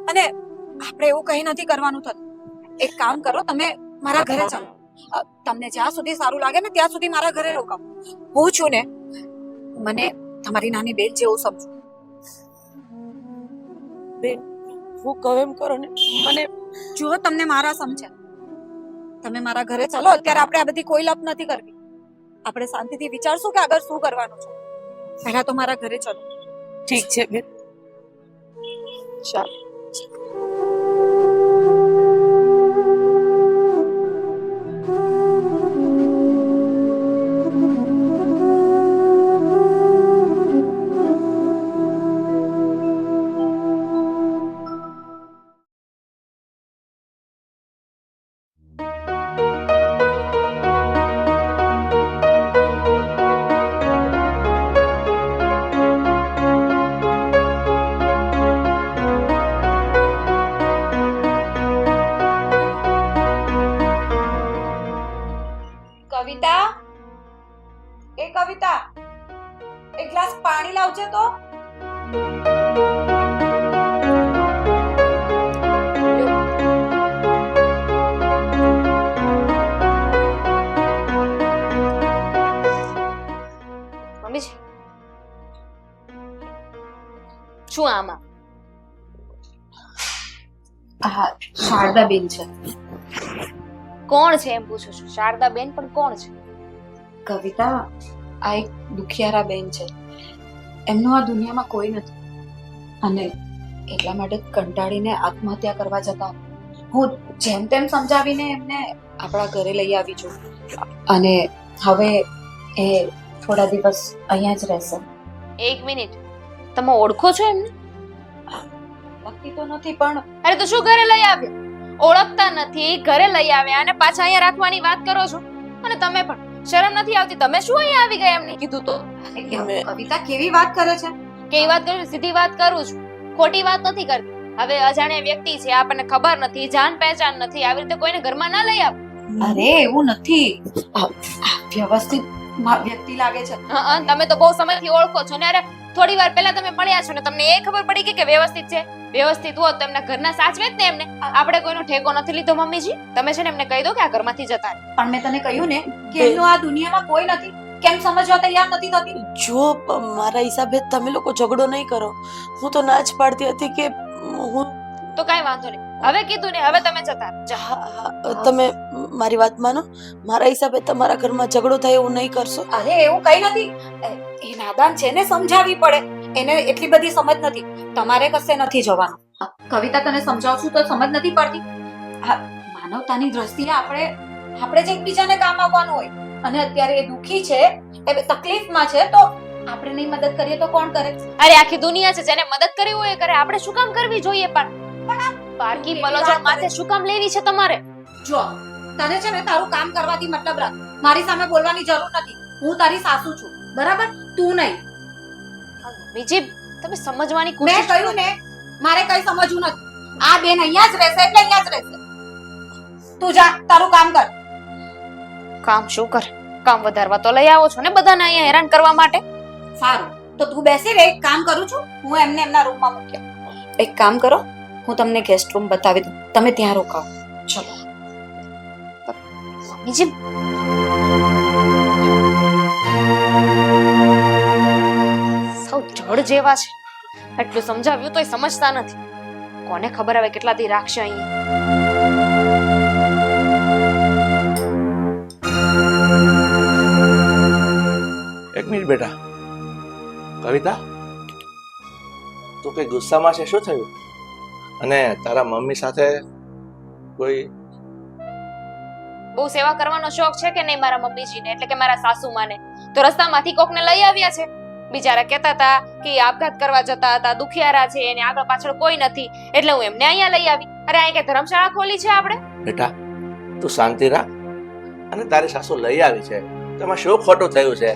અને આપણે એવું કંઈ નથી કરવાનું થતું. એક કામ કરો, તમે મારા ઘરે ચાલો. તમને જ્યાં સુધી સારું લાગે ને ત્યાં સુધી મારા ઘરે રોકાવ. હું છું ને, મને તમારી નાની બેન જેવું સમજો. બેન, હું કહું એમ કરો ને. મને જો તમને મારા સમજે, તમે મારા ઘરે ચાલો. અત્યારે આપણે આ બધી કોઈ લપ નથી કરવી. આપણે શાંતિથી વિચારશું કે આગળ શું કરવાનું છે. પહેલા તો મારા ઘરે ચાલો. ઠીક છે બેન, ચાલો. કવિતા, એ કવિતા, એક ગ્લાસ પાણી લાવજે તો. મમ્મીજી, શું આમાં? હા, શારદા બેન છે. કોણ છે એમ પૂછું છું? શારદા બેન પણ કોણ છે? કવિતા, આ એક દુખિયારા બેન છે, એમનું આ દુનિયામાં કોઈ નથી, અને એટલા માટે જ કંટાળીને આત્મહત્યા કરવા જતા હું જેમ તેમ સમજાવીને એમને આપણા ઘરે લઈ આવી છું, અને હવે એ થોડા દિવસ અહીંયા જ રહેશે. એક મિનિટ, તમે ઓળખો છો એમને? નક્કી તો નથી, પણ અરે તો શું ઘરે લઈ આવ્યા? ઓળખતા નથી, ઘરે લઈ આવ્યા અને પાછા અહીંયા રાખવાની વાત કરો છો. અને તમે પણ શરમ નથી આવતી? તમે શું અહીંયા આવી ગયા એમને કીધું તો? કવિતા કેવી વાત કરે છે? કેવી વાત કરું છું? સીધી વાત કરું છું, ખોટી વાત નથી કરતી. હવે અજાણ્યા વ્યક્તિ છે, આપણને ખબર નથી, જાણ પહેચાન નથી, આવી રીતે કોઈને ઘરમાં ના લઈ આવો. અરે એવું નથી, વ્યવસ્થિત વ્યક્તિ લાગે છે. હા, તમે તો બહુ સમયથી ઓળખો છો ને. અરે થોડી વાર પહેલા તમે મળ્યા છો ને તમને એ ખબર પડી કે વ્યવસ્થિત છે. વ્યવસ્થિત હોત તો એમના ઘરના સાચવે જ ને એમને. આપણે કોઈનો ઠેકો નથી લીધો મમ્મીજી. તમે છે ને એમને કહી દો કે આ ઘરમાંથી જતા રહે. પણ મેં તને કહ્યું ને કે એમનું આ દુનિયામાં કોઈ નથી. કેમ સમજવા તૈયાર નથી થતી? જો મારા હિસાબે તમે લોકો ઝઘડો નહીં કરો. હું તો ના જ પાડતી હતી કે હું તો કાંઈ વાંધો નહીં, હવે કીધું ને, હવે તમે જતા રહો. તમે મારી વાત માનો. મારા હિસાબે તમારા ઘરમાં ઝઘડો થાય એવું નહીં કરશો. અરે એવું કઈ નથી, એ નાદાન છે ને, સમજાવવી પડે એને. એટલી બધી સમજ નથી. તમારે કશે નથી જવાનું. કવિતા તને સમજાવું છું તો સમજ નથી પડતી. માનવતાની દ્રષ્ટિએ આપણે જ એકબીજાને કામ આવવાનું હોય, અને અત્યારે એ દુખી છે, એ તકલીફમાં છે, તો આપણે નહીં મદદ કરીએ તો કોણ કરે? અરે આખી દુનિયા છે, જેને મદદ કરવી હોય એ કરે. આપણે શું કામ કરવી જોઈએ? પણ બારકી પલોજણ માથે શું કામ લેવી છે તમારે? જો તને છે ને તારું કામ કરવાથી મતલબ રાખ. મારી સામે બોલવાની જરૂર નથી. હું તારી સાસુ છું, બરાબર? તું નહીં. બીજી તમે સમજવાની મેં કોશિશ કહ્યું ને, મારે કઈ સમજવું નથી. આ બેન અહીંયા જ રહેશે એટલે અહીંયા જ રહેશે. તું જા, તારું કામ કર. કામ શું કરે? કામ વધારવા તો લઈ આવો છો ને બધાને અહીંયા હેરાન કરવા માટે. સારું, તો તું બેસી રહે. કામ કરું છું હું. એમને એમના રૂમમાં મૂક્યા. એક કામ કરો, હું તમને ગેસ્ટ રૂમ બતાવી દઉં, તમે ત્યાં રોકાઓ. ચલો. બીજી સૌ જડ જેવા છે. એટલું સમજાવ્યું તોય સમજતા નથી. કોને ખબર હવે કેટલા દી રાખશે અહીંયા. એક મિનિટ બેટા. કવિતા, તું કઈ ગુસ્સામાં છે? શું થયું? અને તારા મમ્મી સાથે કોઈ બહુ સેવા કરવાનો શોખ છે કે નહીં મારા મમ્મીજીને, એટલે કે મારા સાસુમાને? તો રસ્તામાંથી કોકને લઈ આવ્યા છે. બિચારા કહેતા હતા કે આપઘાત કરવા જતા હતા, દુખિયારા છે, એને આગળ પાછળ કોઈ નથી, એટલે હું એમને અહીંયા લઈ આવી. અરે અહીં કે ધર્મશાળા ખોલી છે આપણે? બેટા તું શાંતિ રાખ. અને તારી સાસુ લઈ આવી છે, તેમાં શું ખોટું થયું છે?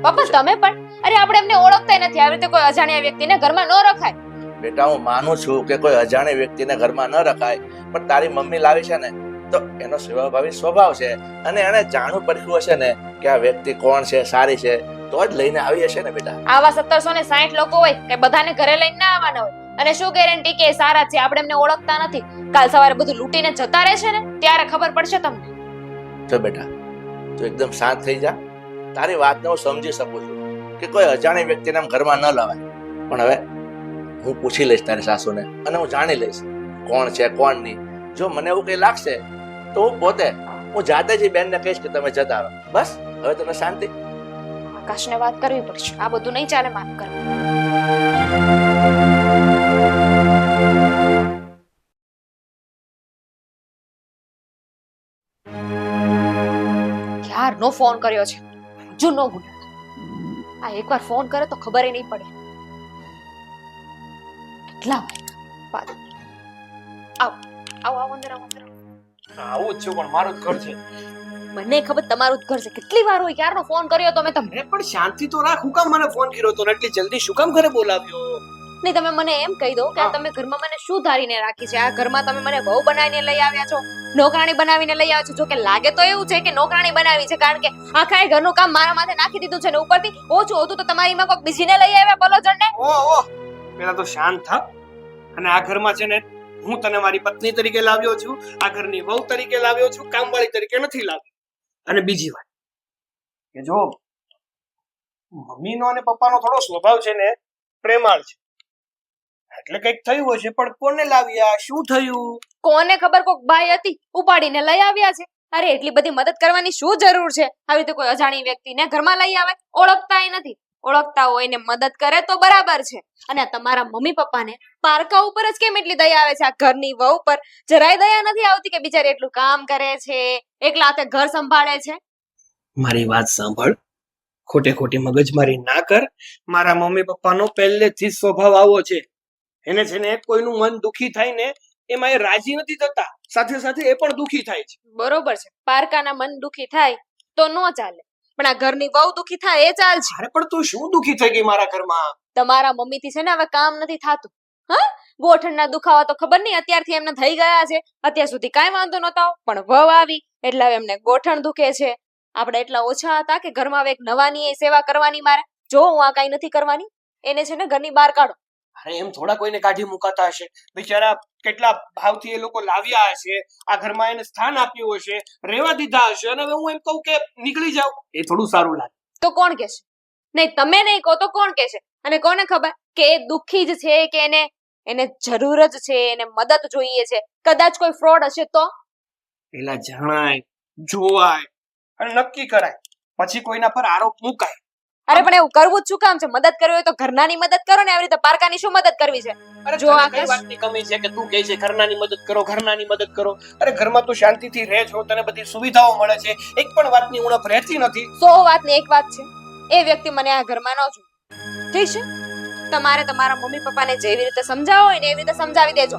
પપ્પા તમે પણ, અરે આપણે એમને ઓળખતા નથી. આવી રીતે કોઈ અજાણ્યા વ્યક્તિને ઘરમાં ન રખાય. બેટા હું માનું છું કે કોઈ અજાણી વ્યક્તિને ઘરમાં ન રખાય, પણ તારી મમ્મી લાવી છે ને તો એનો સ્વાભાવિક સ્વભાવ છે, અને એને જાણવું પડ્યું હશે ને કે આ વ્યક્તિ કોણ છે, સારી છે, તો જ લઈને આવી હશે ને બેટા. આવા 1760 લોકો હોય કે બધાને ઘરે લઈને ના આવવાના હોય? અને શું ગેરંટી કે એ સારા છે? આપણે એમને ઓળખતા નથી. કાલ સવારે બધું લૂંટીને જતા રહેશે ને ત્યારે ખબર પડશે તમને. જો બેટા તું એકદમ શાંત થઈ જા. તારી વાતને હું સમજી શકું છું કે કોઈ અજાણી વ્યક્તિને આમ ઘરમાં ન લવાય, પણ હવે હું પૂછી લઈશ તારી સાસુને, અને હું જાણી લઈશ કોણ છે કોણ નહીં. જો મને એવું કઈ લાગશે તો હું જાતે જ બેનને કહીશ કે તમે જતા રહો. બસ હવે તમે શાંતિ. આકાશને વાત કરવી પડશે. આ બધું નહીં ચાલે માફ કરવું. ક્યારનો ફોન કર્યો છે, હજુ નો ગુનો. આ એકવાર ફોન કરે તો ખબર નહીં પડે. કેટલા વાત. આવો અંદર આવો અંદર. આવું જ છું, પણ મારું જ ઘર છે. મને ખબર તમારું જ ઘર છે. કેટલી વાર હોય ક્યારનો ફોન કર્યો તો મેં તમને. અરે પણ શાંતિ તો રાખ. હું કામ મને ફોન કર્યો તો ને એટલી જલ્દી શું કામ ઘરે બોલાવ્યો? નહીં તમે મને એમ કહી દો કે આ તમે ઘરમાં મને શું ધારીને રાખી છે? આ ઘરમાં તમે મને વહુ બનાવીને લઈ આવ્યા છો, નોકરાણી બનાવીને લઈ આવ્યા છો? જો કે લાગે તો એવું છે કે નોકરાણી બનાવી છે, કારણ કે આખા એ ઘરનું કામ મારા માથે નાખી દીધું છે, ને ઉપરથી ઓછું હતું તો તમારી માં કોઈક બીજીને લઈ આવ્યા પલોજણને. ઓહો, પેલા તો શાંત થા. અને આ ઘરમાં છે ને હું તને મારી પત્ની તરીકે લાવ્યો છું, આ ઘરની વહુ તરીકે લાવ્યો છું, કામવાળી તરીકે નથી લાવ્યો. અને બીજી વાત કે જો મમ્મીનો અને પપ્પાનો થોડો સ્વભાવ છે ને પ્રેમાળ છે, એટલે કઈક થયું હશે, પણ કોને લાવ્યા, શું થયું? કોને ખબર, કોક બાઈ હતી ઉપાડીને લઈ આવ્યા છે. અરે એટલી બધી મદદ કરવાની શું જરૂર છે? આવી રીતે કોઈ અજાણી વ્યક્તિને ઘરમાં લઈ આવે, ઓળખતાય નથી. ઓળખતા હોય ને મદદ કરે તો બરાબર છે. અને આ તમારા મમ્મી પપ્પાને પારકા ઉપર જ કેમ એટલી દયા આવે છે? આ ઘરની વહુ પર જરાય દયા નથી આવતી કે બિચારી એટલું કામ કરે છે, એકલા હાથે ઘર સંભાળે છે. મારી વાત સાંભળ, ખોટે ખોટી મગજમારી ના કર. મારા મમ્મી પપ્પાનો પહેલેથી જ સ્વભાવ આવો છે. એને છે ને કોઈનું મન દુખી થાય ને એમાં એ રાજી નથી થતા, સાથે સાથે એ પણ દુખી થાય છે. બરોબર છે, પારકાના મન દુખી થાય તો નો ચાલે, પણ આ ઘરની વહુ દુખી થાય એ ચાલશે. અરે પણ તું શું દુખી થઈ ગઈ મારા ઘરમાં? તમારા મમ્મીથી છે ને હવે કામ નથી થાતું. હા, ગોઠણના દુખાવા તો ખબર નહીં અત્યારથી એમને થઈ ગયા છે. અત્યાર સુધી કાંઈ વાંધો નતો, પણ વહુ આવી એટલે હવે એમને ગોઠણ દુખે છે. આપણે એટલા ઓછા હતા કે ઘરમાં હવે એક નવાની એ સેવા કરવાની મારે? જો હું આ કાંઈ નથી કરવાની, એને છે ને ઘરની બહાર કાઢો. અરે એમ થોડા કોઈને કાઢી મુકાતા હશે? બિચારા કેટલા ભાવથી એ લોકો લાવ્યા હશે, આ ઘરમાં એને સ્થાન આપ્યું હશે, રહેવા દીધા હશે, અને હવે હું એમ કહું કે નીકળી જાવ, એ થોડું સારું લાગે. તો કોણ કહેશે? નહીં તમે નહીં કહો તો કોણ કહેશે? અને કોને ખબર કે એ દુઃખી જ છે કે એને જરૂર જ છે, એને મદદ જોઈએ છે. કદાચ કોઈ ફ્રોડ હશે તો? પેલા જણાય, જોવાય અને નક્કી કરાય, પછી કોઈના પર આરોપ મુકાય. અરે પણ એવું કરવું જ શું કામ છે? મદદ કરવી હોય તો ઘરનાની મદદ કરો ને, આવી રીતે પારકાની શું મદદ કરવી છે? અરે જો તને આ કઈ કશ- વાતની કમી છે કે તું કહે છે ઘરનાની મદદ કરો, ઘરનાની મદદ કરો? અરે ઘરમાં તું શાંતિથી રહે છો, તને બધી સુવિધાઓ મળે છે, એક પણ વાતની ઉણપ રહેતી નથી. 100 વાતની એક વાત છે, એ વ્યક્તિ મને આ ઘરમાં ન જોઈએ. ઠીક છે, તમારે તમારા મમ્મી પપ્પાને જેવી રીતે સમજાવો હોય ને એવી રીતે સમજાવી દેજો.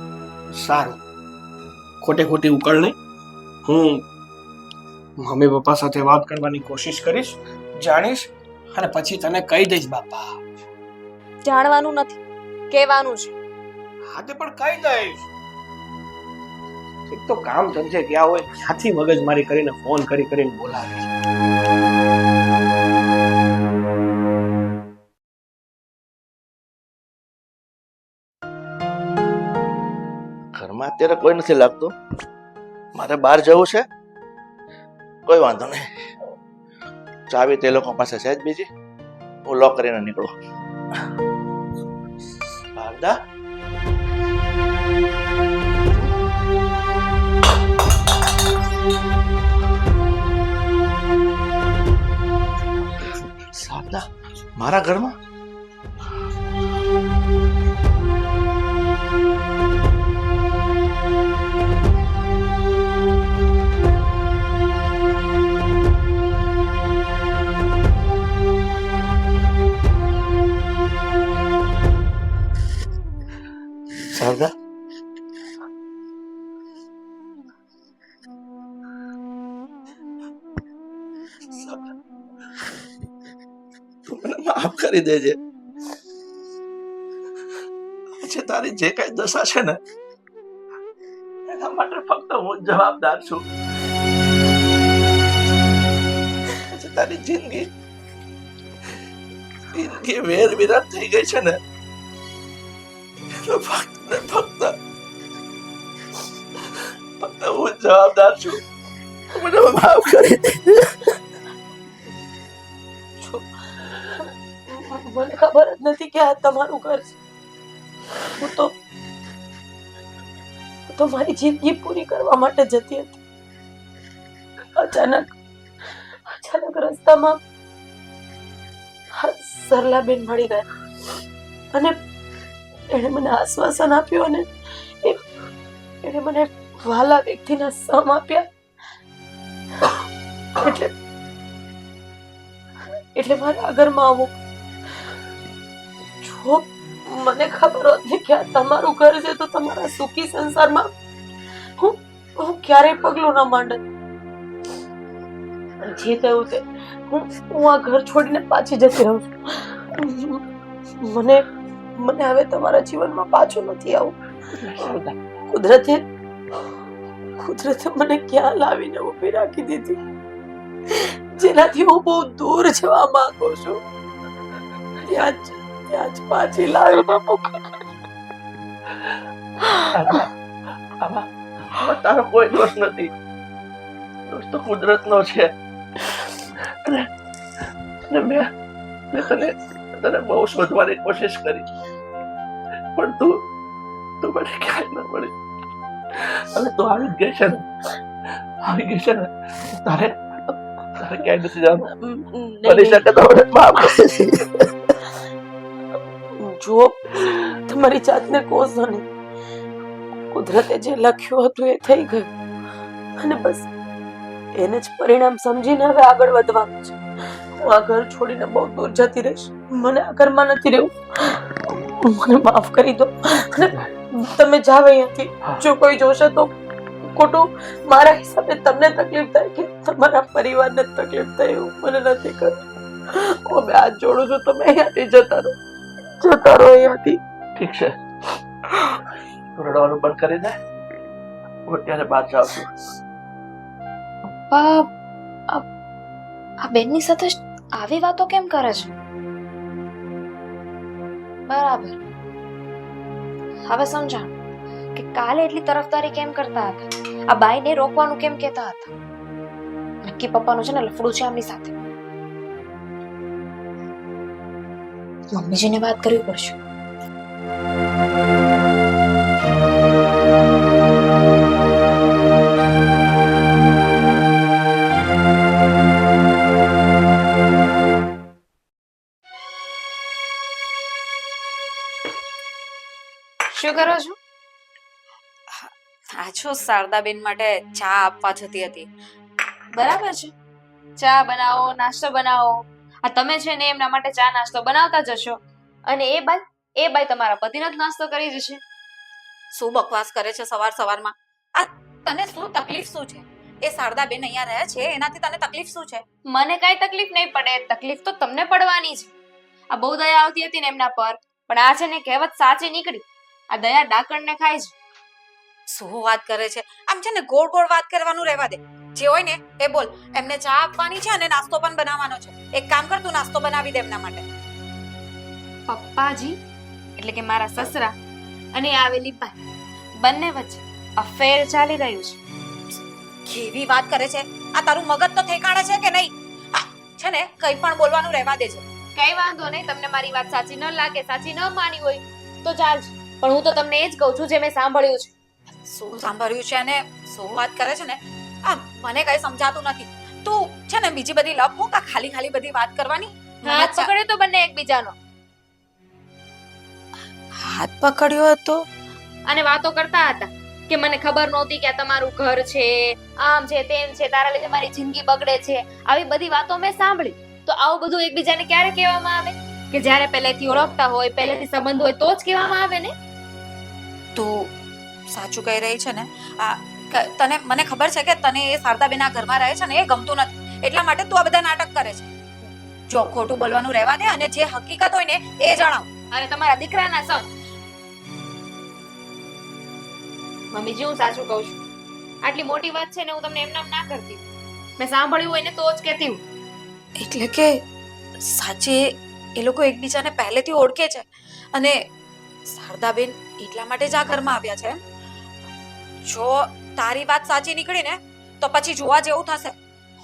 સારું, ખોટે ખોટી ઉકળ નહીં. હું મમ્મી પપ્પા સાથે વાત કરવાની કોશિશ કરીશ, જાણીશ, અને પછી તને કહી દઈશ. બાપા, જાણવાનું નથી, કહેવાનું છે. હા તે પણ કહી દઈશ. એક તો કામ ધંધે ગયા હોય, ક્યાંથી મગજમારી કરીને ફોન કરીને બોલાવે છે. ઘરમાં અત્યારે કોઈ નથી લાગતું. મારે બહાર જવું છે. કોઈ વાંધો નહીં, ચાવી તે લોકો પાસે છે જ બીજી. હું લોક કરીને નીકળું. શારદા, શારદા, મારા ઘરમાં? શારદા, તું મને માફ કરી દેજે. આજે તારી જે કઈ દશા છે ને એના માટે ફક્ત હું જ જવાબદાર છું. આજે તારી જિંદગી વેર વિરાટ થઈ ગઈ છે ને, એનો ફક્ત ને ફક્ત હું જ જવાબદાર છું. મને માફ કરી દે. મને ખબર જ નથી કે આ તમારું ઘર છે. હું તો મારી જિંદગી પૂરી કરવા માટે જતી હતી. અચાનક રસ્તામાં સરલાબેન મળી ગયા અને એણે મને આશ્વાસન આપ્યું અને એણે મને વાલા વ્યક્તિના સમ આપ્યા. એટલે મારે આ ઘરમાં આવું. જો મને ખબર હોત ને કે આ તમારું ઘર છે તો તમારા સુખી સંસારમાં હું ક્યારેય પગલું ન માંડત. જે થયું તે હું આ ઘર છોડીને પાછી જતી રહું છું. મને હવે તમારા જીવનમાં પાછું નથી આવું. કુદરતે મને ક્યાં લાવીને ઊભી રાખી દીધી, જેનાથી હું બહુ દૂર જવા માંગુ છું. ત્યાં જ પાછી લાવીને આમાં તારો કોઈ દોષ નથી. દોષ તો કુદરતનો છે. અને મેં તને બહુ શોધવાની કોશિશ કરી, પણ તું મને ક્યાંય ન મળી. હવે તું આવી જ ગઈ છે ને, આવી ગઈ છે ને તારે તારે ક્યાંય નથી જવાનું નહીં, બની નહીં. શકે તો મને માફ કરી દે. જુઓ તમારી જાતને કોસો નહીં. કુદરતે જે લખ્યું હતું એ થઈ ગયું અને બસ એને જ પરિણામ સમજીને હવે આગળ વધવાનું છે. હું આ ઘર છોડીને બહુ દૂર જતી રહીશ. મને આ ઘરમાં નથી રહેવું. મને માફ કરી દો અને તમે જાવ અહીંયાથી. જો કોઈ જોશે તો ખોટું મારા હિસાબે તમને તકલીફ થાય કે તમારા પરિવારને તકલીફ થાય એવું મને નથી કરવું. હું બે હાથ જોડું છું. તમે અહીંયાથી જતા રહો અહીંયાથી. ઠીક છે તું રડવાનું બંધ કરી દે હું અત્યારે બહાર જાઉં છું. પપ્પા આ બેનની સાથે આવી વાતો કેમ કરે છે? બરાબર, હવે સમજાણ કે કાલે એટલી તરફદારી કેમ કરતા હતા, આ બાઈને રોકવાનું કેમ કહેતા હતા. નક્કી પપ્પાનું છે ને લફડું છે આમની સાથે. મમ્મીજીને વાત કરવી પડશે. શું કરો છો? આ છો શારદાબેન માટે ચા આપવા જતી હતી. બરાબર છે, ચા બનાવો, નાસ્તો બનાવો. આ તમે છે ને એમના માટે ચા નાસ્તો બનાવતા જશો અને એ બાઈ તમારા પતિનો જ નાસ્તો કરી જશે. શું બકવાસ કરે છે સવાર સવારમાં? આ તને શું તકલીફ શું છે? એ શારદાબેન અહીંયા રહે છે એનાથી તને તકલીફ શું છે? મને કઈ તકલીફ નહીં પડે, તકલીફ તો તમને પડવાની છે. આ બહુ દયા આવતી હતી ને એમના પર, પણ આ છે ને કહેવત સાચી નીકળી. આ દયા ડાકણને ખાય છે. શું વાત કરે છે? આમ છે ને ગોળ ગોળ વાત કરવાનું રહેવા દે. જે હોય ને એ બોલ. એમને ચા આપવાની છે અને નાસ્તો પણ બનાવવાનો છે. એક કામ કર, તું નાસ્તો બનાવી દે એમના માટે. પપ્પાજી એટલે કે મારા સસરા અને આવેલી બાઈ બંને વચ્ચે અફેર ચાલી રહ્યું છે. કેવી વાત કરે છે? આ તારું મગજ તો ઠેકાણે છે કે નહીં? આ છે ને કંઈ પણ બોલવાનું રહેવા દે છે. કઈ વાંધો નહીં, તમને મારી વાત સાચી ન લાગે, સાચી ન માની હોય તો ચાલશે, પણ હું તો તમને એ જ કહું છું જે મેં સાંભળ્યું છે. શું સાંભળ્યું છે અને શું વાત કરે છે ને? આ મને કઈ સમજાતું નથી. તું છે ને બીજી બધી લપ મૂક, આ ખાલી ખાલી બધી વાત કરવાની. હાથ પકડ્યો તો બંને એકબીજાનો હાથ પકડ્યો હતો અને વાતો કરતા હતા કે મને ખબર નહોતી કે આ તમારું ઘર છે, આમ છે, તેમ છે, તારા લીધે મારી જિંદગી બગડે છે. આવી બધી વાતો મેં સાંભળી. તો આવું બધું એકબીજાને ક્યારે કહેવામાં આવે? કે જ્યારે પહેલેથી ઓળખતા હોય, પહેલેથી સંબંધ હોય તો જ કહેવામાં આવે ને. તું સાચું કહી રહી છે ને? આ તને મને ખબર છે કે તને એ શારદાબેન આ ઘરમાં રહે છે ને એ ગમતું નથી, એટલા માટે તું આ બધા નાટક કરે છે. જો ખોટું બોલવાનું રહેવા દે અને જે હકીકત હોય ને એ જણાવ. અને તમારા દીકરાના સમ મમ્મીજી હું સાચું કહું છું. આટલી મોટી વાત છે ને હું તમને એમનામ ના કરતી. મેં સાંભળ્યું હોય ને તો જ કહેતી હું. એટલે કે સાચે એ લોકો એકબીજાને પહેલેથી ઓળખે છે અને શારદાબેન એટલા માટે જ આ ઘરમાં આવ્યા છે. જો તારી વાત સાચી નીકળી ને તો પછી જોવા જેવું થશે.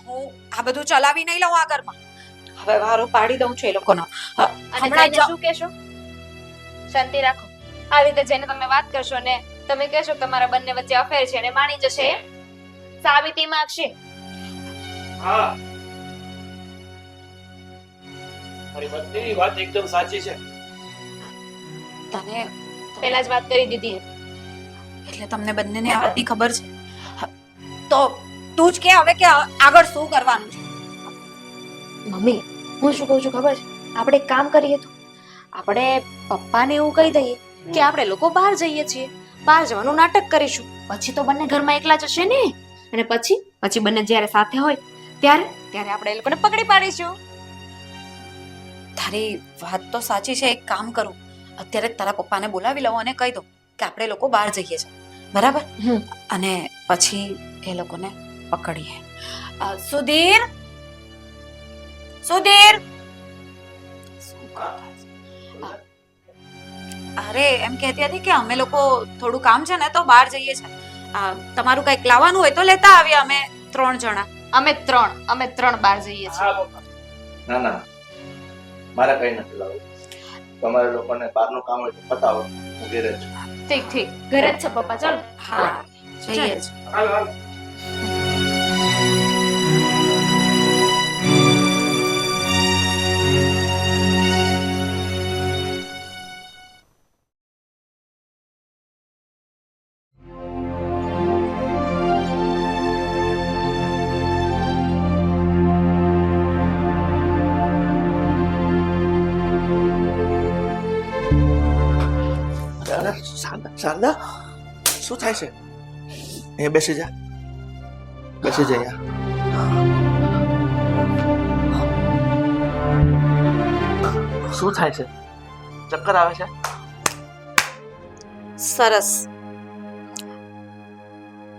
હું આ બધું ચલાવી નહીં લઉં આ ઘરમાં. હવે વારો પાડી દઉં છું એ લોકોનો. અને હમણાં જઈને શું કહેશો? શાંતિ રાખો. આવી રીતે જઈને તમે વાત કરશો ને તમે કહેશો કે તમારા બંને વચ્ચે અફેર છે અને માની જશે એ સાબિતી માંગશે. હા, મારી પત્નીની વાત એકદમ સાચી છે. તને પહેલા જ વાત કરી દીધી. એટલે તમને બંનેને આ વાતની ખબર છે. તો તું જ કે હવે કે આગળ શું કરવાનું છે? મમ્મી હું શું કહું છું ખબર છે? આપણે એક કામ કરીએ તો આપણે પપ્પાને એવું કહી દઈએ કે આપણે લોકો બહાર જઈએ છીએ, બહાર જવાનું નાટક કરીશું. પછી તો બંને ઘરમાં એકલા જ હશે ને. અને પછી બંને જ્યારે સાથે હોય ત્યારે આપણે એ લોકોને પકડી પાડીશું. તારી વાત તો સાચી છે. એક કામ કરું, અત્યારે જ તારા પપ્પાને બોલાવી લઉં અને કહી દઉં કે આપણે લોકો બહાર જઈએ છીએ, બરાબર? અને પછી એ લોકોને પકડીએ. સુધીર, સુધીર, અરે એમ કહેતી હતી કે અમે લોકો થોડું કામ છે ને તો બહાર જઈએ છીએ. તમારું કંઈક લાવવાનું હોય તો લેતા આવીએ અમે 3 જણા. અમે ત્રણ બહાર જઈએ છીએ. હા પપ્પા. ના ના મારે કઈ નથી લાવવું. તમારે લોકોને બહારનું કામ હોય તો પતાવો, હું ઘરે જ છું. ઠીક ઘરે જ છે પપ્પા, ચાલો. હા, જઈએ છીએ. હાલ હાલ. અરે શારદા શારદા શું થાય છે એ બેસી જા યાર શું થાય છે ચક્કર આવે છે સરસ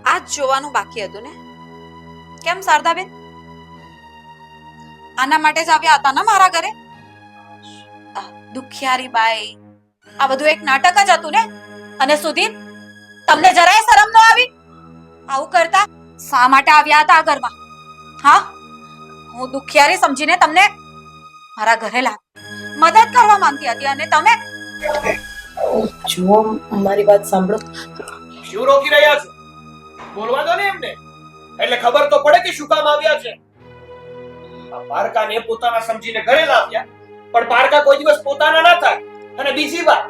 આજ જોવાનું બાકી હતું ને કેમ શારદાબેન આના માટે જ આવ્યા હતા ને મારા ઘરે દુખિયારી બાઈ આ બધું એક નાટક જ હતું ને અને સુધીર તમને જરાય શરમ ન આવી આવું કરતા શા માટે આવ્યા હતા આ ઘરમાં હા હું દુખિયારી સમજીને તમને મારા ઘરે લાવી મદદ કરવા માંગતી હતી અને તમે જુઓ મારી વાત સાંભળો શું રોકી રહ્યા છો બોલવા દો ને એમને એટલે ખબર તો પડે કે શું કામ આવ્યા છે આ પારકાને પોતાના સમજીને ઘરે લાવ્યા પણ પારકા કોઈ દિવસ પોતાના ના થાય અને બીજી વાત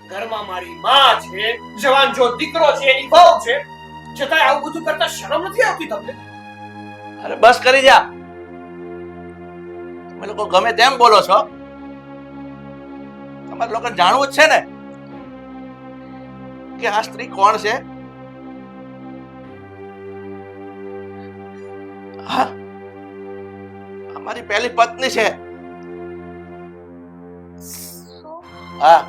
ઘરમાં મારી માં છે જવાન જો દીકરો છે એની વહુ છે છતાંય આવું બધું કરતા શરમ નથી આવતી તમને અરે બસ કરી જા તમે લોકો ગમે તેમ બોલો છો તમારે લોકો જાણવું જ છે ને કે આ સ્ત્રી કોણ છે હા અમારી પહેલી પત્ની છે હા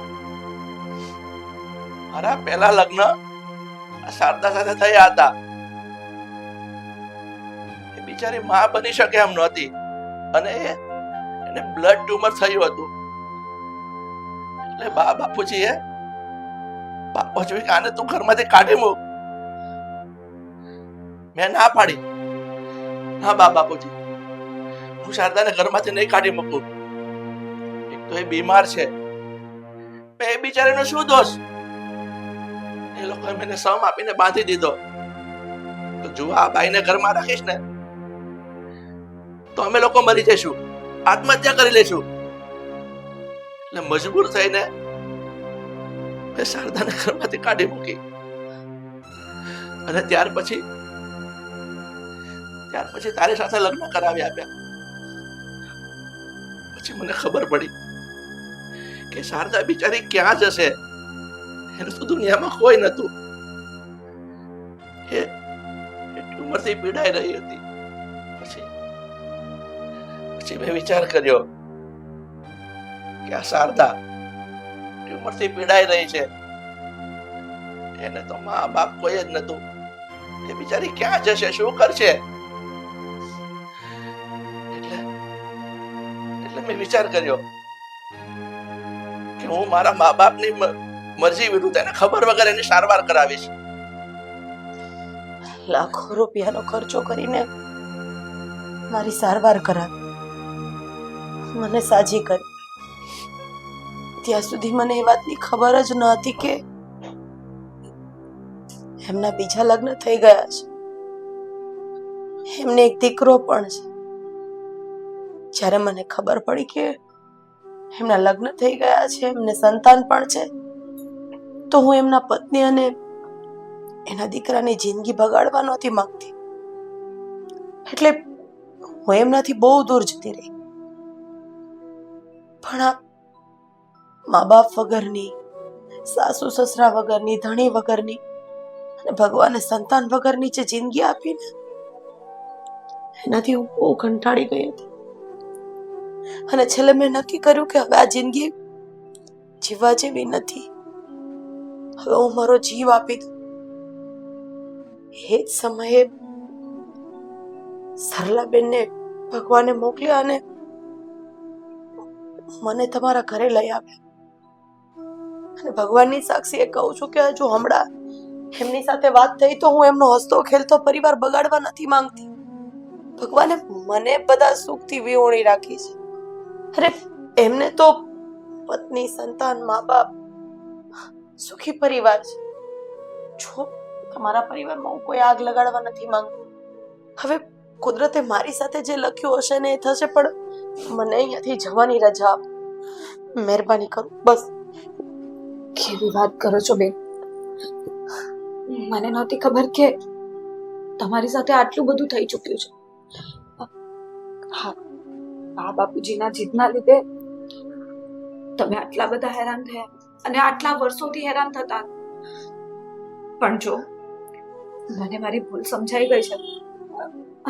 મારા પહેલા લગ્ન આ શારદા સાથે થયા હતા એ બિચારી માં બની શકે એમ નહોતી અને એને બ્લડ ટ્યુમર થયું હતું એટલે બાપુજીએ બાપુજી કે આને તું ઘરમાંથી કાઢી મૂક મેં ના પાડી ના બાપુજી હું શારદાને ઘરમાંથી નહીં કાઢી મૂકું એક તો એ બીમાર છે એ બિચારીનો શું દોષ એ લોકોએ મને સમ આપીને બાંધી દીધો તો જો આ બાઈને ઘરમાં રાખીશ ને તો અમે લોકો મરી જઈશું આત્મહત્યા કરી લેશું એટલે મજબૂર થઈને મેં શારદાને ઘરમાંથી કાઢી મૂકી અને ત્યાર પછી તારી સાથે લગ્ન કરાવી આપ્યા પછી મને ખબર પડી કે શારદા બિચારી ક્યાં જશે એને તો દુનિયામાં કોઈ નતું એ ટ્યુમરથી પીડાઈ રહી હતી પછી મેં વિચાર કર્યો કે આ શારદા ટ્યુમરથી પીડાઈ રહી છે એને તો મા બાપ કોઈ જ નતું એ બિચારી ક્યાં જશે શું કરશે એટલે મેં વિચાર કર્યો કે હું મારા મા બાપની મરજી વિરુદ્ધ એને ખબર વગર એની સારવાર કરાવીશ લાખો રૂપિયાનો ખર્ચો કરીને મારી સારવાર કરાવી મને સાજી કરી ત્યાં સુધી મને એ વાતની ખબર જ ન હતી કે એમના બીજા લગ્ન થઈ ગયા છે એમને એક દીકરો પણ છે જ્યારે મને ખબર પડી કે એમના લગ્ન થઈ ગયા છે એમને સંતાન પણ છે તો હું એમના પત્ની અને એના દીકરાની જિંદગી બગાડવા નહોતી માંગતી એટલે હું એમનાથી બહુ દૂર જતી રહી પણ આ મા બાપ વગરની સાસુ સસરા વગરની ધણી વગરની અને ભગવાને સંતાન વગરની જે જિંદગી આપી ને એનાથી હું બહુ કંટાળી ગઈ હતી અને છેલ્લે મેં નક્કી કર્યું કે હવે આ જિંદગી જીવવા જેવી નથી હવે હું મારો જીવ આપી દઉં એ જ સમયે સરલાબેનને ભગવાને મોકલ્યા અને મને તમારા ઘરે લઈ આવ્યા અને ભગવાનની સાક્ષીએ કહું છું કે હજુ હમણાં એમની સાથે વાત થઈ તો હું એમનો હસતો ખેલતો પરિવાર બગાડવા નથી માંગતી ભગવાને મને બધા સુખથી વિહોણી રાખી છે અરે એમને તો પત્ની સંતાન મા બાપ સુખી પરિવાર છે જો તમારા પરિવારમાં હું કોઈ આગ લગાડવા નથી માંગતી હવે કુદરતે મારી સાથે જે લખ્યું હશે ને એ થશે પણ મને અહીંયાથી જવાની રજા આપો મહેરબાની કરો બસ કેવી વાત કરો છો બેન મને નહોતી ખબર કે તમારી સાથે આટલું બધું થઈ ચૂક્યું છે હા આ બાપુજીના જીદના લીધે તમે આટલા બધા હેરાન થયા અને આટલા વર્ષોથી હેરાન થતા પણ જો મને મારી ભૂલ સમજાઈ ગઈ છે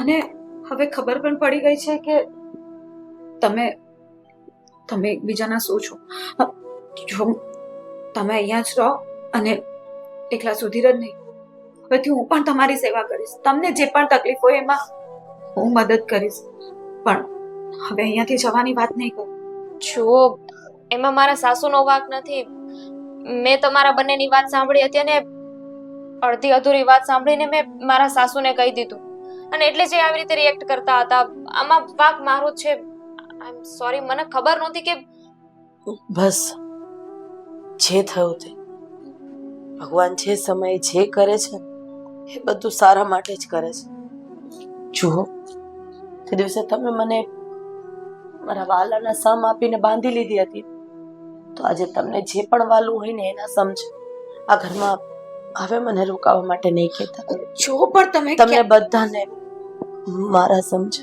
અને હવે ખબર પણ પડી ગઈ છે કે તમે તમે એકબીજાના શું છો. જો તમે અહીંયા જ રહો અને એકલા સુધીર જ નહીં, હવેથી હું પણ તમારી સેવા કરીશ. તમને જે પણ તકલીફ હોય એમાં હું મદદ કરીશ, પણ હવે અહીંયાથી જવાની વાત નહીં કરું. જો એમાં મારા સાસુનો વાંક નથી. મેં તમારા બંનેની વાત સાંભળી હતી અને અડધી અધૂરી વાત સાંભળીને મેં મારા સાસુને કહી દીધું અને એટલે જ એ આવી રીતે રિએક્ટ કરતા હતા. આમાં વાંક મારો જ છે. આઈ એમ સોરી. મને ખબર નહોતી કે બસ જે થયું તે ભગવાન જે સમયે જે કરે છે એ બધું સારા માટે જ કરે છે. જુઓ, તે દિવસે તમે મને મારા વાલાના સમ આપીને બાંધી લીધી હતી, તો આજે તમને જે પણ વાલું હોય ને એના સમ છે. આ ઘરમાં હવે મને રોકાવા માટે નહીં કહેતા. જો પણ તમે તમને બધાને મારા સમજ,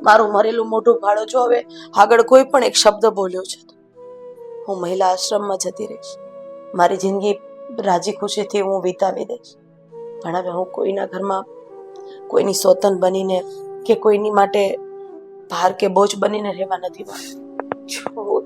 મારું મરેલું મોઢું ભાડો. જો હવે આગળ કોઈ પણ એક શબ્દ બોલ્યો છે તો હું મહિલા આશ્રમમાં જતી રહીશ. મારી જિંદગી રાજી ખુશીથી હું વિતાવી દઈશ, પણ હવે હું કોઈના ઘરમાં કોઈની સોતન બનીને કે કોઈની માટે ભાર કે બોજ બનીને રહેવા નથી માંગતી. જો